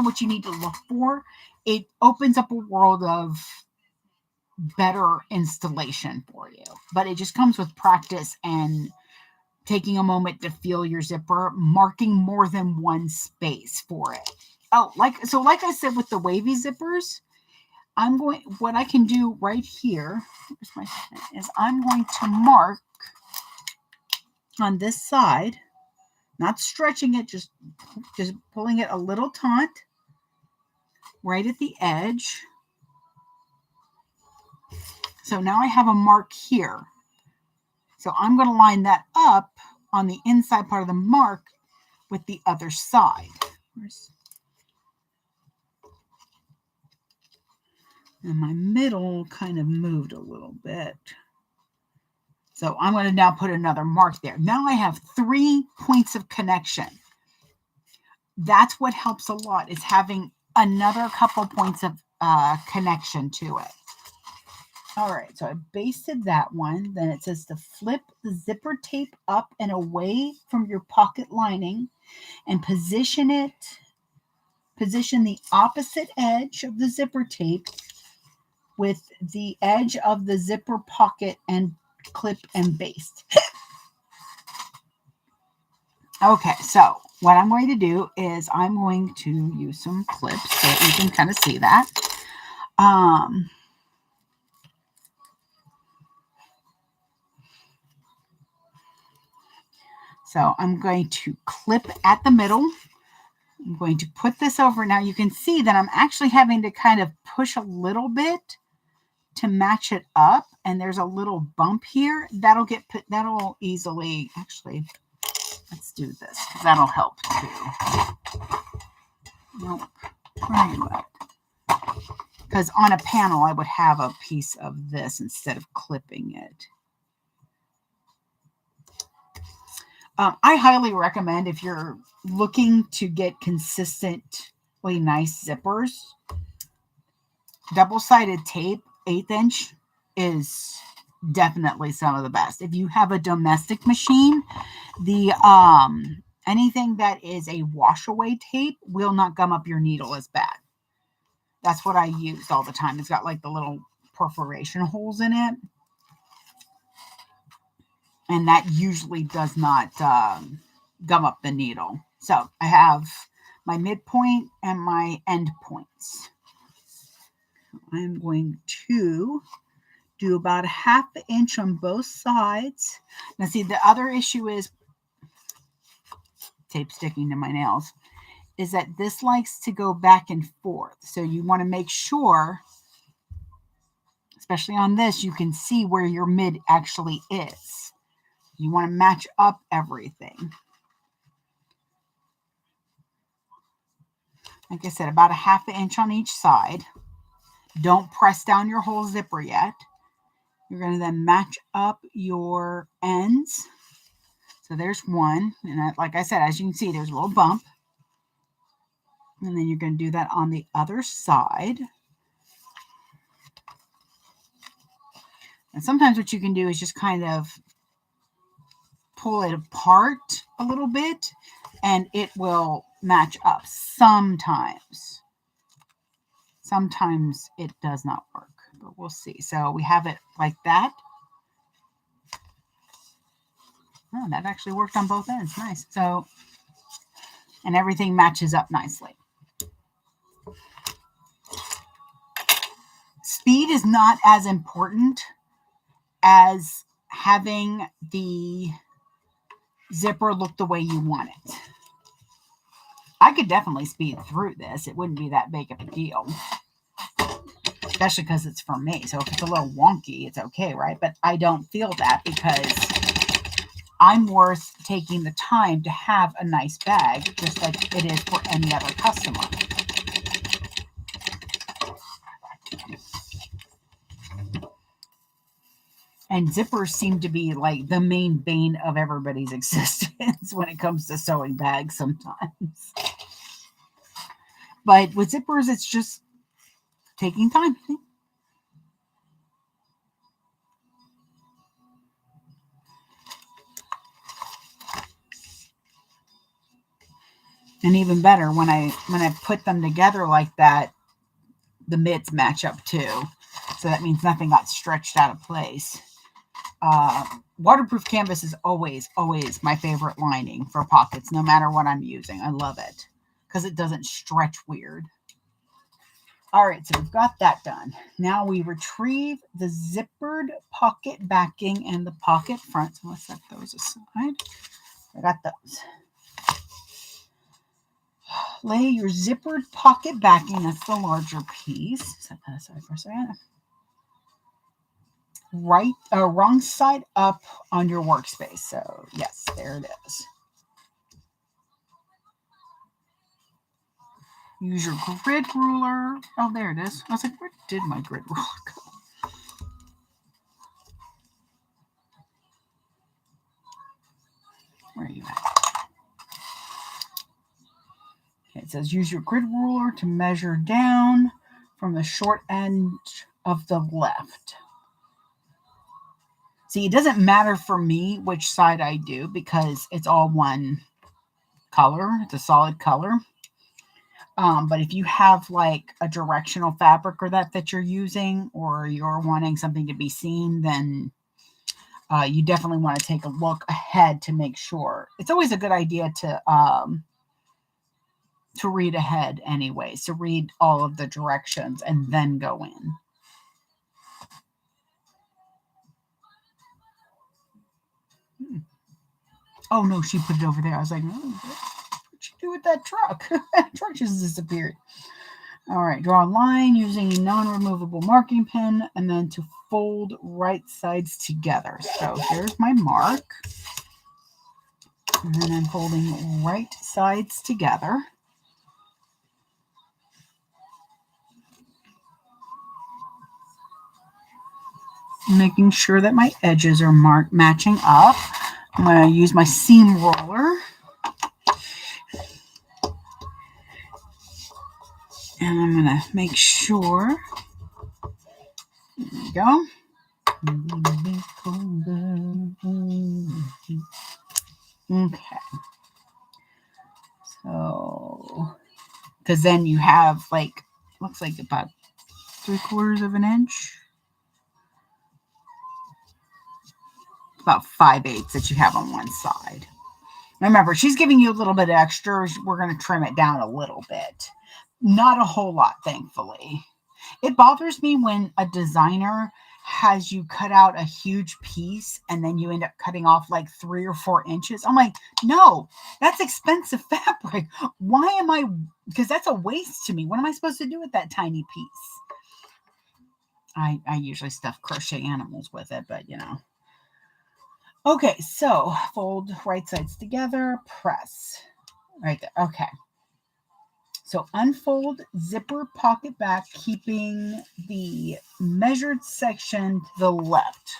Speaker 1: what you need to look for, it opens up a world of better installation for you. But it just comes with practice and taking a moment to feel your zipper, marking more than one space for it. Oh, like I said with the wavy zippers, what I can do right here is I'm going to mark on this side, not stretching it, just pulling it a little taut right at the edge. So now I have a mark here. So I'm going to line that up on the inside part of the mark with the other side. And my middle kind of moved a little bit. So I'm going to now put another mark there. Now I have 3 points of connection. That's what helps a lot, is having another couple points of connection to it. All right, so I basted that one. Then it says to flip the zipper tape up and away from your pocket lining and position the opposite edge of the zipper tape with the edge of the zipper pocket and clip and baste. Okay, so what I'm going to do is I'm going to use some clips so that you can kind of see that. So I'm going to clip at the middle. I'm going to put this over. Now you can see that I'm actually having to kind of push a little bit to match it up. And there's a little bump here. That'll easily, actually, let's do this. That'll help too. Nope. Where are you at? Because on a panel, I would have a piece of this instead of clipping it. I highly recommend, if you're looking to get consistently nice zippers, double-sided tape, 1/8 inch, is definitely some of the best. If you have a domestic machine, the anything that is a wash-away tape will not gum up your needle as bad. That's what I used all the time. It's got like the little perforation holes in it. And that usually does not gum up the needle. So I have my midpoint and my end points. I'm going to do about 1/2 inch on both sides. Now see, the other issue is tape sticking to my nails, is that this likes to go back and forth. So you want to make sure, especially on this, you can see where your mid actually is. You want to match up everything. Like I said, about 1/2 inch on each side. Don't press down your whole zipper yet. You're going to then match up your ends. So there's one. And like I said, as you can see, there's a little bump. And then you're going to do that on the other side. And sometimes what you can do is just kind of pull it apart a little bit, and it will match up sometimes. Sometimes it does not work, but we'll see. So we have it like that. Oh, that actually worked on both ends. Nice. So, and everything matches up nicely. Speed is not as important as having the zipper look the way you want it. I could definitely speed through this. It wouldn't be that big of a deal, especially because it's for me. So if it's a little wonky, it's okay, right? But I don't feel that, because I'm worth taking the time to have a nice bag, just like it is for any other customer. And zippers seem to be like the main bane of everybody's existence when it comes to sewing bags sometimes. But with zippers, it's just taking time. And even better, when I put them together like that, the mids match up too. So that means nothing got stretched out of place. Waterproof canvas is always my favorite lining for pockets, no matter what I'm using. I love it because it doesn't stretch weird. All right, so we've got that done. Now we retrieve the zippered pocket backing and the pocket front. So let's set those aside. I got those. Lay your zippered pocket backing, that's the larger piece. Set that aside for a second. Wrong side up on your workspace. So yes, there it is. Use your grid ruler. Oh, there it is. I was like, where did my grid ruler go? Where are you at? Okay, it says use your grid ruler to measure down from the short end of the left. See, it doesn't matter for me which side I do because it's all one color. It's a solid color. But if you have like a directional fabric or that you're using, or you're wanting something to be seen, then you definitely want to take a look ahead to make sure. It's always a good idea to read ahead anyways, to read all of the directions and then go in. Oh no, she put it over there. I was like, oh, what'd she do with that truck? That truck just disappeared. All right, draw a line using a non-removable marking pen and then to fold right sides together. So here's my mark. And then I'm folding right sides together. Making sure that my edges are matching up. I'm going to use my seam roller. And I'm going to make sure. There we go. Okay. So, because then you have like, looks like about 3/4 of an inch. About 5/8 that you have on one side. Remember, she's giving you a little bit extra. We're going to trim it down a little bit. Not a whole lot, thankfully. It bothers me when a designer has you cut out a huge piece and then you end up cutting off like 3 or 4 inches. I'm like, no, that's expensive fabric. Why am I, because that's a waste to me. What am I supposed to do with that tiny piece? I usually stuff crochet animals with it, but you know. Okay, so fold right sides together, press right there. Okay. So unfold zipper pocket back, keeping the measured section to the left.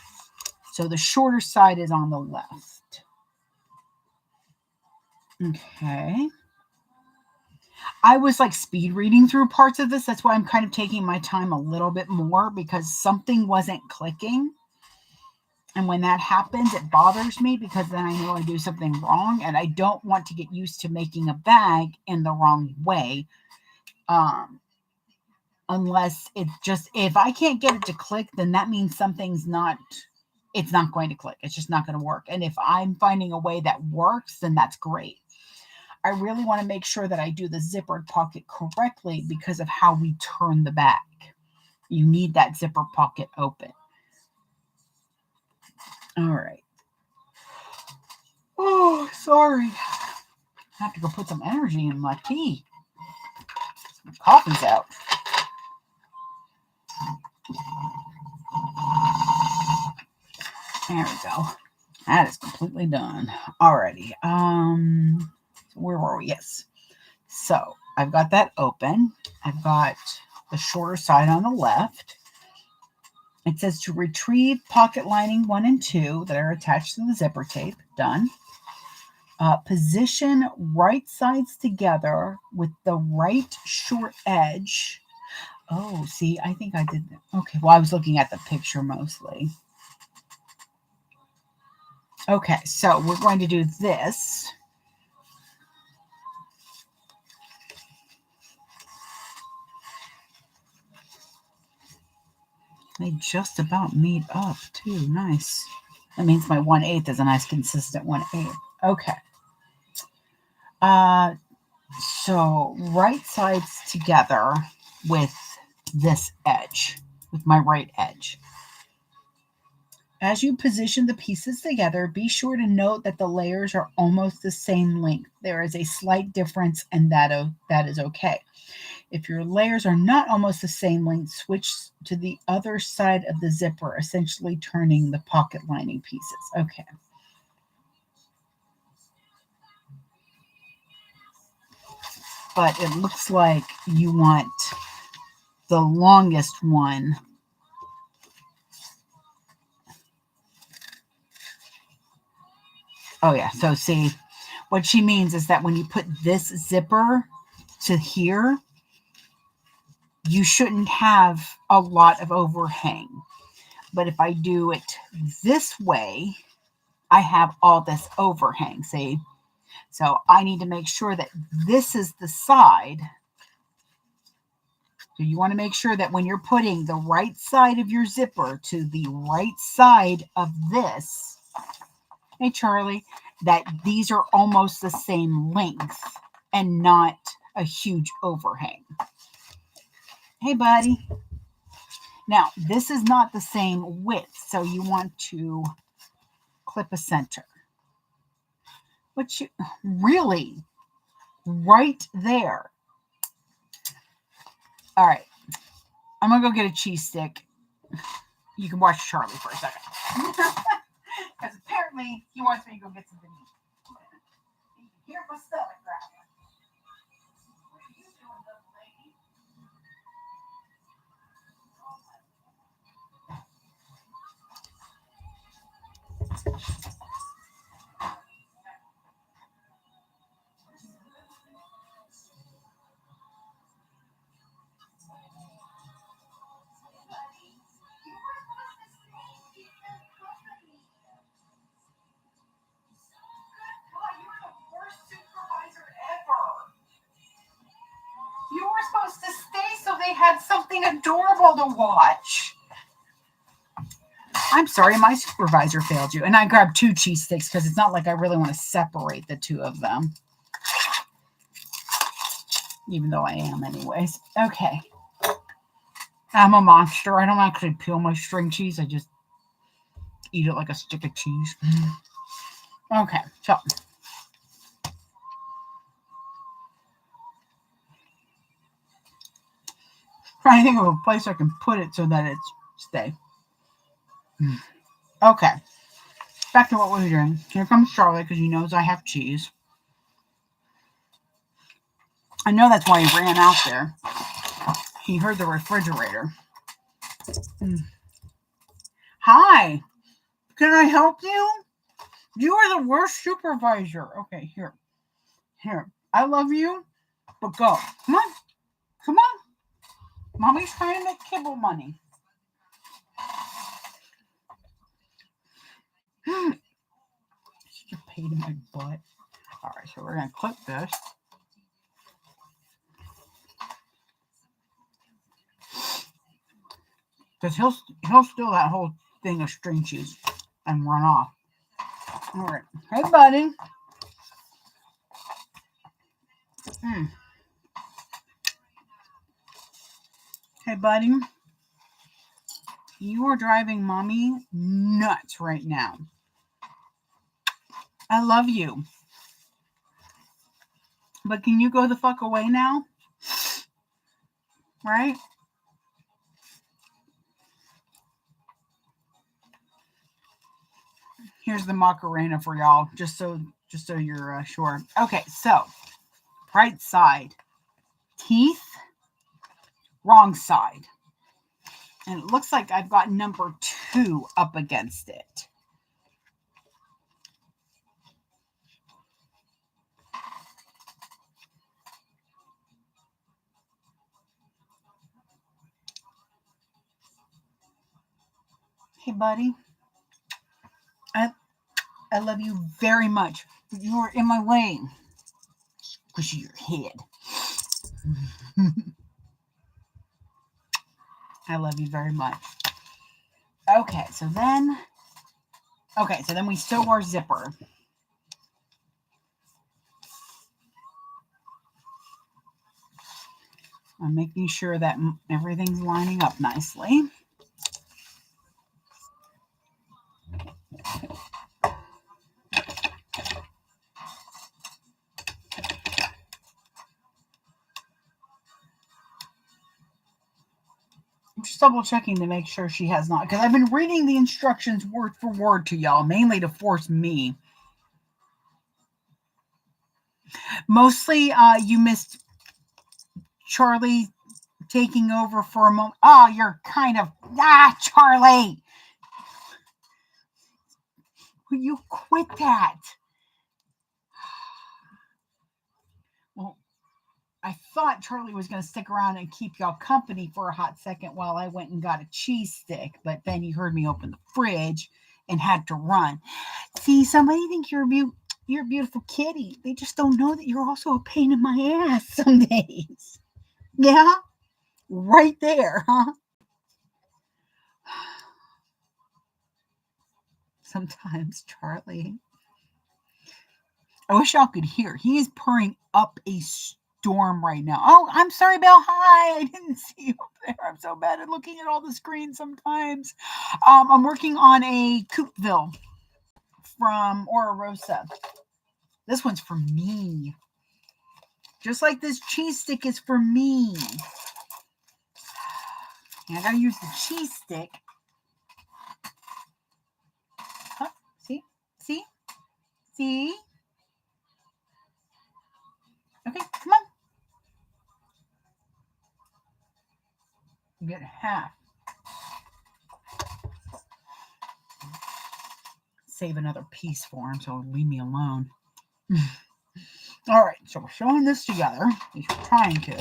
Speaker 1: So the shorter side is on the left. Okay. I was like speed reading through parts of this. That's why I'm kind of taking my time a little bit more because something wasn't clicking. And when that happens, it bothers me because then I know I do something wrong and I don't want to get used to making a bag in the wrong way. Unless it's just, if I can't get it to click, then that means something's not, it's not going to click. It's just not going to work. And if I'm finding a way that works, then that's great. I really want to make sure that I do the zippered pocket correctly because of how we turn the back. You need that zipper pocket open. All right. Oh, sorry. I have to go put some energy in my tea. My coffee's out. There we go. That is completely done. Alrighty. Where were we? Yes. So I've got that open. I've got the shorter side on the left. It says to retrieve pocket lining 1 and 2 that are attached to the zipper tape. Done. Position right sides together with the right short edge. Oh, see, I think I did that. Okay, well, I was looking at the picture mostly. Okay, so we're going to do this. They just about meet up, too. Nice. That means my 1/8 is a nice consistent 1/8. Okay. So right sides together with this edge, with my right edge. As you position the pieces together, be sure to note that the layers are almost the same length. There is a slight difference, and that is okay. If your layers are not almost the same length, switch to the other side of the zipper, essentially turning the pocket lining pieces. Okay. but it looks like you want the longest one. Oh yeah, so see, what she means is that when you put this zipper to here, you shouldn't have a lot of overhang. But if I do it this way, I have all this overhang, see? So I need to make sure that this is the side. So you want to make sure that when you're putting the right side of your zipper to the right side of this, hey Charlie, that these are almost the same length and not a huge overhang. Hey buddy. Now this is not the same width, so you want to clip a center. But you really right there. All right, I'm gonna go get a cheese stick. You can watch Charlie for a second. Because apparently he wants me to go get something to eat. You can hear my stomach growling. What are you doing, little lady? You were supposed to stay so they had something adorable to watch. I'm sorry, my supervisor failed you. And I grabbed 2 cheese sticks because it's not like I really want to separate the 2 of them. Even though I am anyways. Okay. I'm a monster. I don't actually peel my string cheese. I just eat it like a stick of cheese. Okay, so. Trying to think of a place I can put it so that it's stay. Okay. Back to what we were doing. Here comes Charlie because he knows I have cheese. I know that's why he ran out there. He heard the refrigerator. Hi. Can I help you? You are the worst supervisor. Okay, here. Here. I love you, but go. Come on. Come on. Mommy's trying to make kibble money. Such a pain in my butt. All right, so we're going to clip this. Because he'll steal that whole thing of string cheese and run off. All right. Hey, buddy. Hey, buddy. You are driving mommy nuts right now. I love you. But can you go the fuck away now? Right? Here's the Macarena for y'all, just so you're sure. Okay, so right side, teeth, wrong side. And it looks like I've got number 2 up against it. Hey, buddy. I love you very much. You are in my way. Push your head. I love you very much. Okay, so then we sew our zipper. I'm making sure that everything's lining up nicely. I'm just double checking to make sure she has not, because I've been reading the instructions word for word to y'all, mainly to force me. Mostly you missed Charlie taking over for a moment. Oh, you're kind of, Charlie. Will you quit that? Well, I thought Charlie was going to stick around and keep y'all company for a hot second while I went and got a cheese stick, but then he heard me open the fridge and had to run. See, somebody think you're a beautiful kitty. They just don't know that you're also a pain in my ass some days. Yeah? Right there, huh? Sometimes, Charlie. I wish y'all could hear. He is purring up a storm right now. Oh, I'm sorry, Belle. Hi. I didn't see you up there. I'm so bad at looking at all the screens sometimes. I'm working on a Coupeville from Oro Rosa. This one's for me. Just like this cheese stick is for me. And I gotta use the cheese stick. Huh? See? See? See? Okay, come on. You get half. Save another piece for him, so leave me alone. All right, so we're showing this together. At least we're trying to. I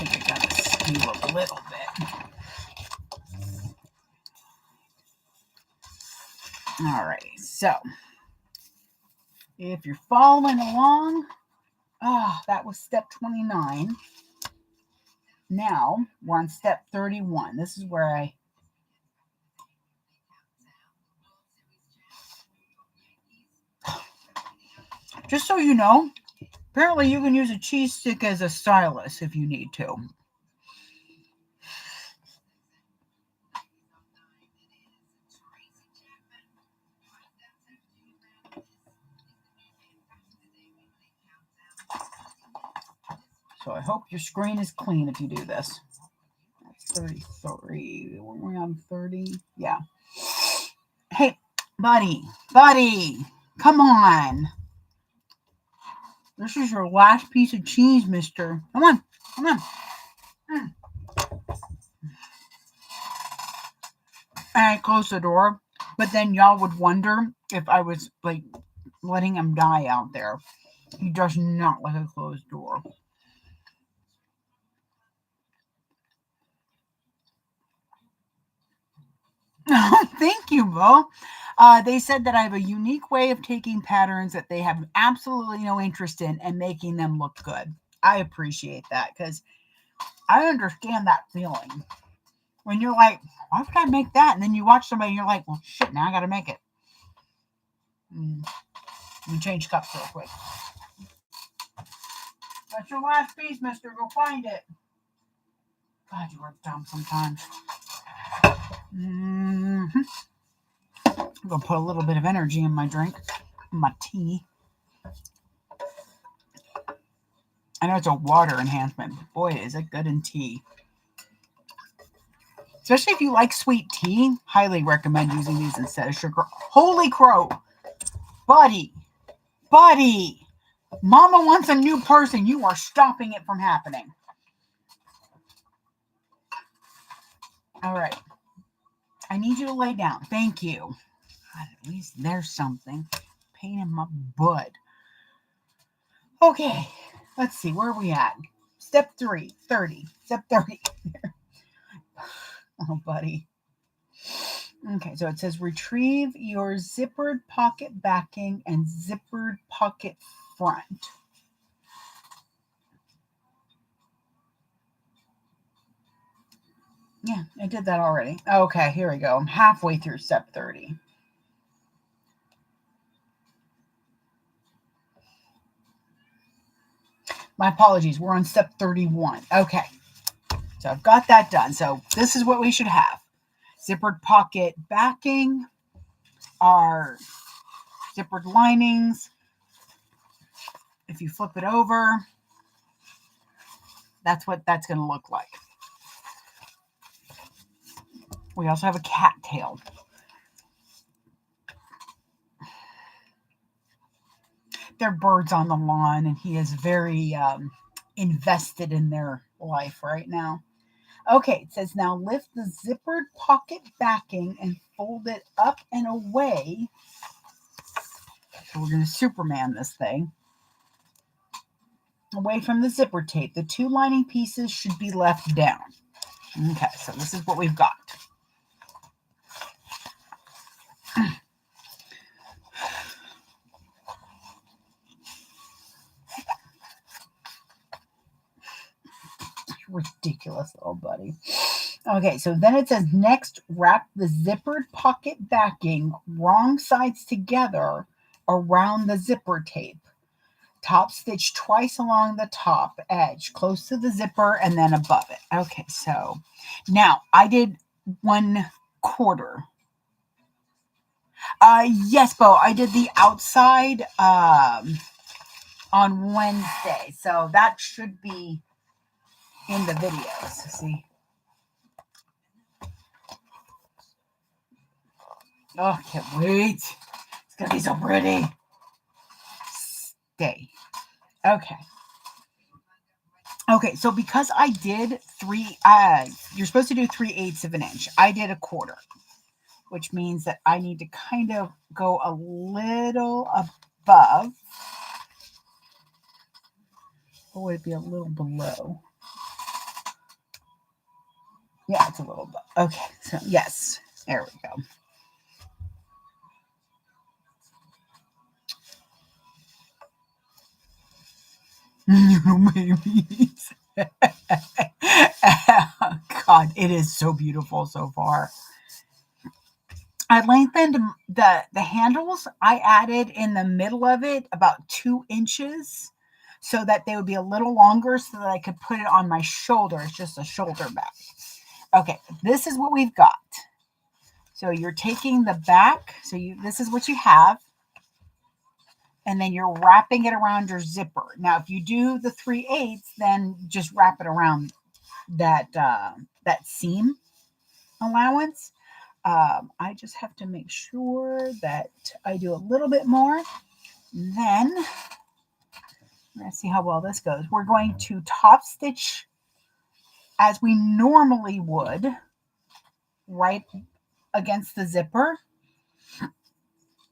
Speaker 1: think I got to skew a little bit. All right, so if you're following along, that was step 29. Now we're on step 31. This is where I just so you know, apparently you can use a cheese stick as a stylus if you need to. So I hope your screen is clean if you do this. That's 33. We're on 30. Yeah. Hey, buddy, come on. This is your last piece of cheese, mister. Come on. And I closed the door, but then y'all would wonder if I was like letting him die out there. He does not like a closed door. Thank you, Bo. They said that I have a unique way of taking patterns that they have absolutely no interest in and making them look good. I appreciate that because I understand that feeling. When you're like, why would I make that? And then you watch somebody and you're like, well, shit, now I got to make it. Let me change cups real quick. That's your last piece, mister. Go find it. God, you are dumb sometimes. I'm going to put a little bit of energy in my drink, my tea. I know it's a water enhancement, but boy, is it good in tea. Especially if you like sweet tea, highly recommend using these instead of sugar. Holy crow. Buddy. Mama wants a new person. You are stopping it from happening. All right. I need you to lay down. Thank you. God, at least there's something. Pain in my butt. Okay. Let's see. Where are we at? Step 30. Step 30. Oh, buddy. Okay, so it says retrieve your zippered pocket backing and zippered pocket front. Yeah, I did that already. Okay, here we go. I'm halfway through step 30. My apologies. We're on step 31. Okay, so I've got that done. So this is what we should have. Zippered pocket backing, our zippered linings. If you flip it over, That's what that's going to look like. We also have a cattail. They're birds on the lawn, and he is very invested in their life right now. Okay, it says now lift the zippered pocket backing and fold it up and away. So we're going to Superman this thing. Away from the zipper tape. The two lining pieces should be left down. Okay, so this is what we've got. Ridiculous little buddy. Okay, so then it says next wrap the zippered pocket backing wrong sides together around the zipper tape. Top stitch twice along the top edge, close to the zipper and then above it. Okay, so now I did 1/4. Yes, Bo, I did the outside on Wednesday, so that should be in the videos. See. Oh, can't wait. It's going to be so pretty. Stay. Okay. Okay, so because I did you're supposed to do 3/8 of an inch. I did 1/4, which means that I need to kind of go a little above. Or would it be a little below? Yeah, it's a little above. Okay, so yes, there we go. You babies. God, it is so beautiful so far. I lengthened the handles. I added in the middle of it about 2 inches so that they would be a little longer so that I could put it on my shoulder. It's just a shoulder bag. Okay, this is what we've got. So you're taking the back. So this is what you have. And then you're wrapping it around your zipper. Now, if you do the 3/8, then just wrap it around that seam allowance. I just have to make sure that I do a little bit more. Then, let's see how well this goes. We're going to top stitch as we normally would, right against the zipper.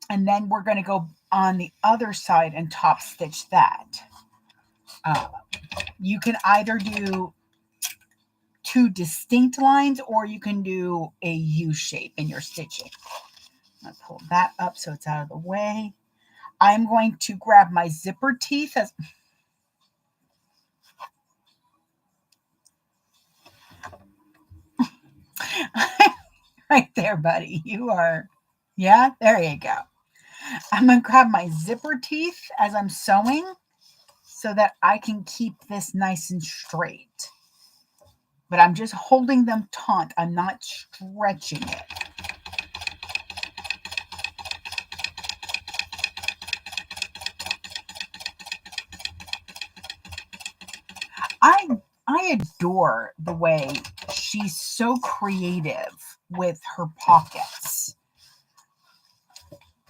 Speaker 1: And then we're going to go on the other side and top stitch that. You can either do 2 distinct lines or you can do a U shape in your stitching. I'm going to pull that up so it's out of the way. I'm going to grab my zipper teeth as right there, buddy. You are, yeah, there you go. I'm going to grab my zipper teeth as I'm sewing so that I can keep this nice and straight. But I'm just holding them taut. I'm not stretching it. I adore the way she's so creative with her pockets.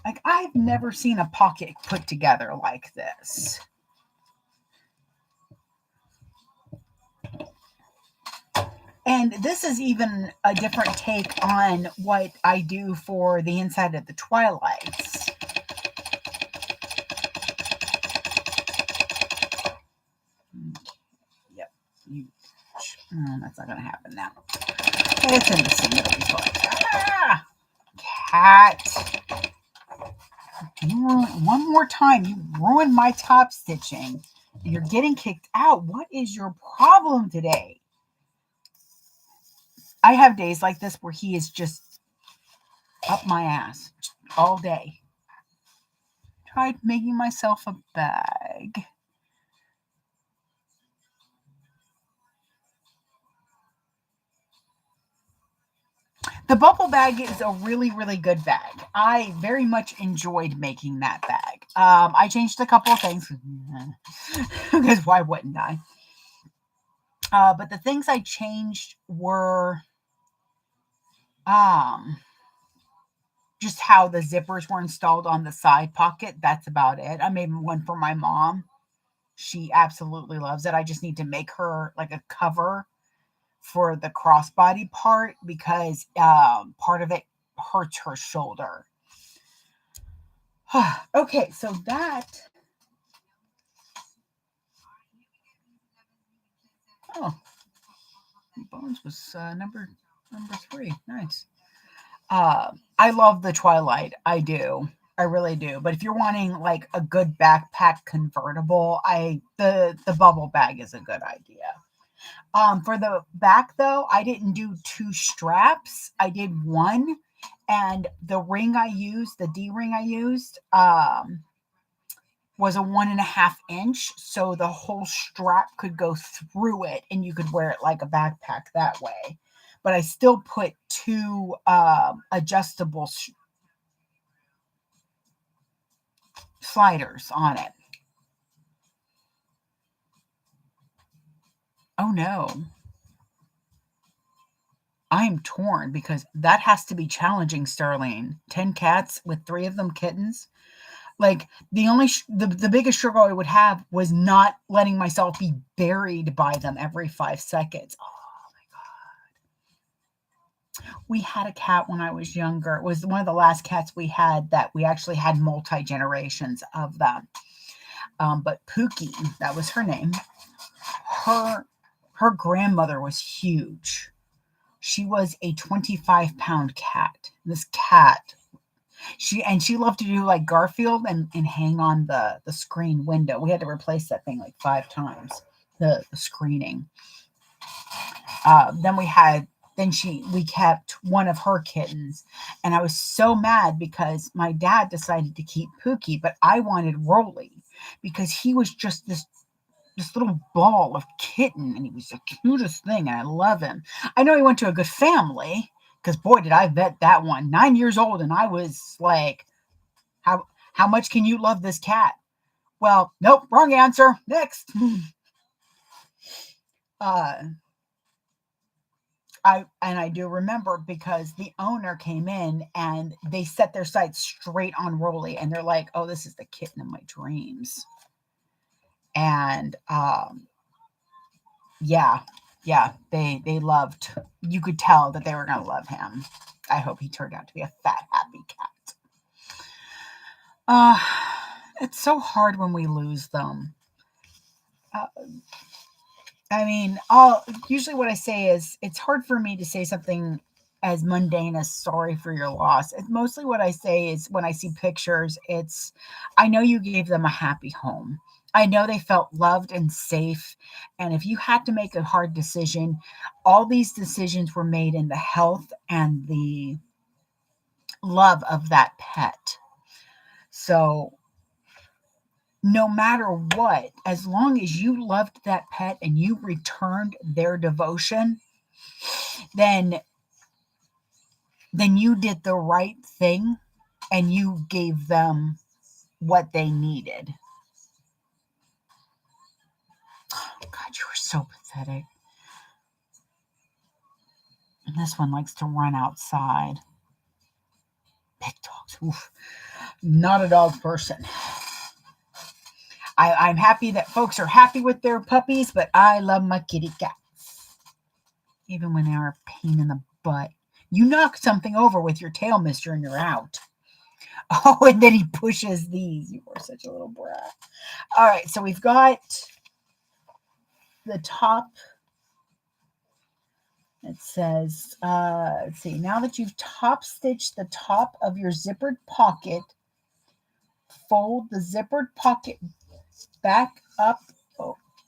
Speaker 1: Like, I've never seen a pocket put together like this. And this is even a different take on what I do for the inside of the Twilights. Yep. That's not going to happen now. It's in the scenery. Cat. One more time. You ruined my top stitching. You're getting kicked out. What is your problem today? I have days like this where he is just up my ass all day. Tried making myself a bag. The bubble bag is a really, really good bag. I very much enjoyed making that bag. I changed a couple of things because why wouldn't I? But the things I changed were just how the zippers were installed on the side pocket. That's about it. I made one for my mom. She absolutely loves it. I just need to make her like a cover for the crossbody part because part of it hurts her shoulder. Okay, so that. Oh, Bones was number 3. Nice. I love the Twilight. I do. I really do. But if you're wanting like a good backpack convertible, the bubble bag is a good idea. For the back though, I didn't do 2 straps. I did 1, and the ring I used, the D ring I used, was a 1.5 inch, so the whole strap could go through it, and you could wear it like a backpack that way. But I still put 2 adjustable sliders on it. Oh no. I'm torn because that has to be challenging, Starlene. 10 cats with 3 of them kittens. Like the only the biggest struggle I would have was not letting myself be buried by them every 5 seconds. Oh my god. We had a cat when I was younger. It was one of the last cats we had that we actually had multi-generations of them. But Pookie, that was her name. Her grandmother was huge. She was a 25-pound cat. This cat, she loved to do like Garfield and hang on the screen window. We had to replace that thing like 5 times, the screening. Then we kept one of her kittens, and I was so mad because my dad decided to keep Pookie, but I wanted Rolly because he was just this little ball of kitten, and he was the cutest thing, and I love him. I know he went to a good family, because boy, did I vet that one. 9 years old, and I was like, how much can you love this cat? Well, nope, wrong answer. Next. I do remember because the owner came in and they set their sights straight on Rolly, and they're like, oh, this is the kitten of my dreams. And yeah, they loved, you could tell that they were going to love him. I hope he turned out to be a fat, happy cat. It's so hard when we lose them. I mean, usually what I say is it's hard for me to say something as mundane as sorry for your loss. It's mostly what I say is when I see pictures, it's, I know you gave them a happy home. I know they felt loved and safe. And if you had to make a hard decision, all these decisions were made in the health and the love of that pet. So no matter what, as long as you loved that pet and you returned their devotion, then you did the right thing and you gave them what they needed. Oh, God, you were so pathetic. And this one likes to run outside. Big dogs. Oof. Not a dog person. I'm happy that folks are happy with their puppies, but I love my kitty cats. Even when they're a pain in the butt. You knock something over with your tail, mister, and you're out. Oh, and then he pushes these. You are such a little brat. All right, so we've got the top. It says, let's see, now that you've top stitched the top of your zippered pocket, fold the zippered pocket back up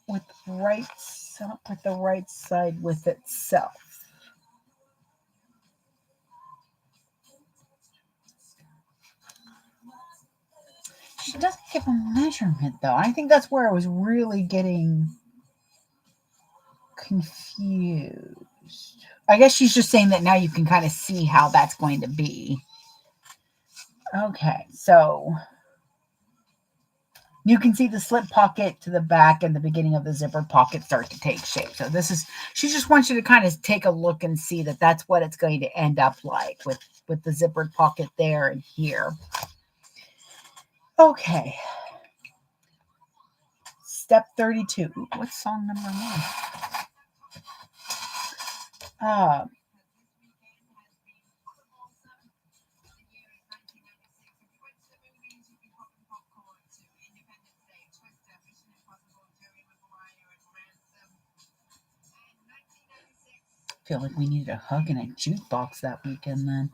Speaker 1: with the right side with itself. She doesn't give a measurement though. I think that's where I was really getting confused. I guess she's just saying that now you can kind of see how that's going to be. Okay, so You can see the slip pocket to the back and the beginning of the zipper pocket start to take shape. So this is, she just wants you to kind of take a look and see that that's what it's going to end up like with the zippered pocket there and here. Okay. Step 32. What's song number 1? Feel like we needed a hug and a jukebox that weekend then.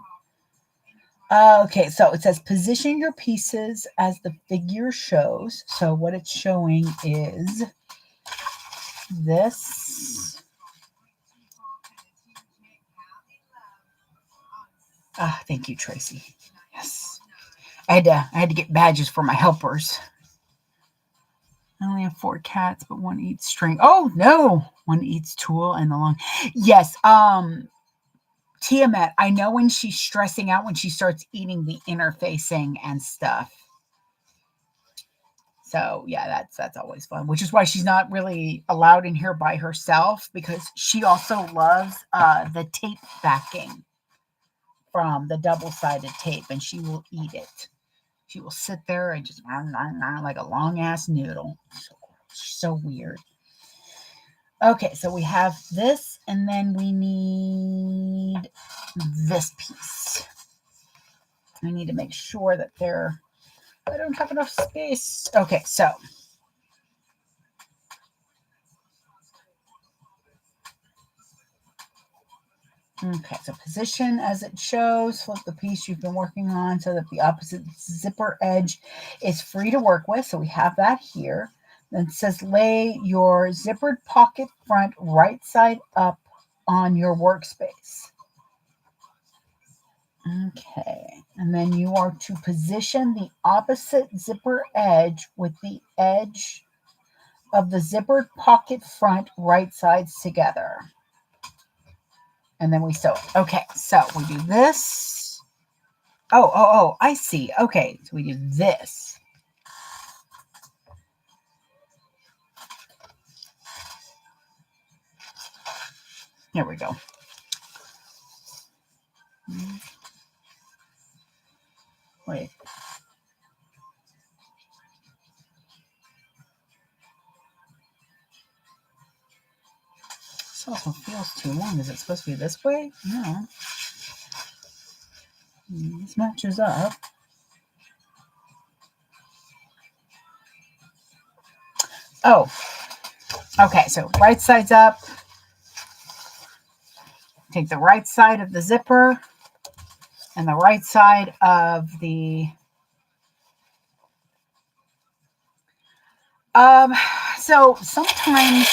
Speaker 1: Okay, so it says position your pieces as the figure shows. So what it's showing is this. Thank you, Tracy. Yes. I had to get badges for my helpers. I only have 4 cats, but 1 eats string. Oh no, 1 eats tulle and the long. Yes. Tiamat, I know when she's stressing out when she starts eating the interfacing and stuff. So yeah, that's always fun, which is why she's not really allowed in here by herself, because she also loves the tape backing from the double-sided tape, and she will eat it. She will sit there and just like a long ass noodle. So weird. Okay, so we have this, and then we need this piece. I need to make sure that I don't have enough space. Okay, so position as it shows, flip the piece you've been working on so that the opposite zipper edge is free to work with. So we have that here. Then it says lay your zippered pocket front right side up on your workspace. Okay, and then you are to position the opposite zipper edge with the edge of the zippered pocket front right sides together. And then we sew it. Okay, so we do this. Oh, I see. Okay, so we do this. Here we go. Wait. This also feels too long. Is it supposed to be this way? No. This matches up. Oh. Okay, so right side's up. Take the right side of the zipper and the right side of the so sometimes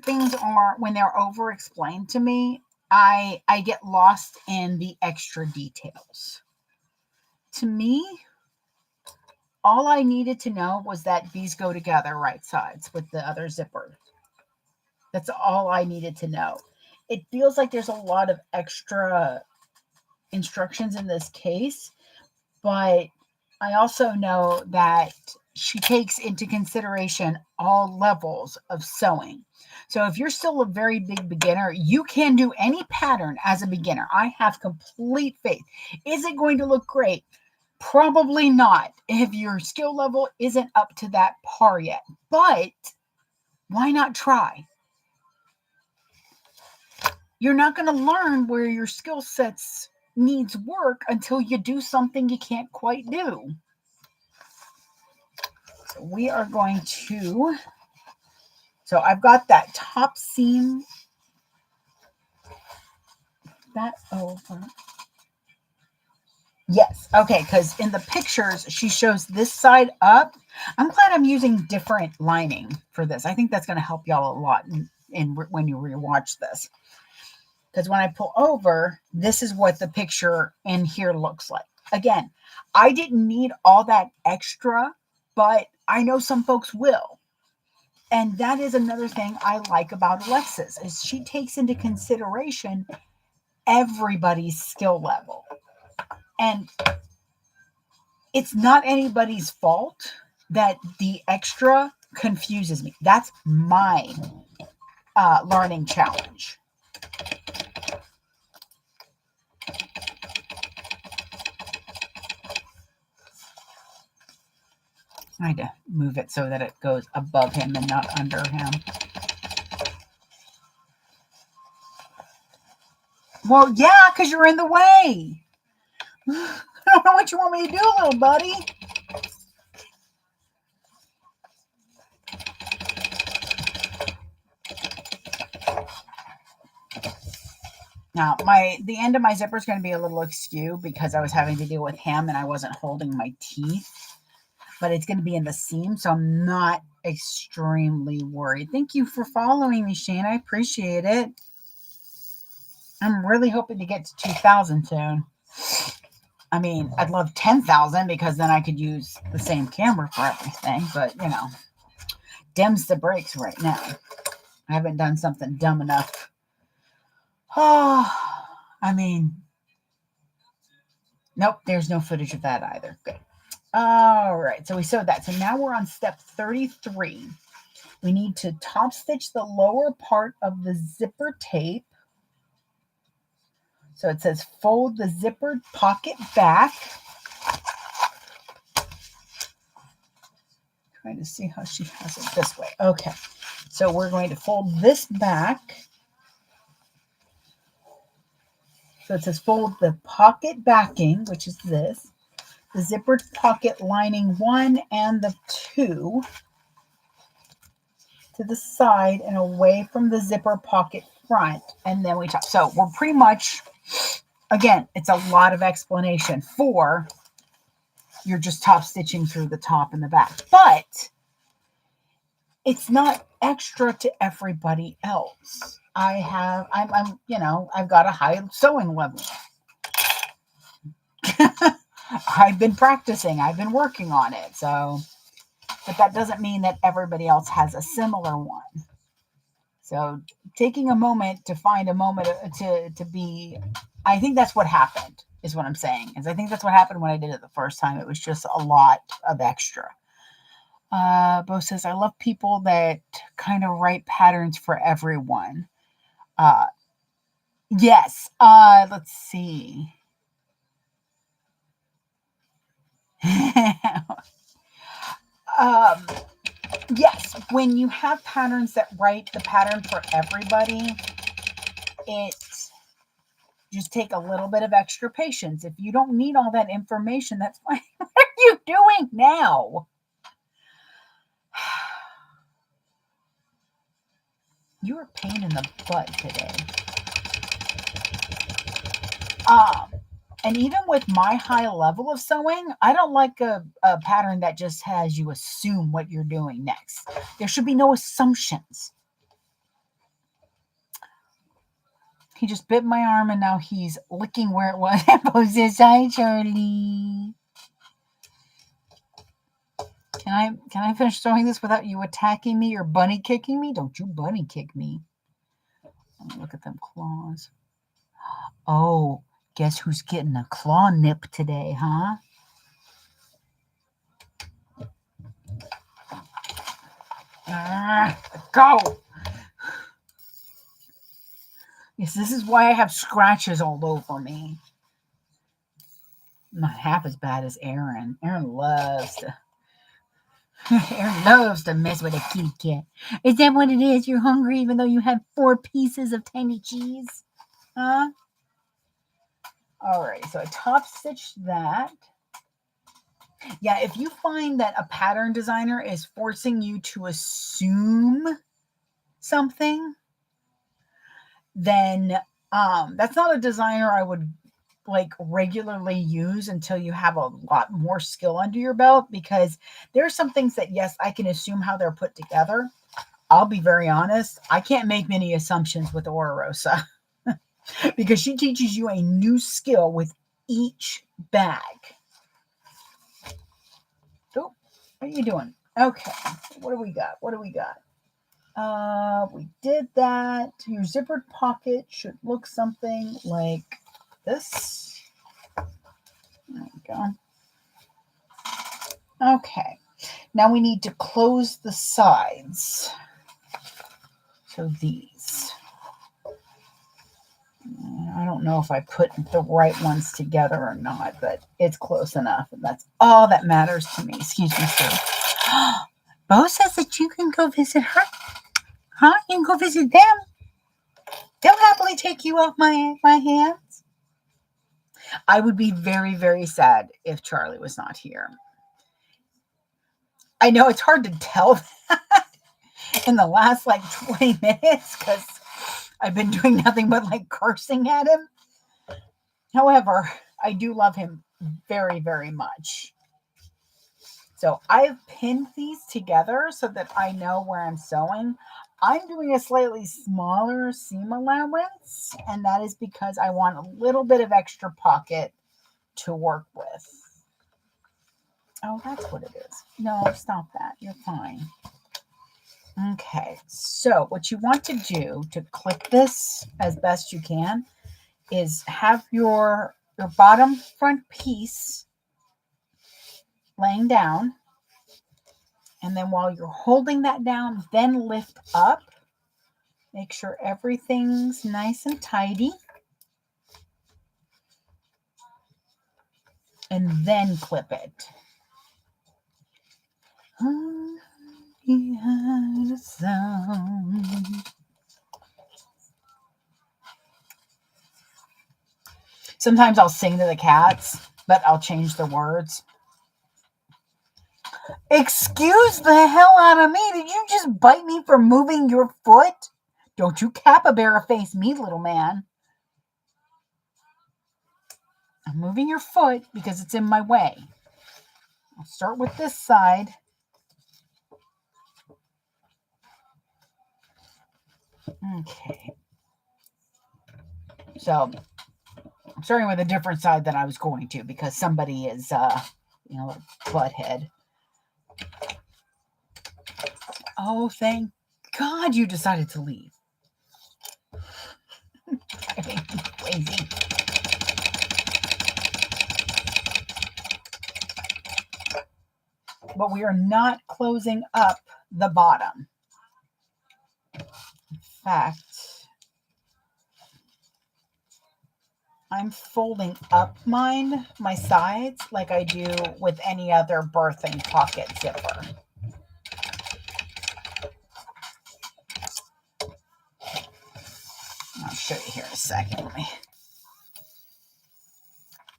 Speaker 1: things are, when they're over explained to me, I get lost in the extra details. To me, all I needed to know was that these go together right sides with the other zipper. That's all I needed to know. It feels like there's a lot of extra instructions in this case, but I also know that she takes into consideration all levels of sewing. So if you're still a very big beginner, you can do any pattern as a beginner. I have complete faith. Is it going to look great? Probably not, if your skill level isn't up to that par yet. But why not try? You're not going to learn where your skill sets needs work until you do something you can't quite do. So we are going to, so I've got that top seam, that over. Yes, okay, because in the pictures, she shows this side up. I'm glad I'm using different lining for this. I think that's going to help y'all a lot in when you rewatch this. Because when I pull over, this is what the picture in here looks like. Again, I didn't need all that extra, but I know some folks will. And that is another thing I like about Alexis, is she takes into consideration everybody's skill level. And It's not anybody's fault that the extra confuses me. That's my learning challenge. I had to move it so that it goes above him and not under him. Well, yeah, because you're in the way. I don't know what you want me to do, little buddy. Now, the end of my zipper is going to be a little askew because I was having to deal with him and I wasn't holding my teeth. But it's going to be in the seam, so I'm not extremely worried. Thank you for following me, Shane. I appreciate it. I'm really hoping to get to 2,000 soon. I mean, I'd love 10,000 because then I could use the same camera for everything. But, you know, dims the brakes right now. I haven't done something dumb enough. Oh, I mean, nope, there's no footage of that either. Good. All right, so we sewed that. So now we're on step 33. We need to top stitch the lower part of the zipper tape. So it says fold the zipper pocket back. Trying to see how she has it this way. Okay, so we're going to fold this back. So it says fold the pocket backing, which is this, the zipper pocket lining 1 and the 2 to the side and away from the zipper pocket front. And then we top. So we're pretty much, again, it's a lot of explanation for you're just top stitching through the top and the back. But it's not extra to everybody else. I'm I've got a high sewing level. I've been practicing. I've been working on it. So, but that doesn't mean that everybody else has a similar one. So taking a moment to find a moment to be, I think that's what happened is what I'm saying. Is I think that's what happened when I did it the first time. It was just a lot of extra. Bo says, I love people that kind of write patterns for everyone. Yes. Let's see. Yes, when you have patterns that write the pattern for everybody, it just take a little bit of extra patience. If you don't need all that information, that's fine. What are you doing now? You're a pain in the butt today. And even with my high level of sewing, I don't like a pattern that just has you assume what you're doing next. There should be no assumptions. He just bit my arm and now he's licking where it was. Bo says, hi, Charlie. Can I finish sewing this without you attacking me or bunny kicking me? Don't you bunny kick me. Look at them claws. Oh, guess who's getting a claw nip today, huh? Go. Yes, this is why I have scratches all over me. Not half as bad as Aaron. Aaron loves to mess with a kitty cat. Is that what it is? You're hungry even though you have 4 pieces of tiny cheese? Huh? All right, so I top stitched that. Yeah, if you find that a pattern designer is forcing you to assume something, then that's not a designer I would like regularly use until you have a lot more skill under your belt, because there are some things that, yes, I can assume how they're put together. I'll be very honest. I can't make many assumptions with Oro Rosa because she teaches you a new skill with each bag. Oh, what are you doing? Okay. What do we got? We did that. Your zippered pocket should look something like this. There we go. Okay. Now we need to close the sides. So these. I don't know if I put the right ones together or not, but it's close enough. And that's all that matters to me. Excuse me, sir. Bo says that you can go visit her. Huh? You can go visit them. They'll happily take you off my hands. I would be very, very sad if Charlie was not here. I know it's hard to tell that in the last 20 minutes because I've been doing nothing but cursing at him. However, I do love him very, very much. So I've pinned these together so that I know where I'm sewing. I'm doing a slightly smaller seam allowance, and that is because I want a little bit of extra pocket to work with. Oh, that's what it is. No, stop that. You're fine. Okay, so what you want to do to clip this as best you can is have your bottom front piece laying down. And then while you're holding that down, then lift up. Make sure everything's nice and tidy. And then clip it. Behind the sound. Sometimes I'll sing to the cats, but I'll change the words. Excuse the hell out of me. Did you just bite me for moving your foot? Don't you capybara face me, little man. I'm moving your foot because it's in my way. I'll start with this side. Okay. So I'm starting with a different side than I was going to because somebody is, a butthead. Oh, thank God you decided to leave. Crazy. But we are not closing up the bottom. In fact, I'm folding up my sides like I do with any other birthing pocket zipper. I'll show you here in a second.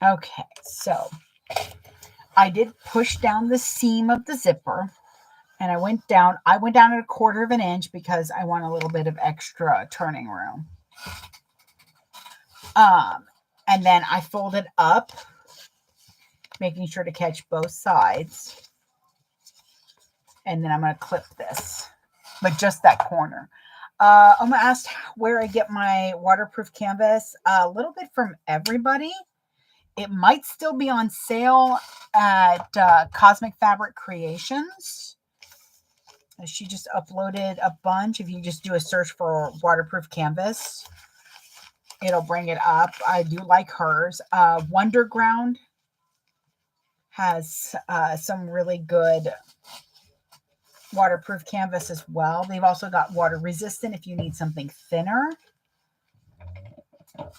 Speaker 1: Okay, so I did push down the seam of the zipper and I went down at 1/4 of an inch because I want a little bit of extra turning room. And then I folded up, making sure to catch both sides. And then I'm going to clip this, but just that corner. I'm going to ask where I get my waterproof canvas. A little bit from everybody. It might still be on sale at Cosmic Fabric Creations. She just uploaded a bunch. If you just do a search for waterproof canvas, it'll bring it up. I do like hers. Wonderground has some really good waterproof canvas as well. They've also got water resistant if you need something thinner.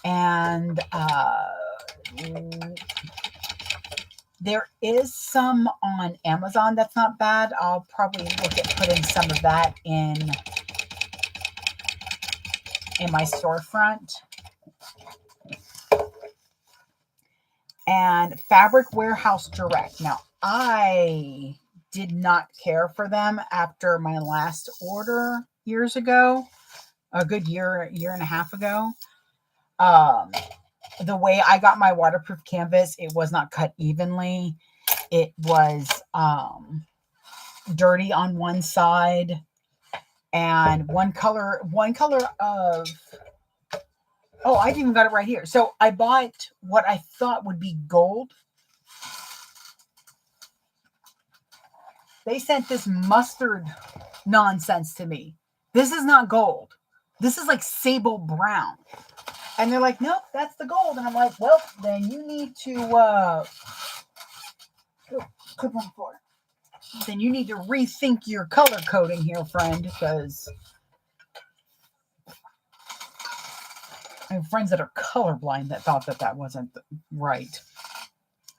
Speaker 1: And there is some on Amazon that's not bad. I'll probably look at putting some of that in my storefront. And Fabric Warehouse Direct. Now, I did not care for them after my last order years ago, a good year and a half ago. The way I got my waterproof canvas, it was not cut evenly. It was dirty on one side and one color of, oh, I've even got it right here. So I bought what I thought would be gold. They sent this mustard nonsense to me. This is not gold. This is like sable brown. And they're like, nope, that's the gold. And I'm like, well, then you need to clip on the floor. then you need to rethink your color coding here, friend, because I have friends that are colorblind that thought that that wasn't right.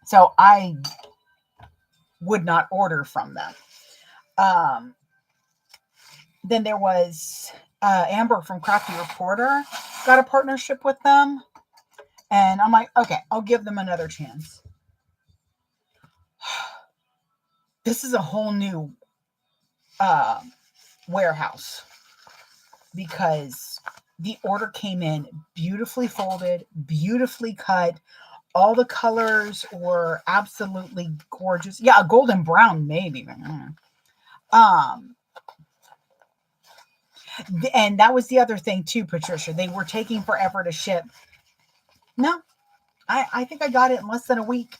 Speaker 1: So I would not order from them. Then there was Amber from Crafty Reporter got a partnership with them. And I'm like, okay, I'll give them another chance. This is a whole new warehouse because the order came in beautifully folded, beautifully cut. All the colors were absolutely gorgeous. Yeah, a golden brown maybe. And that was the other thing too, Patricia. They were taking forever to ship. No, I think I got it in less than a week.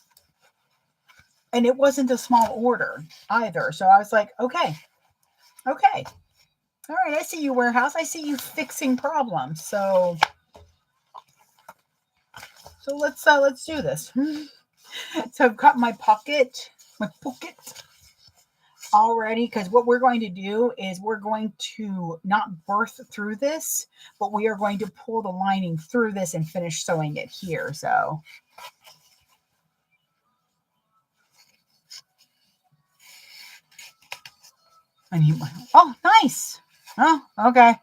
Speaker 1: And it wasn't a small order either. So I was like, okay. All right, I see you, warehouse. I see you fixing problems. So let's do this. So I've got my pocket already, because what we're going to do is we're going to not birth through this, but we are going to pull the lining through this and finish sewing it here. So I need my, oh, nice. Oh, okay.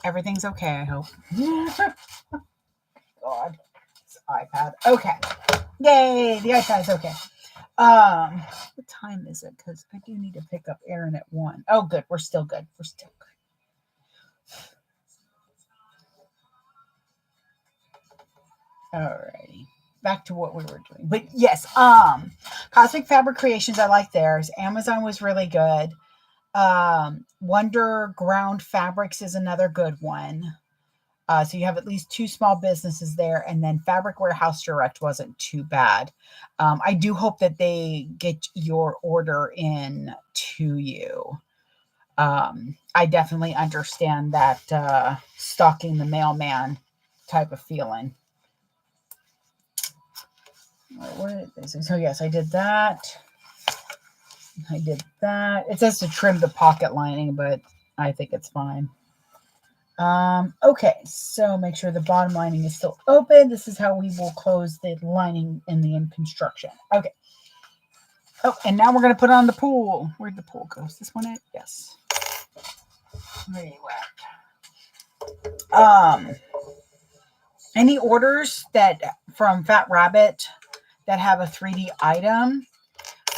Speaker 1: Everything's okay, I hope. God, it's iPad. Okay. Yay, the iPad's okay. What time is it? Because I do need to pick up Aaron at 1. Oh, good. We're still good. Alrighty. Back to what we were doing. But yes, Cosmic Fabric Creations, I like theirs. Amazon was really good. Wonder Ground Fabrics is another good one. So you have at least 2 small businesses there, and then Fabric Warehouse Direct wasn't too bad. I do hope that they get your order in to you. I definitely understand that stalking the mailman type of feeling. So yes, I did that. It says to trim the pocket lining, but I think it's fine. Okay, so make sure the bottom lining is still open. This is how we will close the lining in the in construction. Okay. Oh, and now we're going to put on the pool. Where'd the pool go? Is this one it? Yes. Where you at? Any orders that from Fat Rabbit that have a 3D item,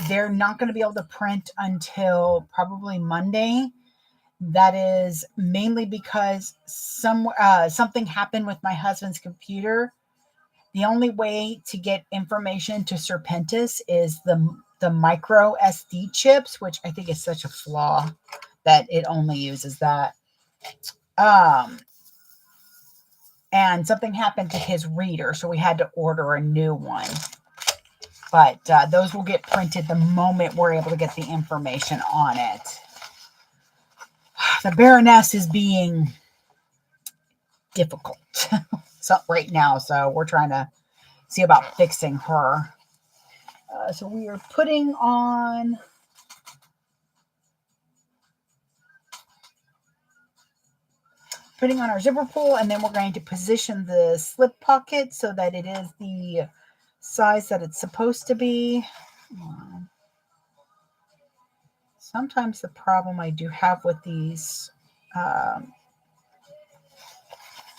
Speaker 1: they're not going to be able to print until probably Monday. That is mainly because something happened with my husband's computer. The only way to get information to Serpentis is the micro SD chips, which I think is such a flaw that it only uses that. And something happened to his reader, so we had to order a new one. But those will get printed the moment we're able to get the information on it. The Baroness is being difficult right now, so we're trying to see about fixing her. So we are putting on our zipper pull, and then we're going to position the slip pocket so that it is the size that it's supposed to be. Sometimes the problem I do have with these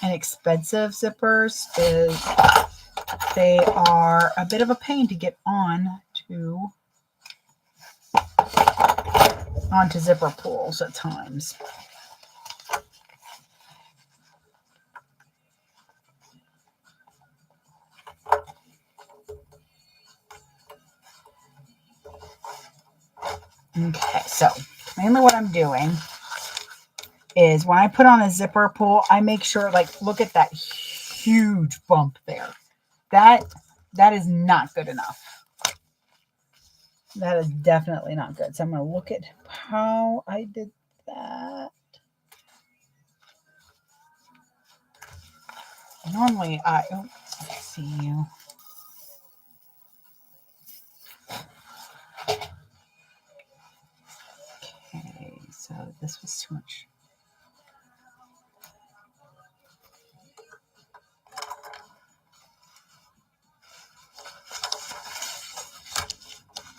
Speaker 1: inexpensive zippers is they are a bit of a pain to get onto zipper pulls at times. Okay, so mainly what I'm doing is when I put on a zipper pull, I make sure, like, look at that huge bump there. That is not good enough. That is definitely not good. So I'm going to look at how I did that. Normally let's see you. this was too much.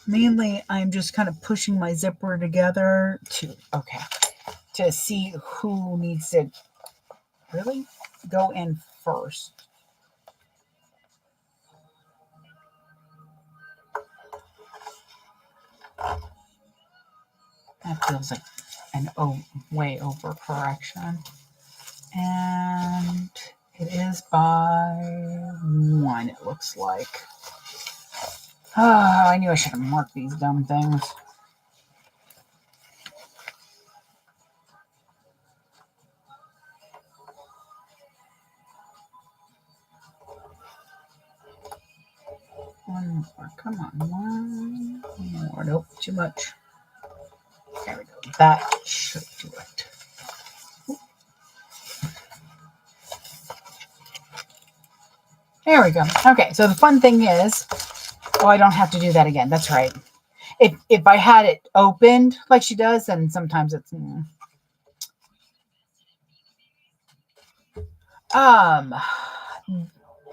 Speaker 1: Mainly, I'm just kind of pushing my zipper together to see who needs to really go in first. That feels like an way over correction. And it is by 1, it looks like. Oh, I knew I should have marked these dumb things. One more, come on, one more. Nope, too much. There we go. That should do it. There we go. Okay, so the fun thing is, I don't have to do that again. That's right. If I had it opened like she does, then sometimes it's...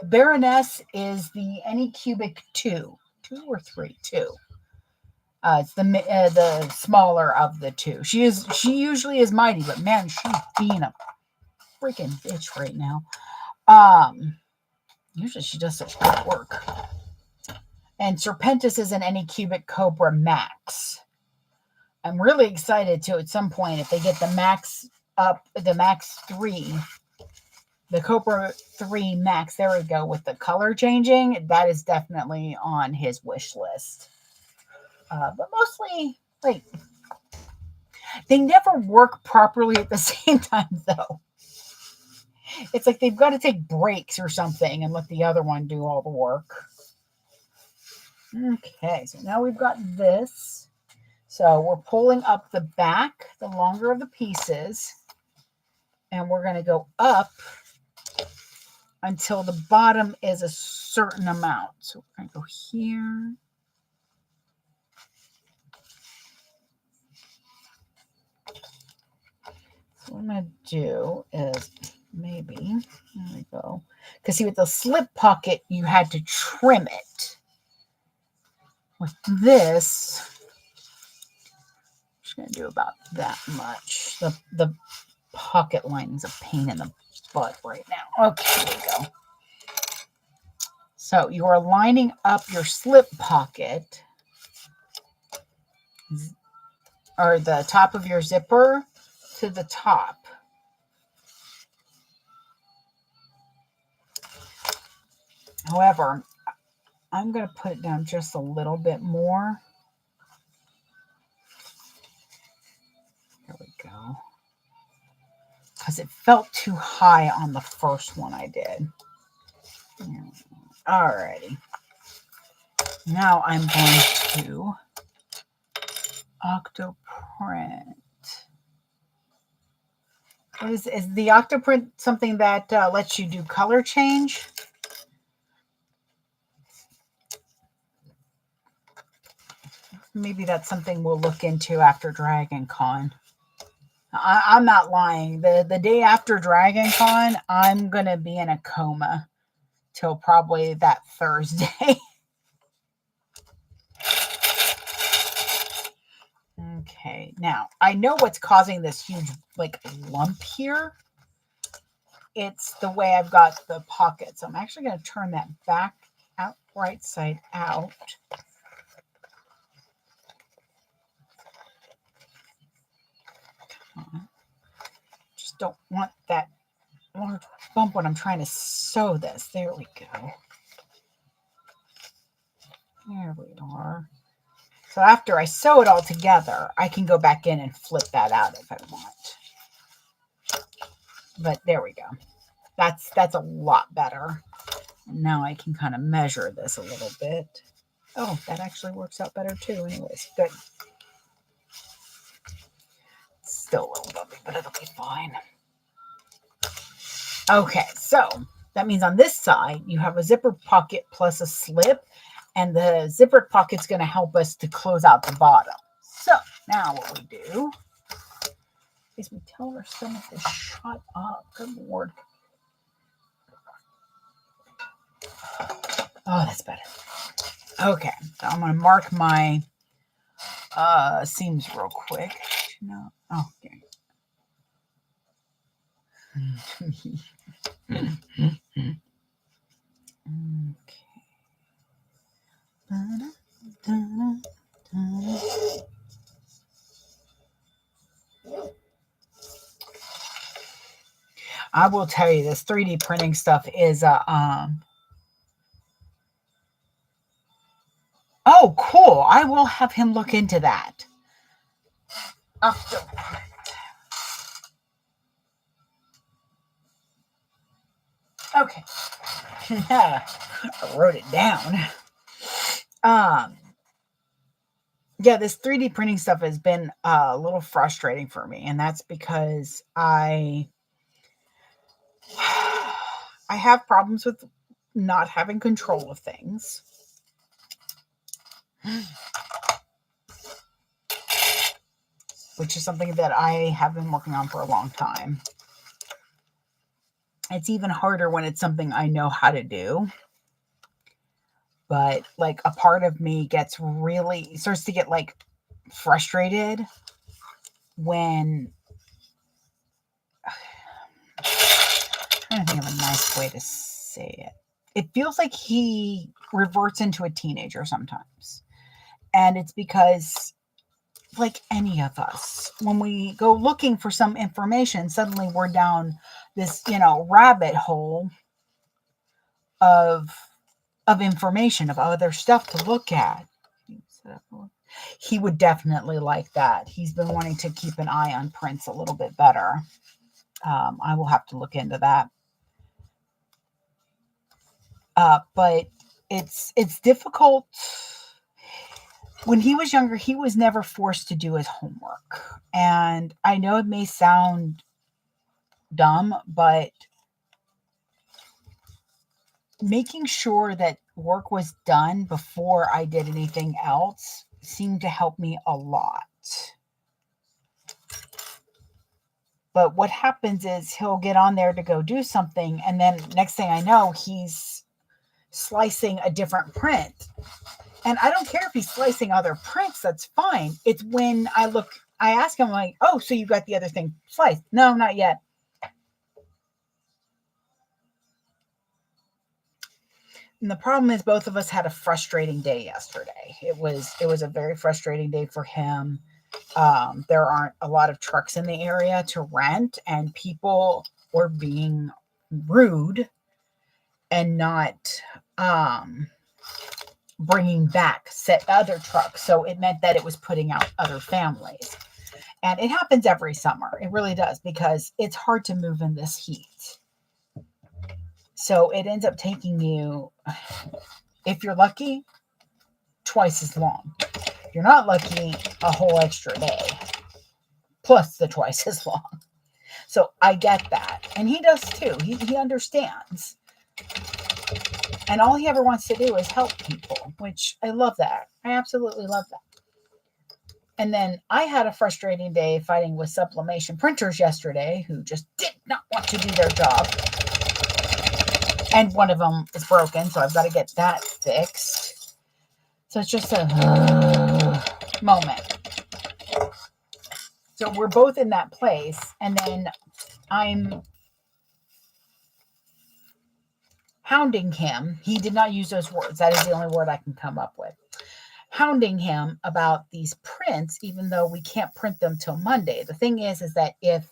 Speaker 1: Baroness is the Anycubic 2 or 3, 2. It's the smaller of the two. She usually is mighty, but man, she's being a freaking bitch right now. Usually she does such good work. And Serpentis is an Anycubic Cobra Max. I'm really excited to, at some point, if they get the Max up, the Max 3, the Cobra 3 Max, there we go, with the color changing, that is definitely on his wish list. But mostly, like, they never work properly at the same time, though. It's like they've got to take breaks or something and let the other one do all the work. Okay, so now we've got this. So we're pulling up the back, the longer of the pieces, and we're going to go up until the bottom is a certain amount. So we're going to go here. So what I'm going to do is maybe, there we go. Because see, with the slip pocket, you had to trim it. With this, I'm just going to do about that much. The pocket lining is a pain in the butt right now. Okay, there we go. So you are lining up your slip pocket, or the top of your zipper, to the top. However, I'm going to put it down just a little bit more. There we go. Because it felt too high on the first one I did. Alrighty. Now I'm going to Octoprint. Is the Octoprint something that lets you do color change? Maybe that's something we'll look into after Dragon Con. I'm not lying. The day after Dragon Con, I'm going to be in a coma till probably that Thursday. Okay, now I know what's causing this huge lump here. It's the way I've got the pocket. So I'm actually going to turn that back out, right side out. Just don't want that large bump when I'm trying to sew this. There we go. There we are. So after I sew it all together, I can go back in and flip that out if I want. But there we go. That's a lot better. And now I can kind of measure this a little bit. Oh, that actually works out better too. Anyways, good. Still a little bumpy, but it'll be fine. Okay, so that means on this side, you have a zipper pocket plus a slip, and the zipper pocket's going to help us to close out the bottom. So now what we do Makes me tell her stomach to shut up. Good Lord. Oh, that's better. Okay, so I'm going to mark my seams real quick. No. Oh, okay. I will tell you, this 3D printing stuff is oh, cool. I will have him look into that. Okay. I wrote it down. Yeah, this 3D printing stuff has been a little frustrating for me, and that's because I have problems with not having control of things. Which is something that I have been working on for a long time. It's even harder when it's something I know how to do. But like a part of me starts to get like frustrated when I'm trying to think of a nice way to say it. It feels like he reverts into a teenager sometimes. And it's because, like any of us, when we go looking for some information, suddenly we're down this, rabbit hole of information, of other stuff to look at. He would definitely like that. He's been wanting to keep an eye on prints a little bit better. I will have to look into that. But it's difficult. When he was younger, he was never forced to do his homework. And I know it may sound dumb, but making sure that work was done before I did anything else seemed to help me a lot. But what happens is he'll get on there to go do something, and then next thing I know, he's slicing a different print. And I don't care if he's slicing other prints, that's fine. It's when I ask him, like, oh, so you got the other thing sliced? No, not yet. And the problem is both of us had a frustrating day yesterday. It was a very frustrating day for him. There aren't a lot of trucks in the area to rent, and people were being rude and not bringing back other trucks. So it meant that it was putting out other families. And it happens every summer. It really does, because it's hard to move in this heat. So it ends up taking you, if you're lucky, twice as long. If you're not lucky, a whole extra day, plus the twice as long. So I get that. And he does too. He understands. And all he ever wants to do is help people, which I love that. I absolutely love that. And then I had a frustrating day fighting with sublimation printers yesterday who just did not want to do their job. And one of them is broken, so I've got to get that fixed. So it's just a moment. So we're both in that place, and then I'm hounding him. He did not use those words. That is the only word I can come up with. Hounding him about these prints, even though we can't print them till Monday. The thing is that if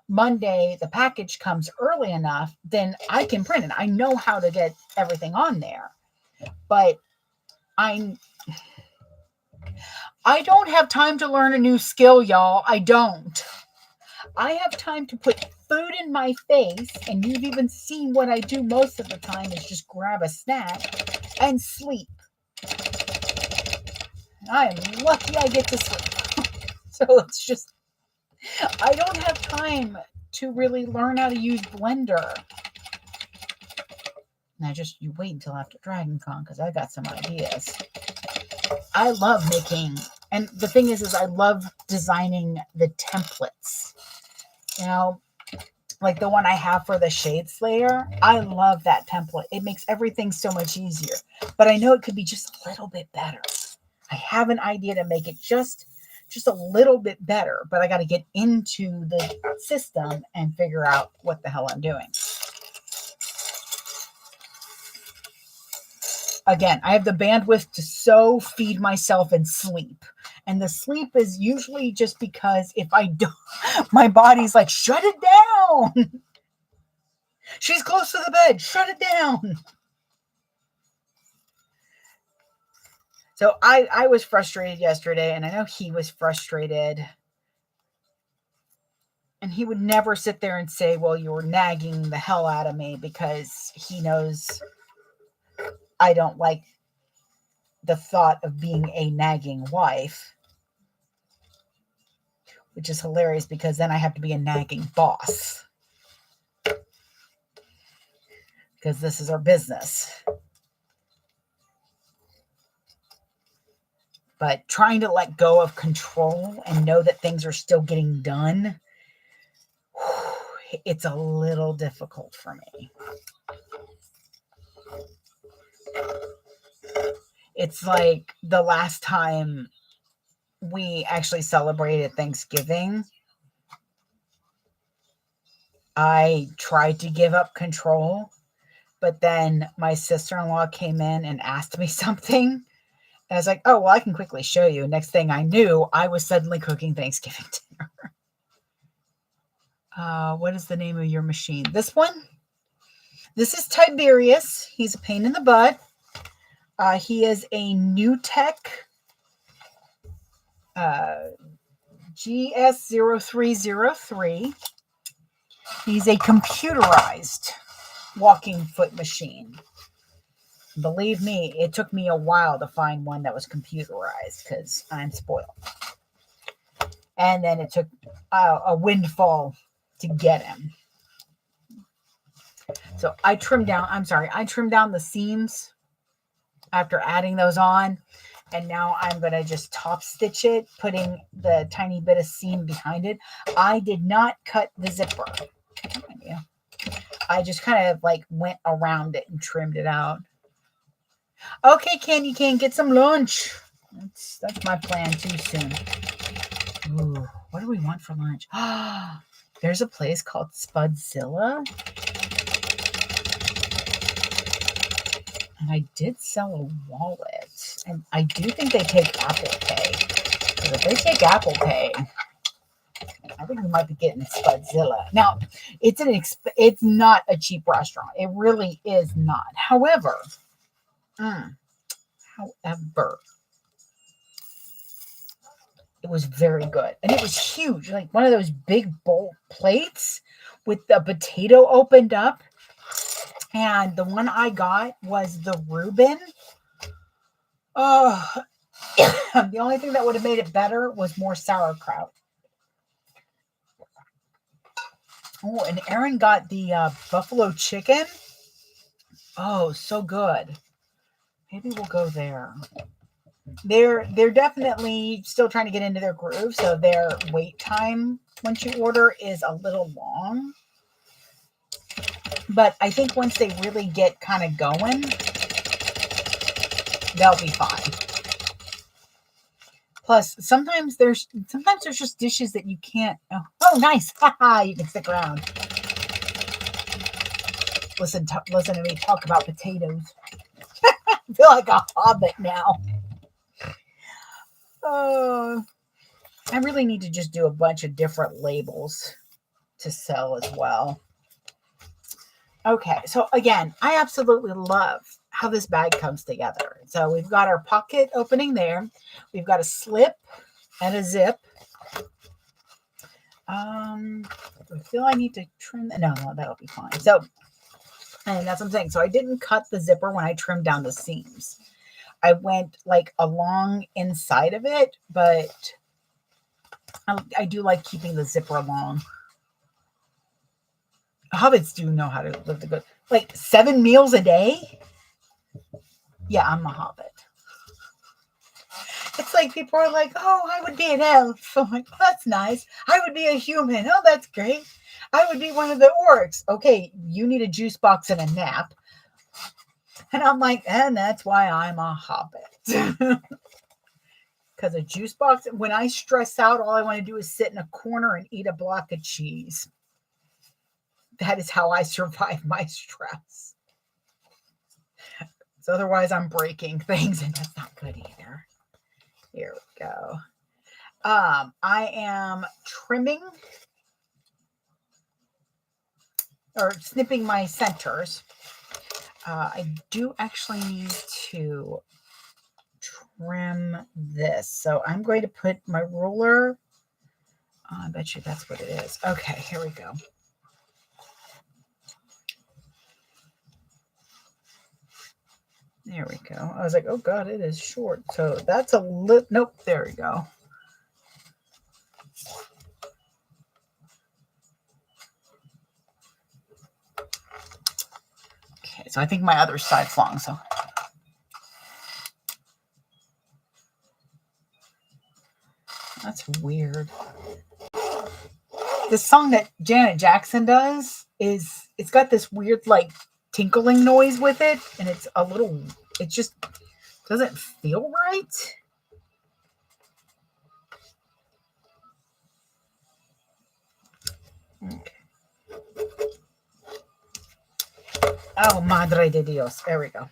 Speaker 1: Monday the package comes early enough, then I can print it. I know how to get everything on there. But I don't have time to learn a new skill, y'all. I don't. I have time to put food in my face, and you've even seen what I do most of the time is just grab a snack and sleep. And I am lucky I get to sleep. So it's just, I don't have time to really learn how to use Blender. Now you wait until after Dragon Con, because I got some ideas. I love making, and the thing is I love designing the templates You know, like the one I have for the Shade Slayer. I love that template. It makes everything so much easier. But I know it could be just a little bit better. I have an idea to make it just a little bit better, but I got to get into the system and figure out what the hell I'm doing. Again, I have the bandwidth to sew, feed myself, and sleep. And the sleep is usually just because if I don't, my body's like, shut it down. She's close to the bed. Shut it down. So I was frustrated yesterday, and I know he was frustrated. And he would never sit there and say, well, you're nagging the hell out of me, because he knows I don't like the thought of being a nagging wife, which is hilarious because then I have to be a nagging boss because this is our business. But trying to let go of control and know that things are still getting done, it's a little difficult for me. It's like the last time we actually celebrated Thanksgiving, I tried to give up control, but then my sister-in-law came in and asked me something. And I was like, oh, well, I can quickly show you. Next thing I knew, I was suddenly cooking Thanksgiving dinner. What is the name of your machine? This one? This is Tiberius. He's a pain in the butt. He is a New Tech GS0303. He's a computerized walking foot machine. Believe me, it took me a while to find one that was computerized because I'm spoiled. And then it took a windfall to get him. So I trimmed down the seams after adding those on. And now I'm going to just top stitch it, putting the tiny bit of seam behind it. I did not cut the zipper. I just kind of like went around it and trimmed it out. Okay, Candy Cane, get some lunch. That's my plan too soon. Ooh, what do we want for lunch? There's a place called Spudzilla. And I did sell a wallet. And I do think they take Apple Pay. Because if they take Apple Pay, I think we might be getting Spudzilla. Now, it's not a cheap restaurant. It really is not. However, it was very good. And it was huge. Like one of those big bowl plates with the potato opened up. And the one I got was the Reuben. Oh, the only thing that would have made it better was more sauerkraut. Oh, and Erin got the buffalo chicken. Oh, so good. Maybe we'll go there. They're definitely still trying to get into their groove, so their wait time once you order is a little long. But I think once they really get kind of going, they'll be fine. Plus, sometimes there's just dishes that you can't. Oh, nice! You can stick around. Listen to me talk about potatoes. I feel like a hobbit now. I really need to just do a bunch of different labels to sell as well. Okay, so again, I absolutely love how this bag comes together. So we've got our pocket opening there. We've got a slip and a zip. I feel I need to trim that. No, that'll be fine. So, and that's what I'm saying. So I didn't cut the zipper when I trimmed down the seams. I went like along inside of it, but I do like keeping the zipper long. Hobbits do know how to live the good. Like 7 meals a day? Yeah, I'm a hobbit. like people are like, oh, I would be an elf. I'm like, well, that's nice. I would be a human. Oh, that's great. I would be one of the orcs. Okay, you need a juice box and a nap. And I'm like, and that's why I'm a hobbit. Because a juice box, when I stress out, all I want to do is sit in a corner and eat a block of cheese. That is how I survive my stress. So otherwise I'm breaking things, and that's not good either. Here we go. I am trimming or snipping my centers. I do actually need to trim this. So I'm going to put my ruler. I bet you that's what it is. Okay, here we go. There we go. I was like, oh God, it is short. So that's a little, nope, there we go. Okay, so I think my other side's long, so. That's weird. The song that Janet Jackson does it's got this weird like tinkling noise with it, and it's a little, it just doesn't feel right. Okay. Oh, madre de Dios. There we go.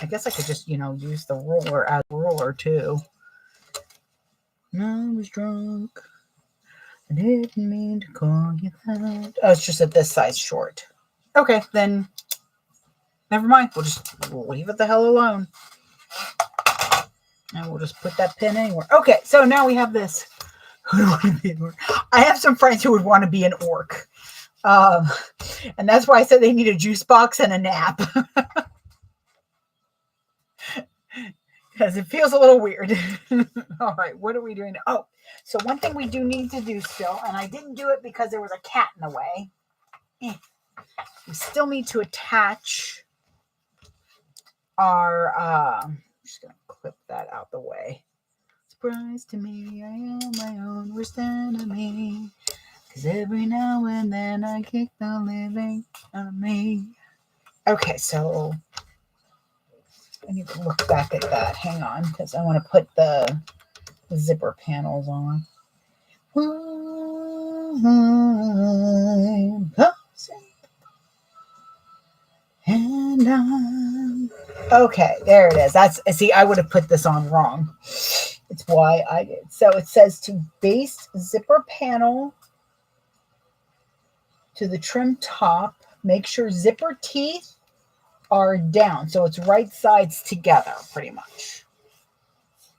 Speaker 1: I guess I could just, use the ruler as a ruler too. I was drunk. I didn't mean to call you that. Oh, it's just that this side's short. Okay, then never mind. We'll just leave it the hell alone. And we'll just put that pin anywhere. Okay, so now we have this. I have some friends who would want to be an orc. And that's why I said they need a juice box and a nap. Because it feels a little weird. All right, what are we doing now? Oh, so one thing we do need to do still, and I didn't do it because there was a cat in the way. We still need to attach our, I'm just going to clip that out the way. Surprise to me, I am my own worst enemy. Because every now and then I kick the living out of me. Okay, so I need to look back at that. Hang on, because I want to put the zipper panels on. Okay, there it is. That's, see, I would have put this on wrong. It's why I did. So it says to base zipper panel to the trim top. Make sure zipper teeth are down. So it's right sides together, pretty much.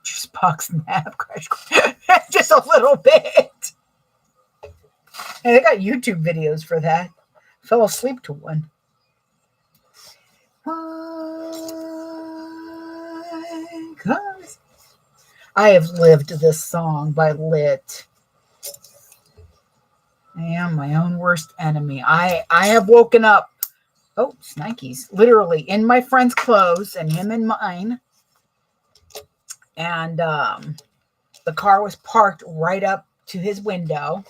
Speaker 1: Just box nap, crash. Just a little bit. And they got YouTube videos for that. Fell asleep to one. I have lived this song by Lit. I am my own worst enemy. I have woken up, oh, Snikes, literally in my friend's clothes and him in mine. And the car was parked right up to his window.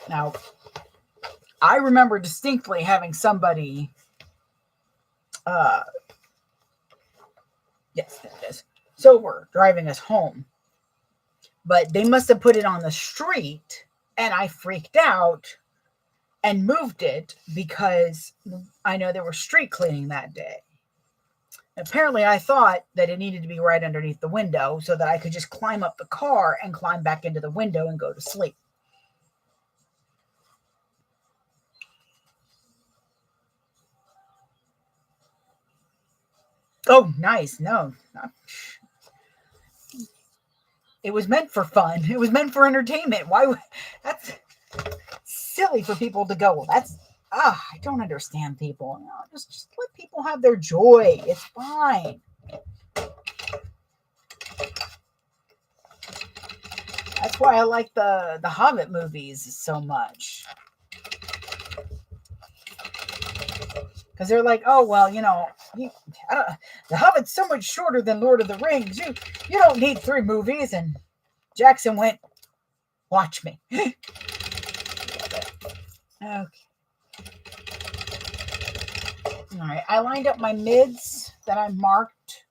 Speaker 1: Now, I remember distinctly having somebody, yes, there it is, sober, driving us home. But they must have put it on the street, and I freaked out and moved it because I know they were street cleaning that day. Apparently, I thought that it needed to be right underneath the window so that I could just climb up the car and climb back into the window and go to sleep. Oh, nice. No. It was meant for fun. It was meant for entertainment. Why would, that's silly for people to go, well, that's, I don't understand people. No, just let people have their joy. It's fine. That's why I like the Hobbit movies so much. Because they're like, oh, well, The Hobbit's so much shorter than Lord of the Rings. You don't need 3 movies. And Jackson went, watch me. Okay. All right. I lined up my mids that I marked.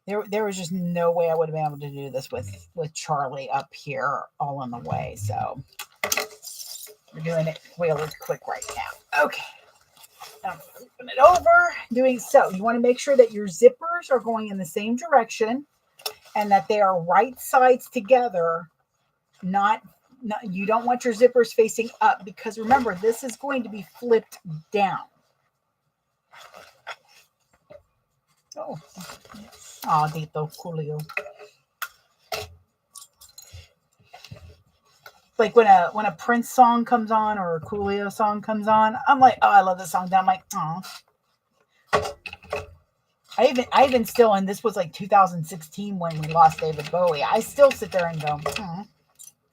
Speaker 1: There was just no way I would have been able to do this with Charlie up here all in the way. So we're doing it really quick right now. Okay. I'm flipping it over. Doing so. You want to make sure that your zippers are going in the same direction and that they are right sides together. Not you don't want your zippers facing up, because remember, this is going to be flipped down. Oh, Dito Coolio. Like when a Prince song comes on or a Coolio song comes on, I'm like, oh, I love this song. Then I'm like, oh. I even still, and this was like 2016 when we lost David Bowie. I still sit there and go, oh,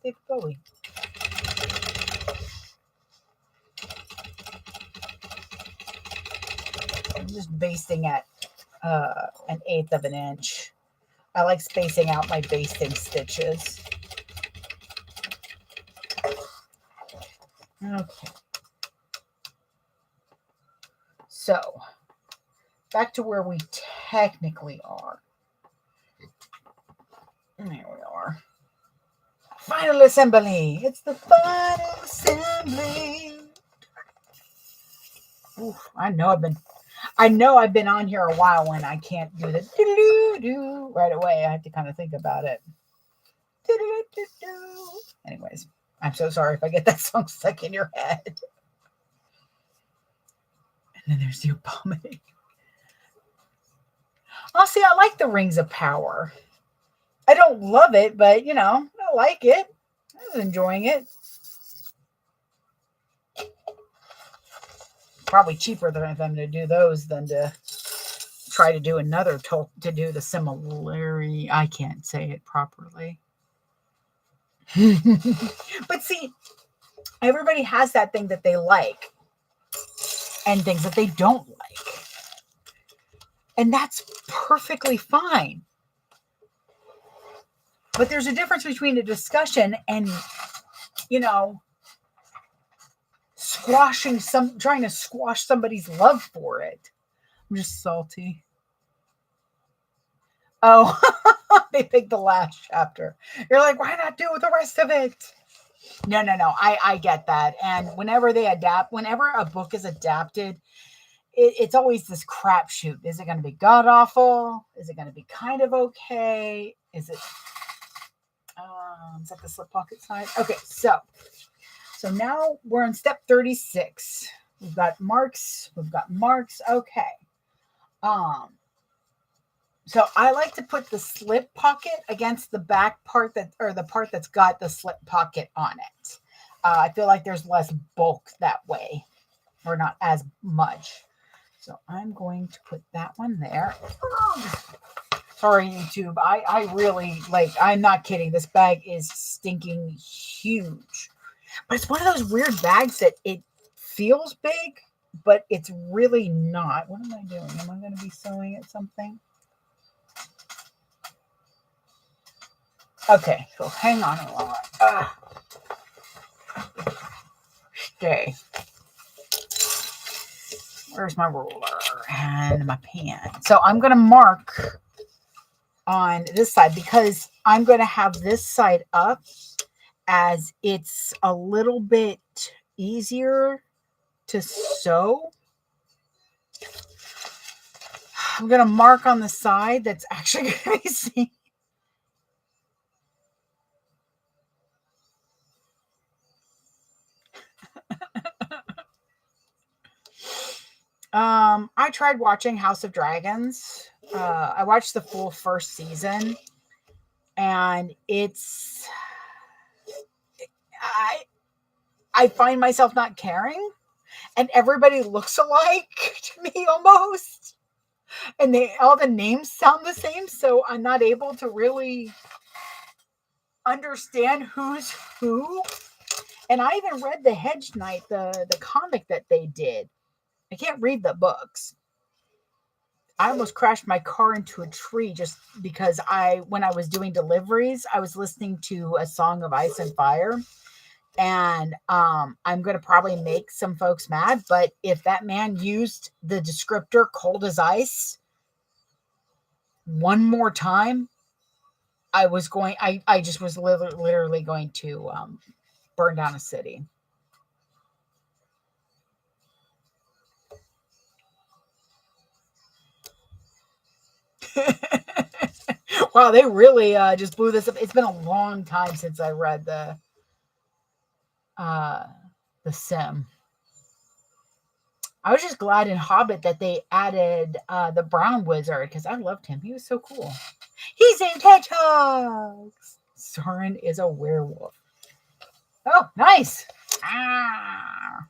Speaker 1: David Bowie. I'm just basting at 1/8 of an inch. I like spacing out my basting stitches. Okay. So, back to where we technically are. There we are. Final assembly. It's the final assembly. Ooh, I know I've been on here a while when I can't do the do right away. I have to kind of think about it. Anyways, I'm so sorry if I get that song stuck in your head. And then there's the abomination. Oh, see, I like the Rings of Power. I don't love it, but, I like it. I was enjoying it. Probably cheaper than them to do those than to try to do another to do the similarity. I can't say it properly. But see, everybody has that thing that they like and things that they don't like. And that's perfectly fine. But there's a difference between a discussion and, trying to squash somebody's love for it. I'm just salty. Oh, they picked the last chapter. You're like, why not do the rest of it? No. I get that. And whenever a book is adapted, it's always this crapshoot. Is it going to be god awful? Is it going to be kind of okay? Is that the slip pocket side? Okay, so now we're on step 36. We've got marks. Okay. So I like to put the slip pocket against the back part the part that's got the slip pocket on it. I feel like there's less bulk that way, or not as much. So I'm going to put that one there. Sorry, YouTube. I really, I'm not kidding. This bag is stinking huge. But it's one of those weird bags that it feels big, but it's really not. What am I doing? Am I going to be sewing at something? Okay, so hang on a lot. Stay. Where's my ruler and my pen? So I'm going to mark on this side because I'm going to have this side up as it's a little bit easier to sew. I'm going to mark on the side that's actually going to be seen. I tried watching House of Dragons. I watched the full first season, and I find myself not caring, and everybody looks alike to me almost, and all the names sound the same, so I'm not able to really understand who's who. And I even read the Hedge Knight, the comic that they did. I can't read the books. I almost crashed my car into a tree just because when I was doing deliveries, I was listening to A Song of Ice and Fire. And I'm going to probably make some folks mad, but if that man used the descriptor cold as ice one more time, I just was literally going to burn down a city. Wow, they really just blew this up. It's been a long time since I read the Sim. I was just glad in Hobbit that they added the Brown Wizard because I loved him. He was so cool. He's in hedgehogs. Soren is a werewolf. Oh, nice. Ah.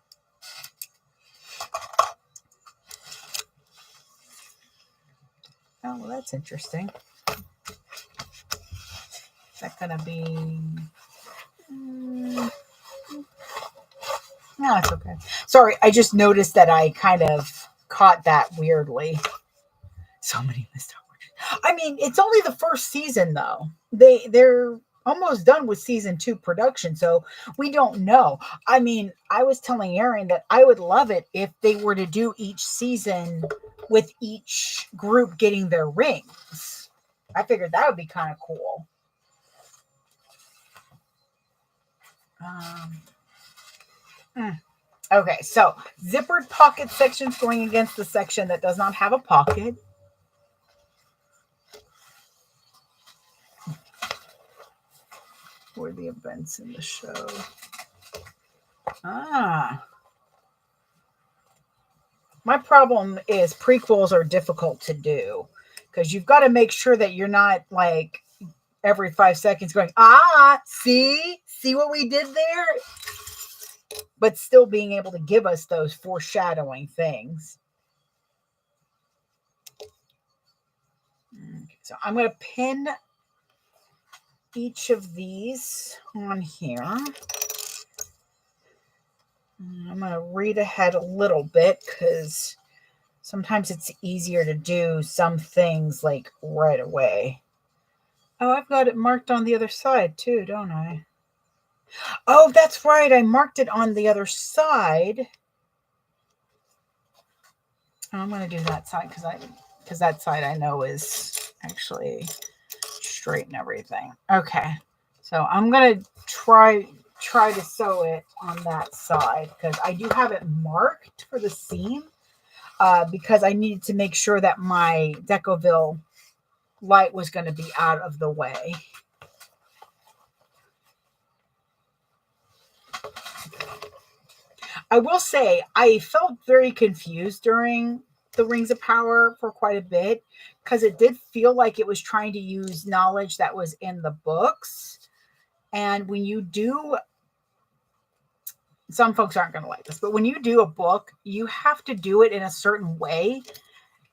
Speaker 1: Oh, well, that's interesting. Is that going to be... No, it's okay. Sorry, I just noticed that I kind of caught that weirdly. So many missed opportunities. I mean, it's only the first season, though. They're almost done with season 2 production, so we don't know. I mean, I was telling Aaron that I would love it if they were to do each season with each group getting their rings. I figured that would be kind of cool. Okay, so zippered pocket sections going against the section that does not have a pocket. For the events in the show. My problem is prequels are difficult to do because you've got to make sure that you're not like every 5 seconds going, see what we did there? But still being able to give us those foreshadowing things. Okay, so I'm going to pin each of these on here. I'm going to read ahead a little bit because sometimes it's easier to do some things like right away. Oh, I've got it marked on the other side too, don't I? Oh, that's right. I marked it on the other side. I'm going to do that side because that side I know is actually straight and everything. Okay. So I'm going to try to sew it on that side because I do have it marked for the seam because I needed to make sure that my Coupville light was going to be out of the way. I will say I felt very confused during the Rings of Power for quite a bit because it did feel like it was trying to use knowledge that was in the books. And when you do, some folks aren't going to like this, but when you do a book, you have to do it in a certain way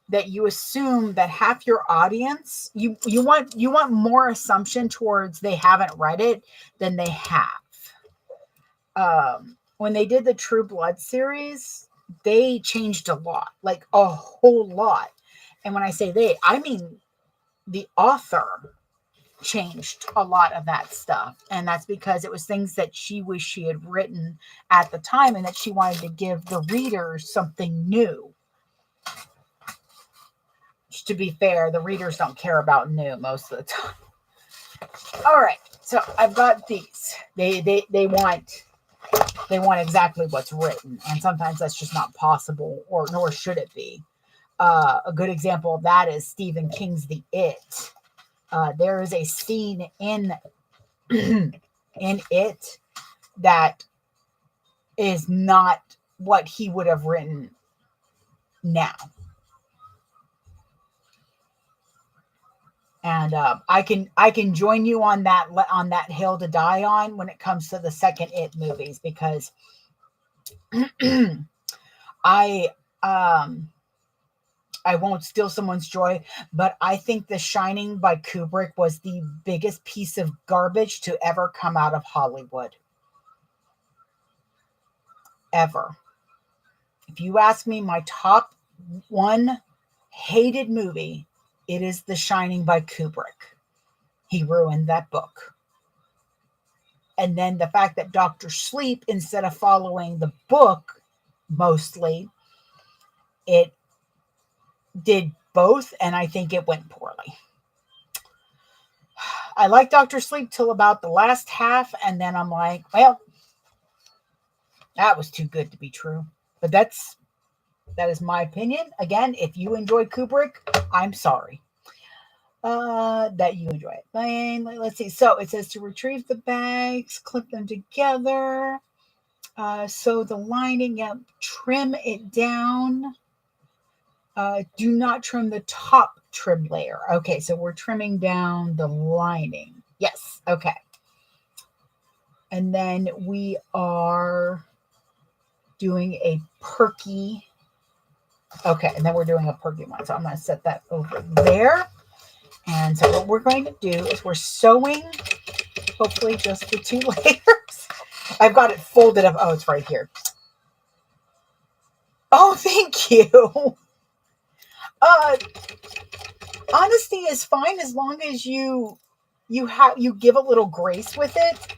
Speaker 1: that you assume that half your audience, you want more assumption towards they haven't read it than they have. When they did the True Blood series, they changed a lot, like a whole lot. And when I say they, I mean the author changed a lot of that stuff. And that's because it was things that she wished she had written at the time and that she wanted to give the readers something new. Which, to be fair, the readers don't care about new most of the time. All right, so I've got these. They want exactly what's written, and sometimes that's just not possible, or nor should it be. A good example of that is Stephen King's The It. There is a scene in It that is not what he would have written now. And I can join you on that hill to die on when it comes to the second It movies, because I won't steal someone's joy, but I think The Shining by Kubrick was the biggest piece of garbage to ever come out of Hollywood. Ever. If you ask me my top one hated movie, it is The Shining by Kubrick. He ruined that book. And then the fact that Dr. Sleep, instead of following the book mostly, it did both, and I think it went poorly. I like Dr. Sleep till about the last half, and then I'm like, well, that was too good to be true. But that is my opinion. Again, if you enjoy Kubrick, I'm sorry that you enjoy it. Let's see. So it says to retrieve the bags, clip them together. So the lining, yeah, trim it down. Do not trim the top trim layer. Okay, so we're trimming down the lining. Yes, okay. And then we are doing a perky. Okay, and then we're doing a perky one. So I'm going to set that over there. And so what we're going to do is we're sewing, hopefully just the 2 layers. I've got it folded up. Oh, it's right here. Oh, thank you. Honesty is fine as long as you give a little grace with it.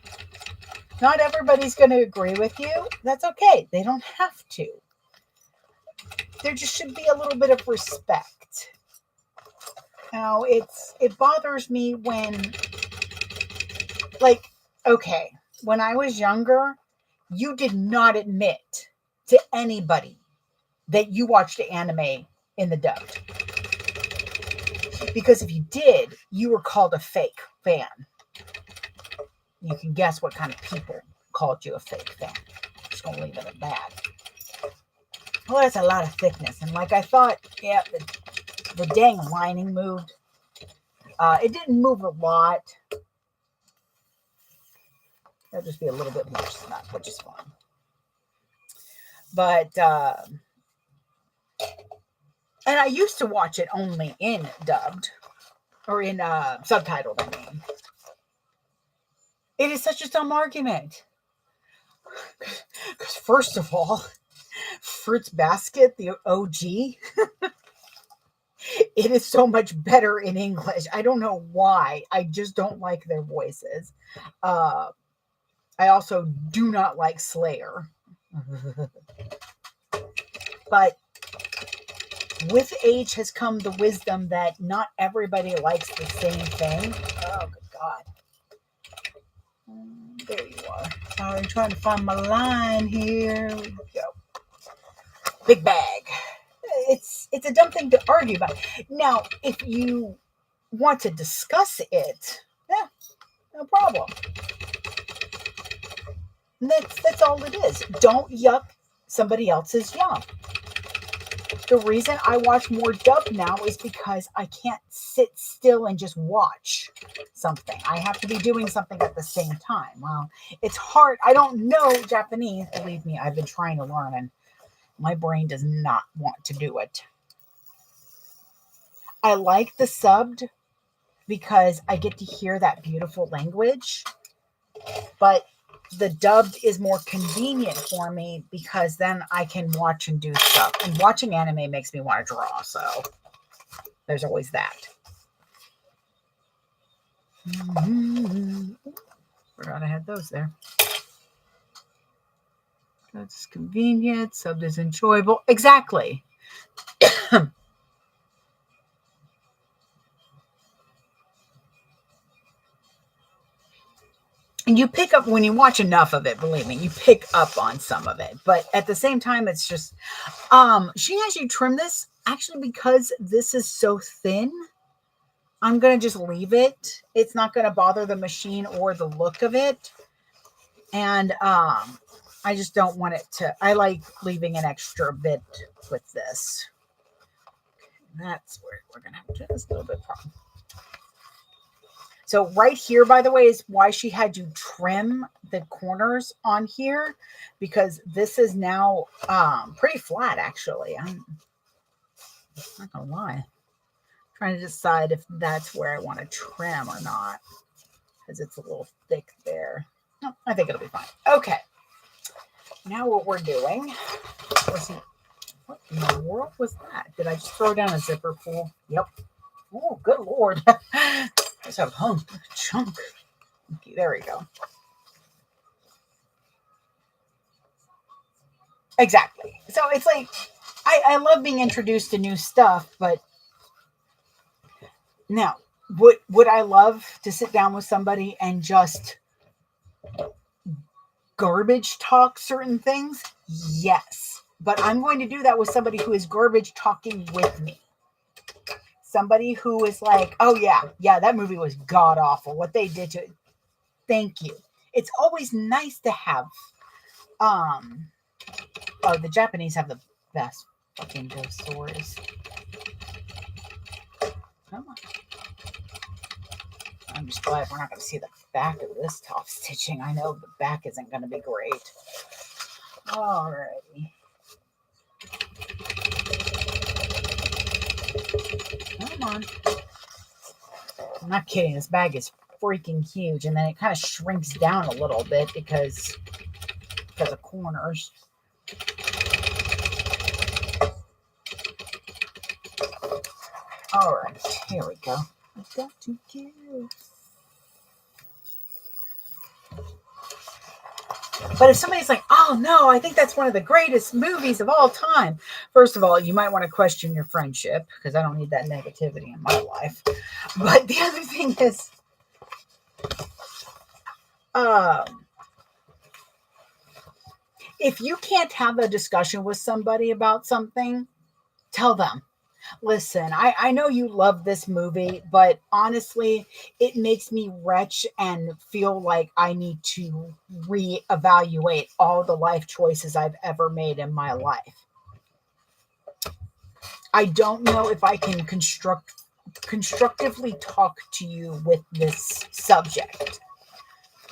Speaker 1: Not everybody's going to agree with you. That's okay. They don't have to. There just should be a little bit of respect. Now, it bothers me when, like, okay, when I was younger, you did not admit to anybody that you watched anime in the dubbed. Because if you did, you were called a fake fan. You can guess what kind of people called you a fake fan. I'm just going to leave it at that. Well, that's a lot of thickness. And like I thought, yeah, the dang lining moved. It didn't move a lot. There'll just be a little bit more snug, which is fine. But, and I used to watch it only in dubbed. Or in subtitled, I mean. It is such a dumb argument. Because first of all, Fruits Basket, the OG, it is so much better in English. I don't know why. I just don't like their voices. I also do not like Slayer. But with age has come the wisdom that not everybody likes the same thing. Oh, good God. There you are. I'm trying to find my line here. We go. Big bag. It's a dumb thing to argue about. Now, if you want to discuss it, yeah, no problem. That's all it is. Don't yuck somebody else's yum. The reason I watch more dub now is because I can't sit still and just watch something. I have to be doing something at the same time. Well, it's hard. I don't know Japanese. Believe me, I've been trying to learn and my brain does not want to do it. I like the subbed because I get to hear that beautiful language, but the dubbed is more convenient for me because then I can watch and do stuff. And watching anime makes me want to draw, so there's always that. Forgot I had those there. That's convenient. Subbed is enjoyable. Exactly. And you pick up, when you watch enough of it, believe me, you pick up on some of it. But at the same time, it's just, she has you trim this, actually, because this is so thin. I'm going to just leave it. It's not going to bother the machine or the look of it. And I just don't want it to, I like leaving an extra bit with this. That's where we're going to have to do this a little bit problem. So right here, by the way, is why she had you trim the corners on here, because this is now pretty flat, actually. I'm not going to lie. I'm trying to decide if that's where I want to trim or not, because it's a little thick there. No, I think it'll be fine. Okay. Now what we're doing, What in the world was that? Did I just throw down a zipper pull? Yep. Oh, good Lord. There's a chunk. Okay, there we go. Exactly. So it's like, I love being introduced to new stuff, but now, would I love to sit down with somebody and just garbage talk certain things? Yes. But I'm going to do that with somebody who is garbage talking with me. Somebody who is like, oh yeah, that movie was god awful. What they did to it. Thank you. It's always nice to have the Japanese have the best fucking ghost stories. Come on. I'm just glad we're not going to see the back of this top stitching. I know the back isn't going to be great. Alrighty. Come on. I'm not kidding. This bag is freaking huge. And then it kind of shrinks down a little bit because of corners. Alright. Here we go. I've got to give. But if somebody's like, oh no, I think that's one of the greatest movies of all time. First of all, you might want to question your friendship because I don't need that negativity in my life. But the other thing is, if you can't have a discussion with somebody about something, tell them. Listen, I know you love this movie, but honestly, it makes me wretch and feel like I need to reevaluate all the life choices I've ever made in my life. I don't know if I can constructively talk to you with this subject.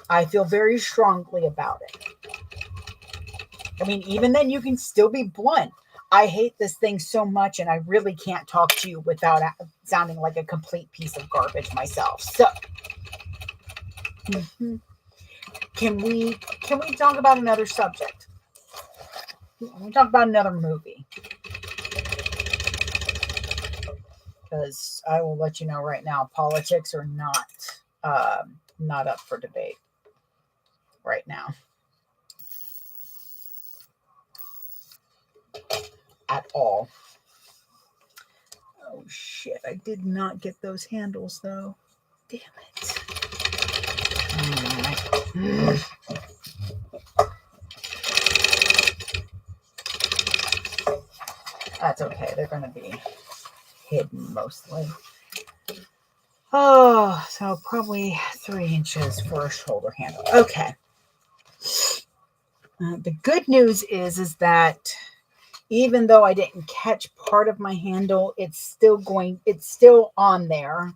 Speaker 1: I feel very strongly about it. I mean, even then you can still be blunt. I hate this thing so much and I really can't talk to you without sounding like a complete piece of garbage myself. So, can we talk about another subject? Can we talk about another movie? Because I will let you know right now, politics are not up for debate right now. At all. Oh shit, I did not get those handles though. Damn it. That's okay, they're going to be hidden mostly. Oh, so probably 3 inches for a shoulder handle. Okay. The good news is that even though I didn't catch part of my handle, it's still on there.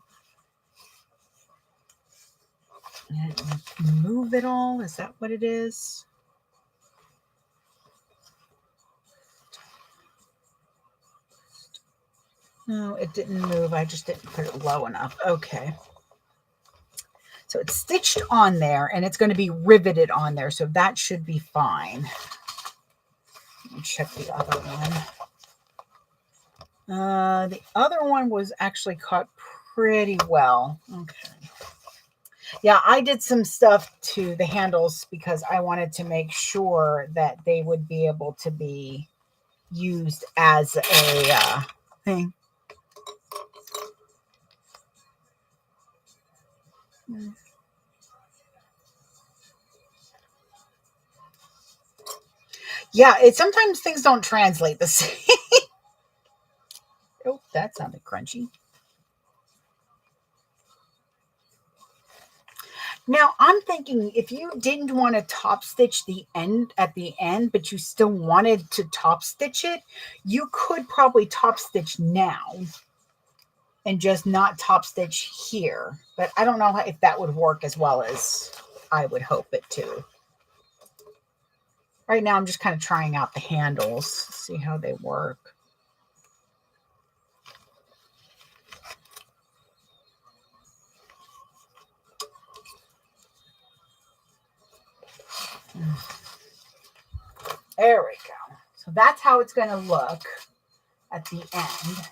Speaker 1: Move it all? Is that what it is? No, it didn't move. I just didn't put it low enough. Okay. So it's stitched on there and it's going to be riveted on there. So that should be fine. Let me check the other one. The other one was actually caught pretty well. Okay. Yeah, I did some stuff to the handles because I wanted to make sure that they would be able to be used as a thing. Yeah, sometimes things don't translate the same. Oh, that sounded crunchy. Now, I'm thinking if you didn't want to top stitch the end at the end, but you still wanted to top stitch it, you could probably top stitch now and just not top stitch here. But I don't know if that would work as well as I would hope it to. Right now, I'm just kind of trying out the handles, see how they work. There we go. So that's how it's going to look at the end.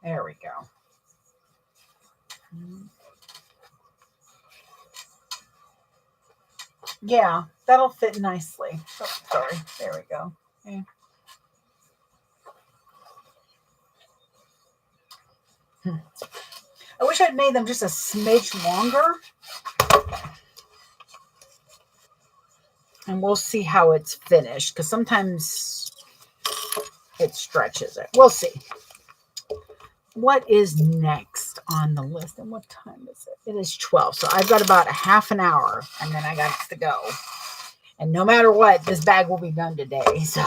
Speaker 1: There we go. Yeah, that'll fit nicely. Oh, sorry. There we go. Okay. I wish I'd made them just a smidge longer. And we'll see how it's finished, because sometimes it stretches it. We'll see. What is next on the list? And what time is it? It is 12. So I've got about a half an hour, and then I got to go. And no matter what, this bag will be done today. So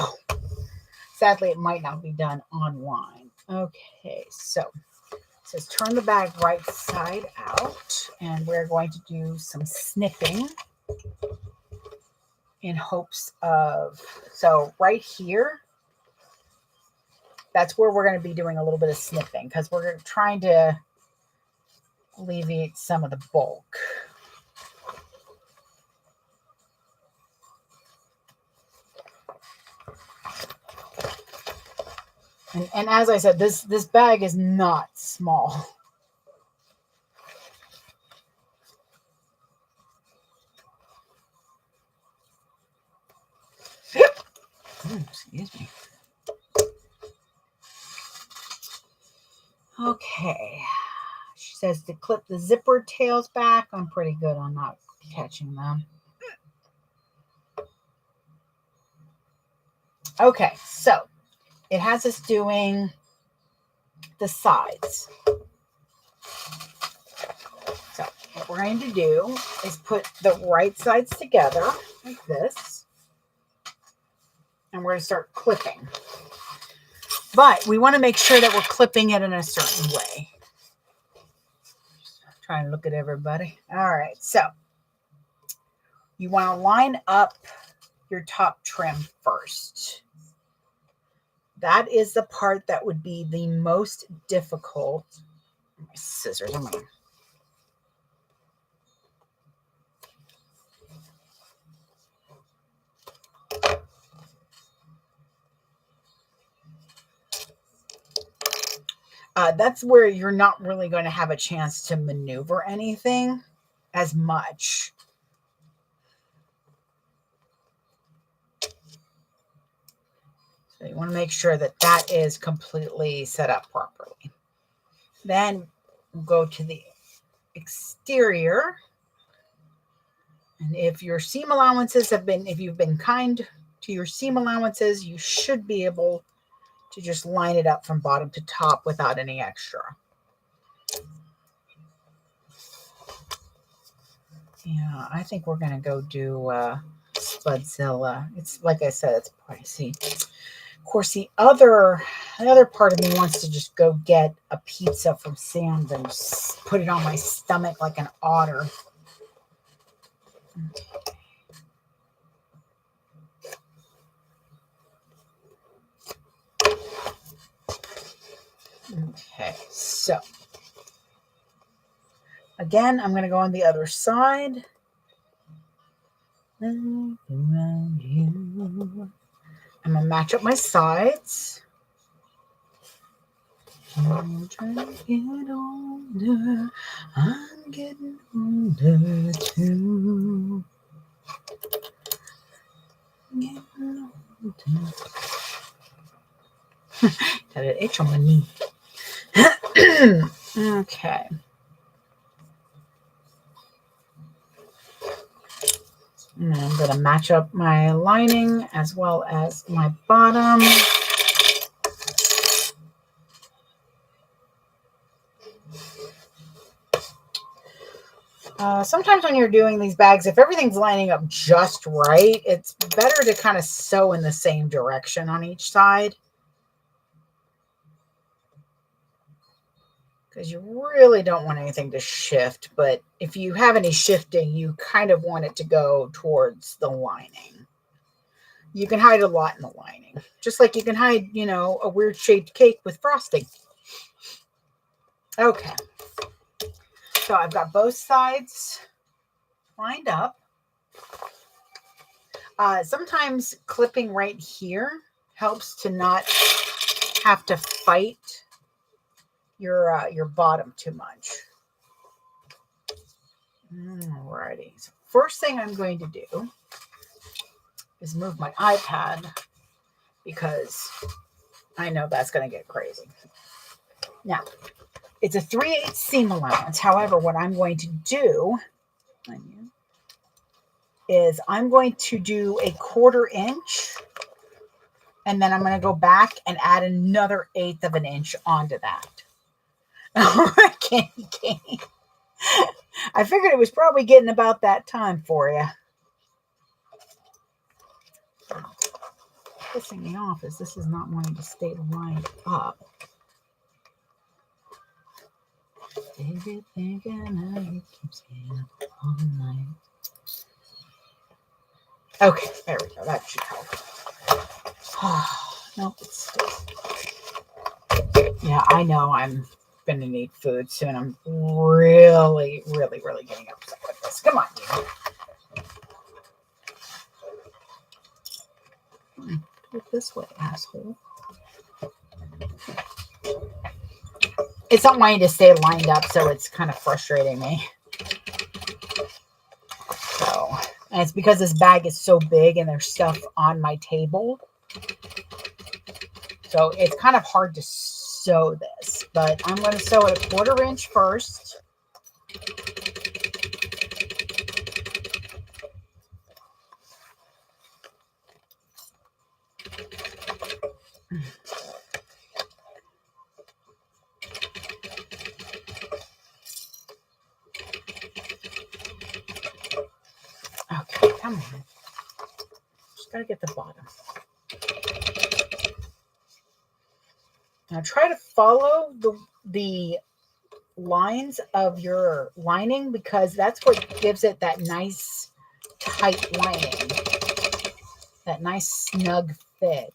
Speaker 1: sadly, it might not be done online. Okay, so it says turn the bag right side out. And we're going to do some snipping in hopes of, so right here, that's where we're going to be doing a little bit of snipping, because we're trying to alleviate some of the bulk. And as I said, this bag is not small. Excuse me. Okay. She says to clip the zipper tails back. I'm pretty good on not catching them. Okay, so it has us doing the sides. So what we're going to do is put the right sides together like this. And we're going to start clipping. But we want to make sure that we're clipping it in a certain way. Just trying to look at everybody. All right, so you want to line up your top trim first. That is the part that would be the most difficult. My scissors, I'm going to. That's where you're not really going to have a chance to maneuver anything as much. So you want to make sure that that is completely set up properly. Then we'll go to the exterior. And if your seam allowances have been, if you've been kind to your seam allowances, you should be able to just line it up from bottom to top without any extra. Yeah, I think we're going to go do Spudzilla. It's like I said, it's pricey. Of course, the other part of me wants to just go get a pizza from Sam's and just put it on my stomach like an otter. Okay, so again, I'm going to go on the other side. I'm going to match up my sides. I'm trying to get older. I'm getting older too. Getting older. Got an itch on my knee. Okay. And I'm going to match up my lining as well as my bottom. Sometimes when you're doing these bags, if everything's lining up just right, it's better to kind of sew in the same direction on each side. Because you really don't want anything to shift. But if you have any shifting, you kind of want it to go towards the lining. You can hide a lot in the lining. Just like you can hide, you know, a weird shaped cake with frosting. Okay. So I've got both sides lined up. Sometimes clipping right here helps to not have to fight your bottom too much. Alrighty. So first thing I'm going to do is move my iPad because I know that's going to get crazy. Now, it's a 3/8 seam allowance. However, what I'm going to do is I'm going to do a 1/4 inch, and then I'm going to go back and add another 1/8 of an inch onto that. I figured it was probably getting about that time for you. Pissing me off is this is not wanting to stay lined up. David thinking I keep staying up all night. Okay, there we go. That should help. Nope, it's still. Yeah, I know I'm going to need food soon. I'm really, really, really getting upset with this. Come on, you. Do it this way, asshole. It's not wanting to stay lined up, so it's kind of frustrating me. So, and it's because this bag is so big and there's stuff on my table. So it's kind of hard to sew this, but I'm going to sew it a 1/4 inch first. Okay, come on. Just got to get the bottom. Now try to follow the lines of your lining because that's what gives it that nice tight lining, that nice snug fit.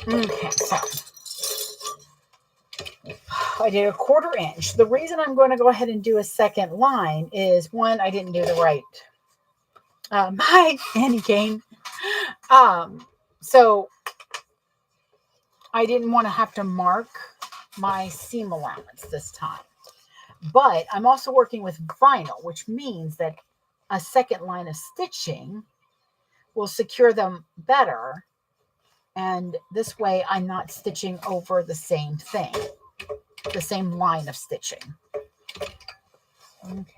Speaker 1: Okay, so I did a 1/4 inch. The reason I'm going to go ahead and do a second line is one, I didn't do the right. Hi, Annie Kane. So I didn't want to have to mark my seam allowance this time. But I'm also working with vinyl, which means that a second line of stitching will secure them better. And this way I'm not stitching over the same thing, the same line of stitching. Okay.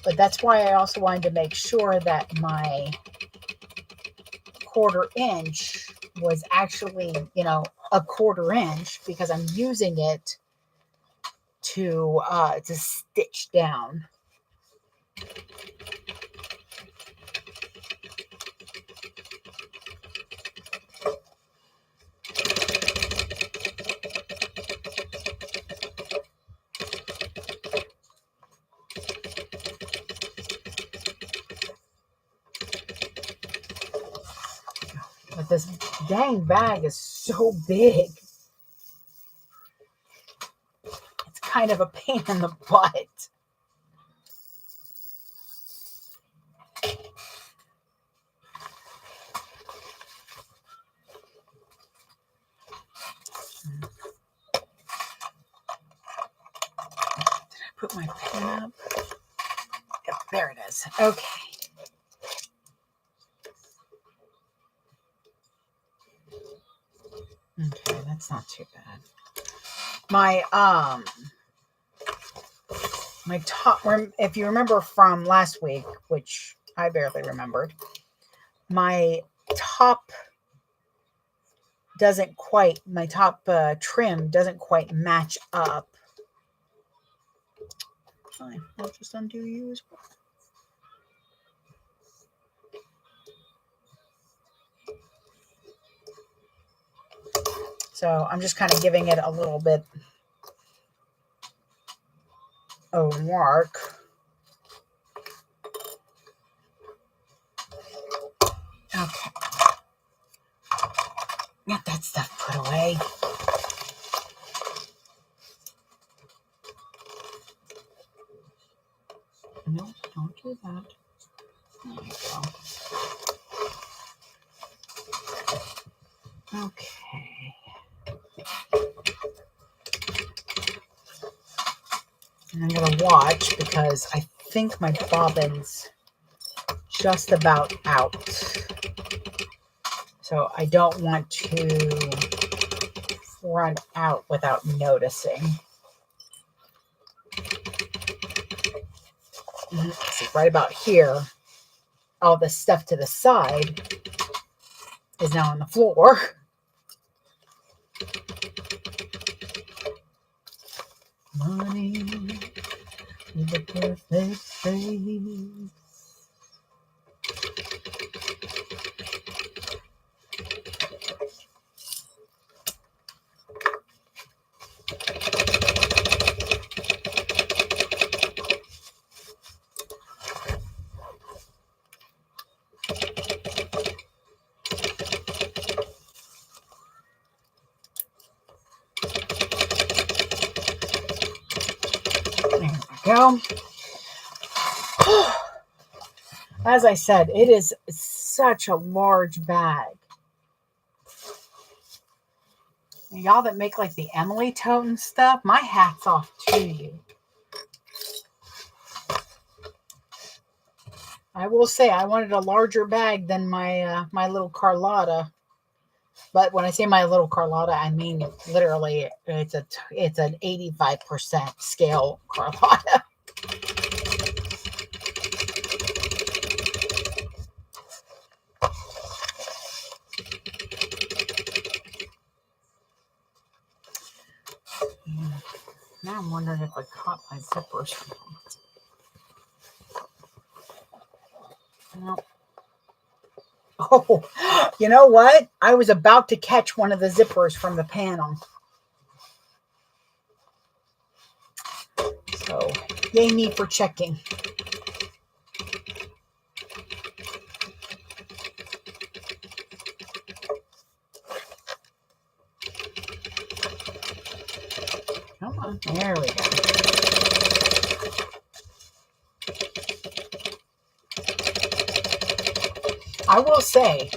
Speaker 1: But that's why I also wanted to make sure that my 1/4 inch was actually, a 1/4 inch because I'm using it to stitch down. But this dang bag is so big. It's kind of a pain in the butt. Did I put my pen up? Yep, there it is. Okay. Okay, that's not too bad. My top, if you remember from last week, which I barely remembered, my top trim doesn't quite match up. Fine, I'll just undo you as well. So I'm just kind of giving it a little bit of work. Okay. Got that stuff put away. No, don't do that. There you go. Okay. And I'm going to watch because I think my bobbin's just about out. So I don't want to run out without noticing. See, right about here, all the stuff to the side is now on the floor. Money with the perfect face. Go. As I said, it is such a large bag. Y'all that make like the Emily tote and stuff, my hat's off to you. I will say I wanted a larger bag than my my little Carlotta. But when I say my little Carlotta, I mean literally it's an 85% scale Carlotta. Now I'm wondering if I caught my zippers. No. Oh, you know what? I was about to catch one of the zippers from the panel. So, yay me for checking. Come on, there we go. I will say,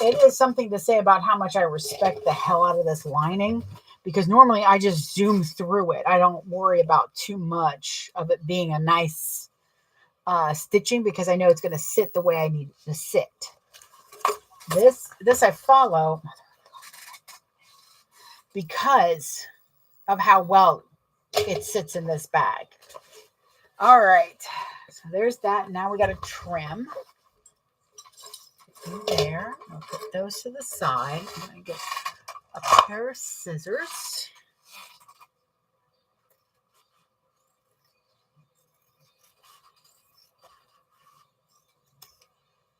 Speaker 1: it is something to say about how much I respect the hell out of this lining, because normally I just zoom through it. I don't worry about too much of it being a nice stitching because I know it's going to sit the way I need it to sit. This I follow because of how well it sits in this bag. All right, so there's that. Now we got to trim. There, I'll put those to the side. I'm going to get a pair of scissors.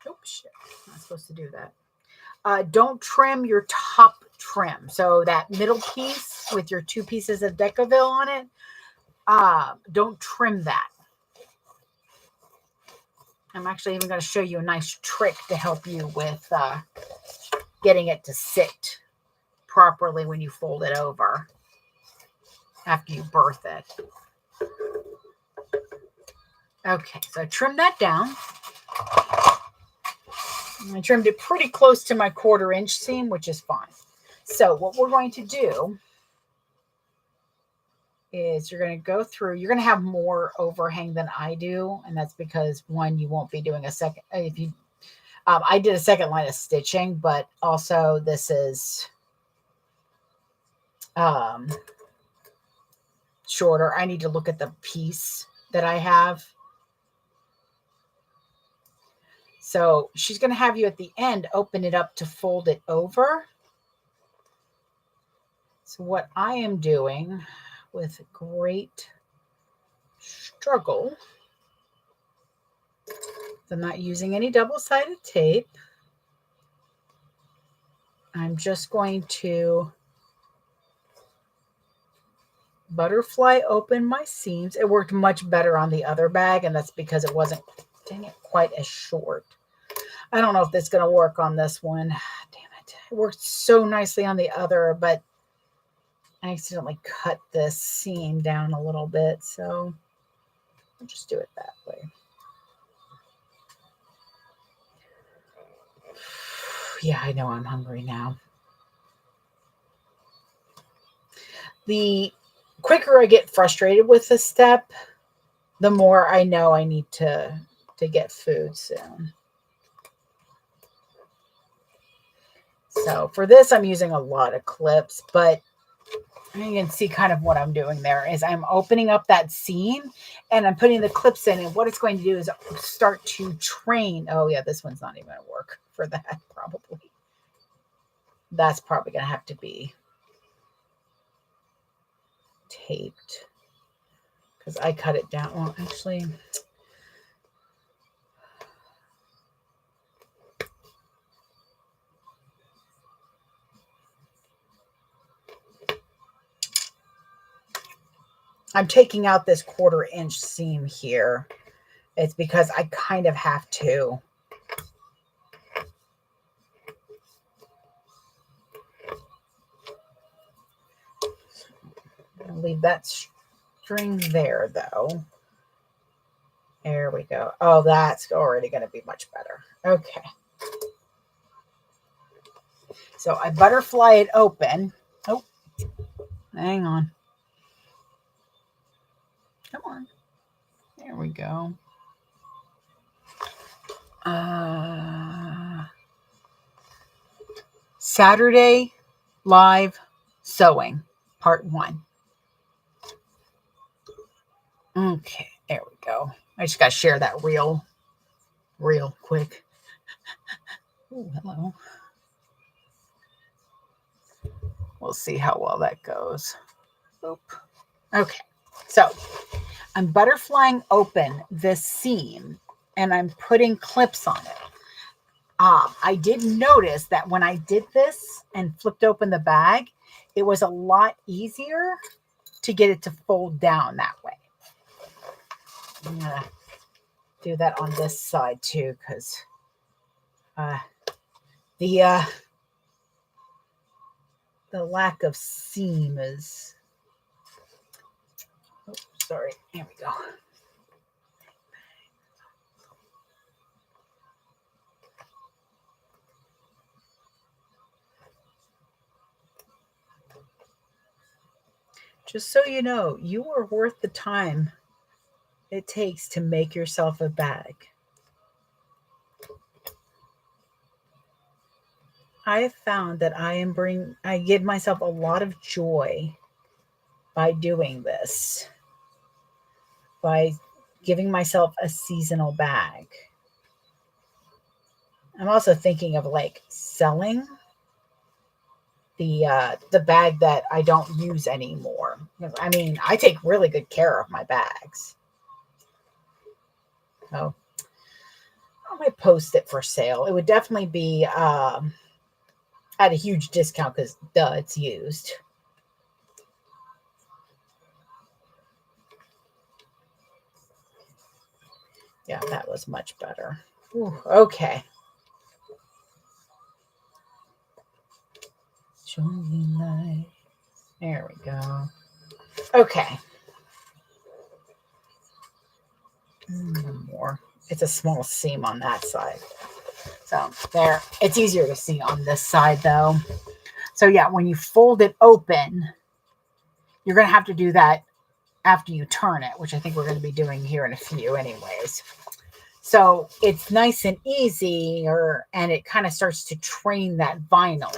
Speaker 1: Oh, shit. I'm not supposed to do that. Don't trim your top trim. So that middle piece with your 2 pieces of Coupeville on it, don't trim that. I'm actually even going to show you a nice trick to help you with getting it to sit properly when you fold it over after you birth it. Okay, so I trimmed that down. I trimmed it pretty close to my 1/4 inch seam, which is fine. So what we're going to do is you're going to go through, you're going to have more overhang than I do. And that's because, one, you won't be doing a second. If you, I did a second line of stitching, but also this is shorter. I need to look at the piece that I have. So she's going to have you at the end open it up to fold it over. So what I am doing with great struggle, I'm not using any double-sided tape. I'm just going to butterfly open my seams. It worked much better on the other bag, and that's because it wasn't, dang it, quite as short. I don't know if that's going to work on this one. Damn It worked so nicely on the other, but I accidentally cut this seam down a little bit, so I'll just do it that way. Yeah, I know I'm hungry now. The quicker I get frustrated with this step, the more I know I need to get food soon. So for this, I'm using a lot of clips, but you can see kind of what I'm doing there is I'm opening up that seam and I'm putting the clips in, and what it's going to do is start to train. Oh yeah, this one's not even going to work for that probably. That's probably going to have to be taped because I cut it down. Well, actually, I'm taking out this 1/4 inch seam here. It's because I kind of have to. I'll leave that string there though. There we go. Oh, that's already going to be much better. Okay. So I butterfly it open. Oh, hang on. Come on. There we go. Saturday live sewing, part 1. Okay, there we go. I just got to share that real quick. Ooh, hello. We'll see how well that goes. Oop. Okay, so I'm butterflying open this seam and I'm putting clips on it. I did notice that when I did this and flipped open the bag, it was a lot easier to get it to fold down that way. I'm going to do that on this side too, because the lack of seam is... Oh, sorry. Here we go. Just so you know, you are worth the time it takes to make yourself a bag. I have found that I give myself a lot of joy by doing this, by giving myself a seasonal bag. I'm also thinking of like selling the bag that I don't use anymore. I mean, I take really good care of my bags. So I might post it for sale. It would definitely be at a huge discount because it's used. Yeah, that was much better. Ooh, okay. Show me light. There we go. Okay. One more. It's a small seam on that side. So there. It's easier to see on this side though. So yeah, when you fold it open, you're going to have to do that after you turn it, which I think we're going to be doing here in a few anyways. So it's nice and easy, and it kind of starts to train that vinyl.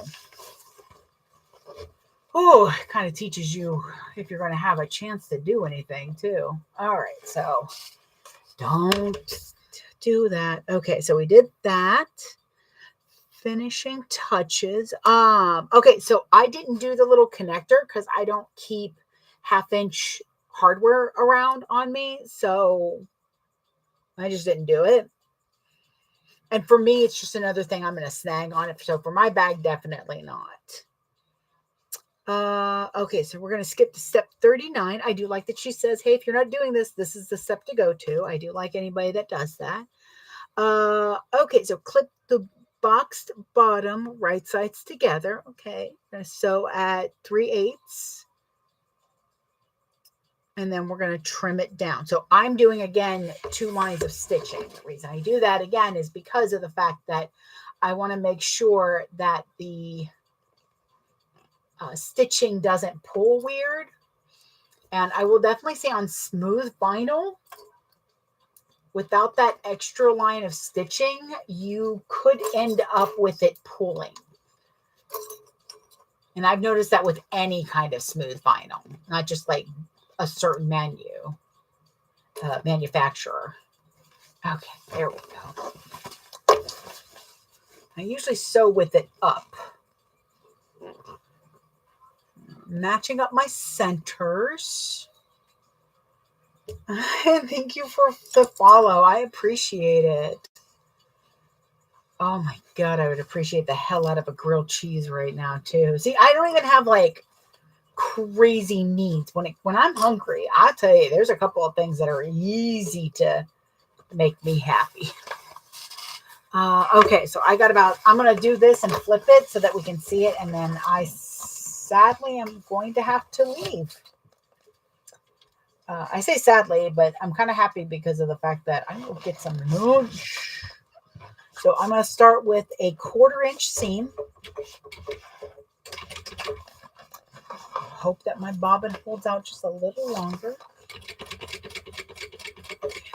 Speaker 1: Oh, it kind of teaches you if you're going to have a chance to do anything too. All right, so don't do that. Okay, so we did that. Finishing touches. Okay, so I didn't do the little connector because I don't keep 1/2 inch hardware around on me, so I just didn't do it. And for me, it's just another thing I'm going to snag on it. So for my bag, definitely not. Okay, so we're going to skip to step 39. I do like that she says, hey, if you're not doing this, this is the step to go to. I do like anybody that does that. Okay, so clip the boxed bottom, right sides together. Okay, going to sew at 3/8, and then we're going to trim it down. So I'm doing, again, 2 lines of stitching. The reason I do that, again, is because of the fact that I want to make sure that the stitching doesn't pull weird. And I will definitely say on smooth vinyl, without that extra line of stitching, you could end up with it pulling. And I've noticed that with any kind of smooth vinyl, not just like a certain manufacturer. Okay, there we go. I usually sew with it up. Matching up my centers. Thank you for the follow. I appreciate it. Oh my God, I would appreciate the hell out of a grilled cheese right now too. See, I don't even have like crazy needs. When I'm hungry, I'll tell you, there's a couple of things that are easy to make me happy. Okay, so I'm going to do this and flip it so that we can see it. And then I sadly am going to have to leave. I say sadly, but I'm kind of happy because of the fact that I will get some lunch. So I'm going to start with a 1/4 inch seam. Hope that my bobbin holds out just a little longer.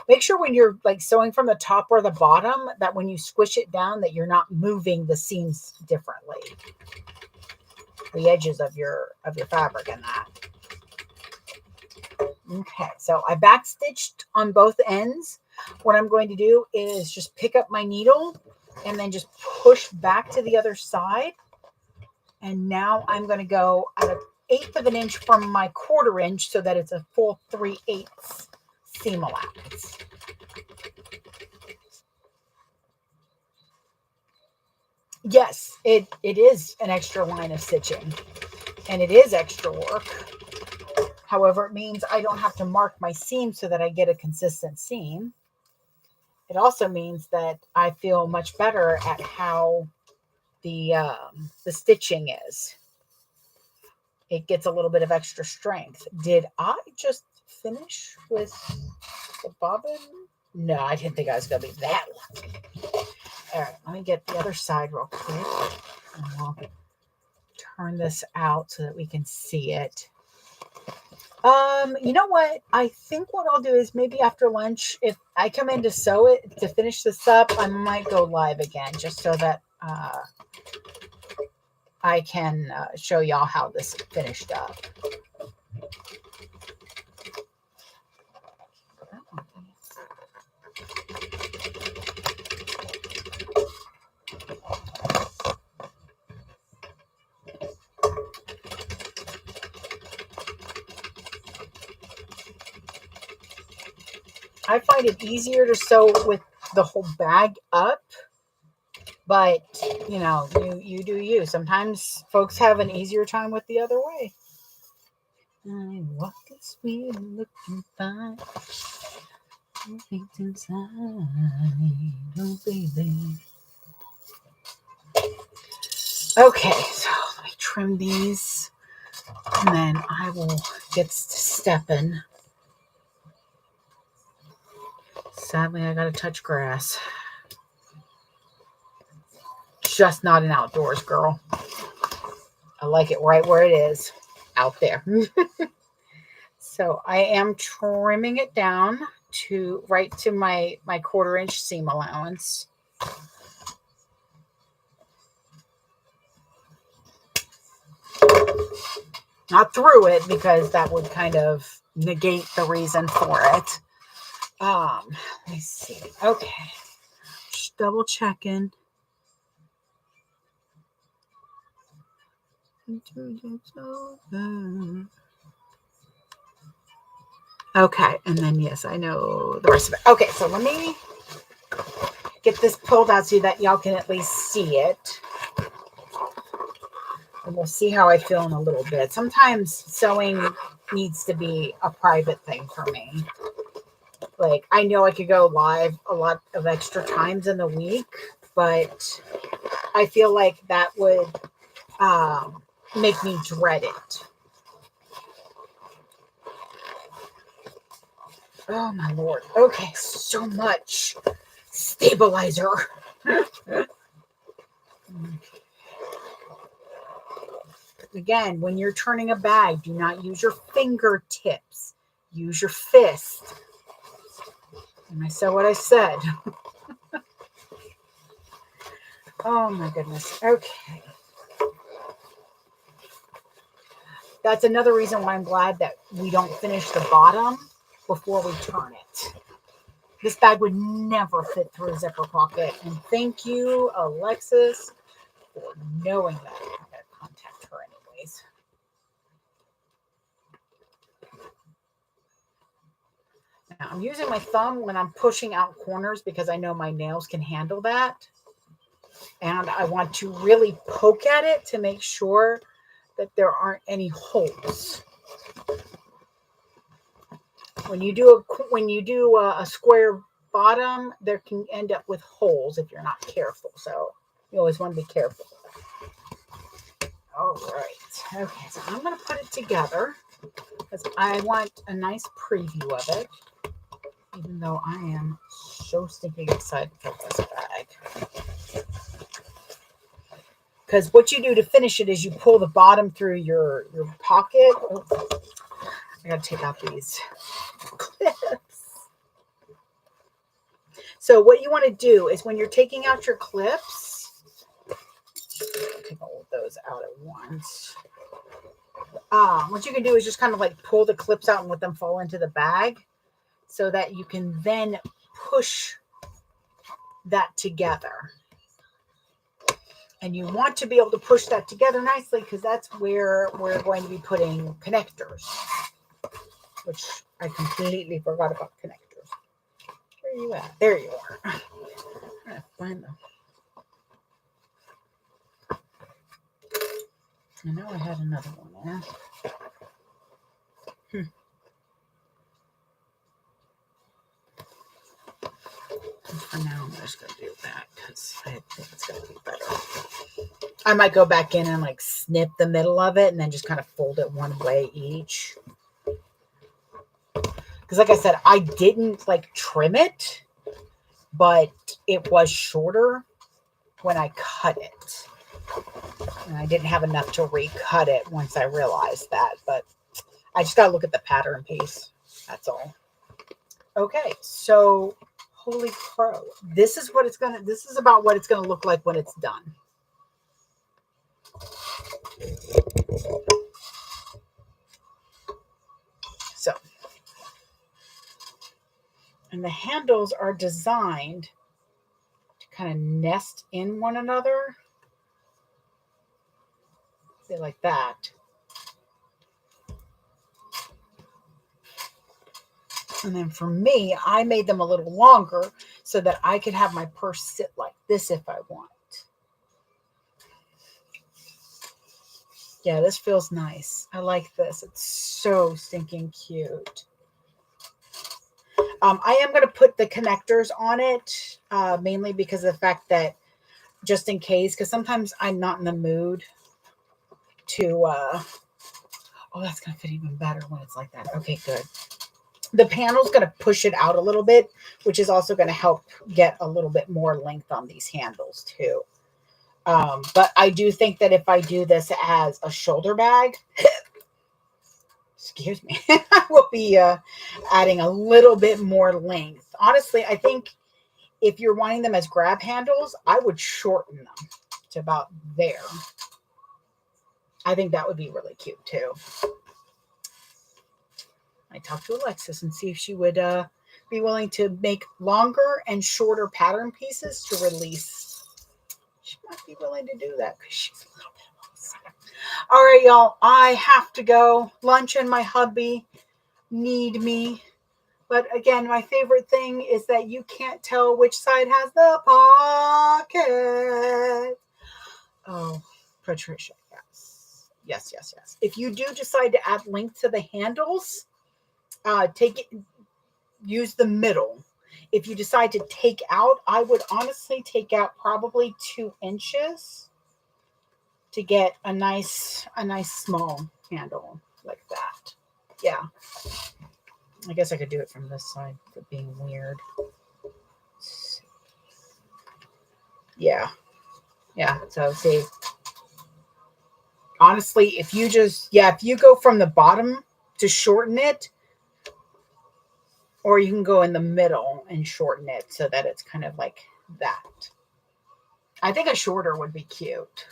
Speaker 1: Make sure when you're like sewing from the top or the bottom that when you squish it down that you're not moving the seams differently. The edges of your fabric and that. Okay, so I backstitched on both ends. What I'm going to do is just pick up my needle and then just push back to the other side. And now I'm going to go at 1/8 of an inch from my 1/4 inch so that it's a full 3/8 seam allowance. Yes, it is an extra line of stitching and it is extra work. However, it means I don't have to mark my seam so that I get a consistent seam. It also means that I feel much better at how the stitching is. It gets a little bit of extra strength. Did I just finish with the bobbin? No, I didn't think I was going to be that lucky. All right, let me get the other side real quick. And we'll turn this out so that we can see it. You know what? I think what I'll do is maybe after lunch, if I come in to sew it, to finish this up, I might go live again just so that I can show y'all how this finished up. I find it easier to sew with the whole bag up, but you know, you do you. Sometimes folks have an easier time with the other way. I walk this way looking fine. Things inside, oh baby. Okay, so let me trim these, and then I will get stepping. Sadly, I gotta touch grass. Just not an outdoors girl. I like it right where it is, out there. So I am trimming it down to right to my 1/4 inch seam allowance. Not through it because that would kind of negate the reason for it. Let me see. Okay. Just double checking. Okay, and then yes, I know the rest of it. Okay, so let me get this pulled out so that y'all can at least see it. And we'll see how I feel in a little bit. Sometimes sewing needs to be a private thing for me. Like, I know I could go live a lot of extra times in the week, but I feel like that would make me dread it. Oh my Lord. Okay, so much stabilizer. Again, when you're turning a bag, do not use your fingertips. Use your fist. And I said what I said. Oh my goodness. Okay. That's another reason why I'm glad that we don't finish the bottom before we turn it. This bag would never fit through a zipper pocket. And thank you, Alexis, for knowing that. I gotta contact her anyways. Now I'm using my thumb when I'm pushing out corners because I know my nails can handle that. And I want to really poke at it to make sure that there aren't any holes. When you do a square bottom, there can end up with holes if you're not careful. So you always want to be careful. All right. Okay, so I'm going to put it together because I want a nice preview of it, even though I am so stinking excited for this bag. Because what you do to finish it is you pull the bottom through your pocket. Oh, I got to take out these clips. So what you want to do is when you're taking out your clips, take all of those out at once. What you can do is just kind of like pull the clips out and let them fall into the bag so that you can then push that together. And you want to be able to push that together nicely because that's where we're going to be putting connectors, which I completely forgot about connectors. Where are you at? There you are. I'm going to find them. I know I had another one there. For now, I'm just going to do that because I think it's going to be better. I might go back in and like snip the middle of it and then just kind of fold it one way each. Because like I said, I didn't like trim it, but it was shorter when I cut it. And I didn't have enough to recut it once I realized that. But I just got to look at the pattern piece. That's all. Okay, so holy crow. This is about what it's going to look like when it's done. So, and the handles are designed to kind of nest in one another. Say like that. And then for me, I made them a little longer so that I could have my purse sit like this if I want. Yeah, this feels nice. I like this. It's so stinking cute. I am going to put the connectors on it, mainly because of the fact that just in case, because sometimes I'm not in the mood to, oh, that's going to fit even better when it's like that. Okay, good. The panel's going to push it out a little bit, which is also going to help get a little bit more length on these handles too. But I do think that if I do this as a shoulder bag, excuse me, I will be adding a little bit more length. Honestly, I think if you're wanting them as grab handles, I would shorten them to about there. I think that would be really cute too. I talked to Alexis and see if she would be willing to make longer and shorter pattern pieces to release. She might be willing to do that because she's a little bit upset. All right, y'all. I have to go. Lunch and my hubby need me. But again, my favorite thing is that you can't tell which side has the pocket. Oh, Patricia, yes. Yes. If you do decide to add length to the handles, use the middle.
Speaker 2: if you decide to take out, I would honestly take out probably 2 inches to get a nice small handle like that. Yeah. I guess I could do it from this side for being weird. Yeah. Yeah. So see, honestly, if you if you go from the bottom to shorten it, or you can go in the middle and shorten it so that it's kind of like that. I think a shorter would be cute.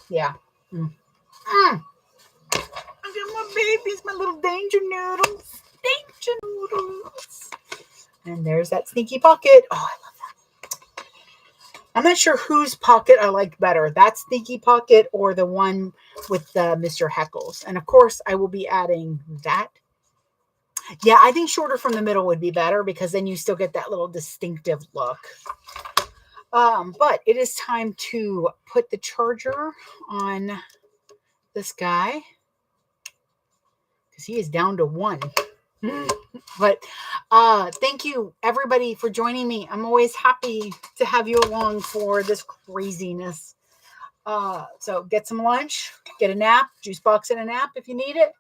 Speaker 2: Yeah. Mm. Mm. Look at my babies, my little danger noodles. Danger noodles. And there's that sneaky pocket. Oh, I love that. I'm not sure whose pocket I like better, that sneaky pocket or the one with Mr. Heckles. And of course, I will be adding that. Yeah, I think shorter from the middle would be better because then you still get that little distinctive look. But it is time to put the charger on this guy because he is down to 1. But thank you everybody for joining me. I'm always happy to have you along for this craziness. So get some lunch, get a nap, juice box and a nap if you need it.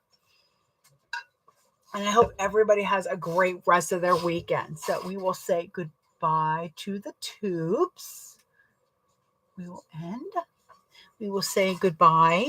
Speaker 2: And I hope everybody has a great rest of their weekend. So we will say goodbye to the tubes. We will end. We will say goodbye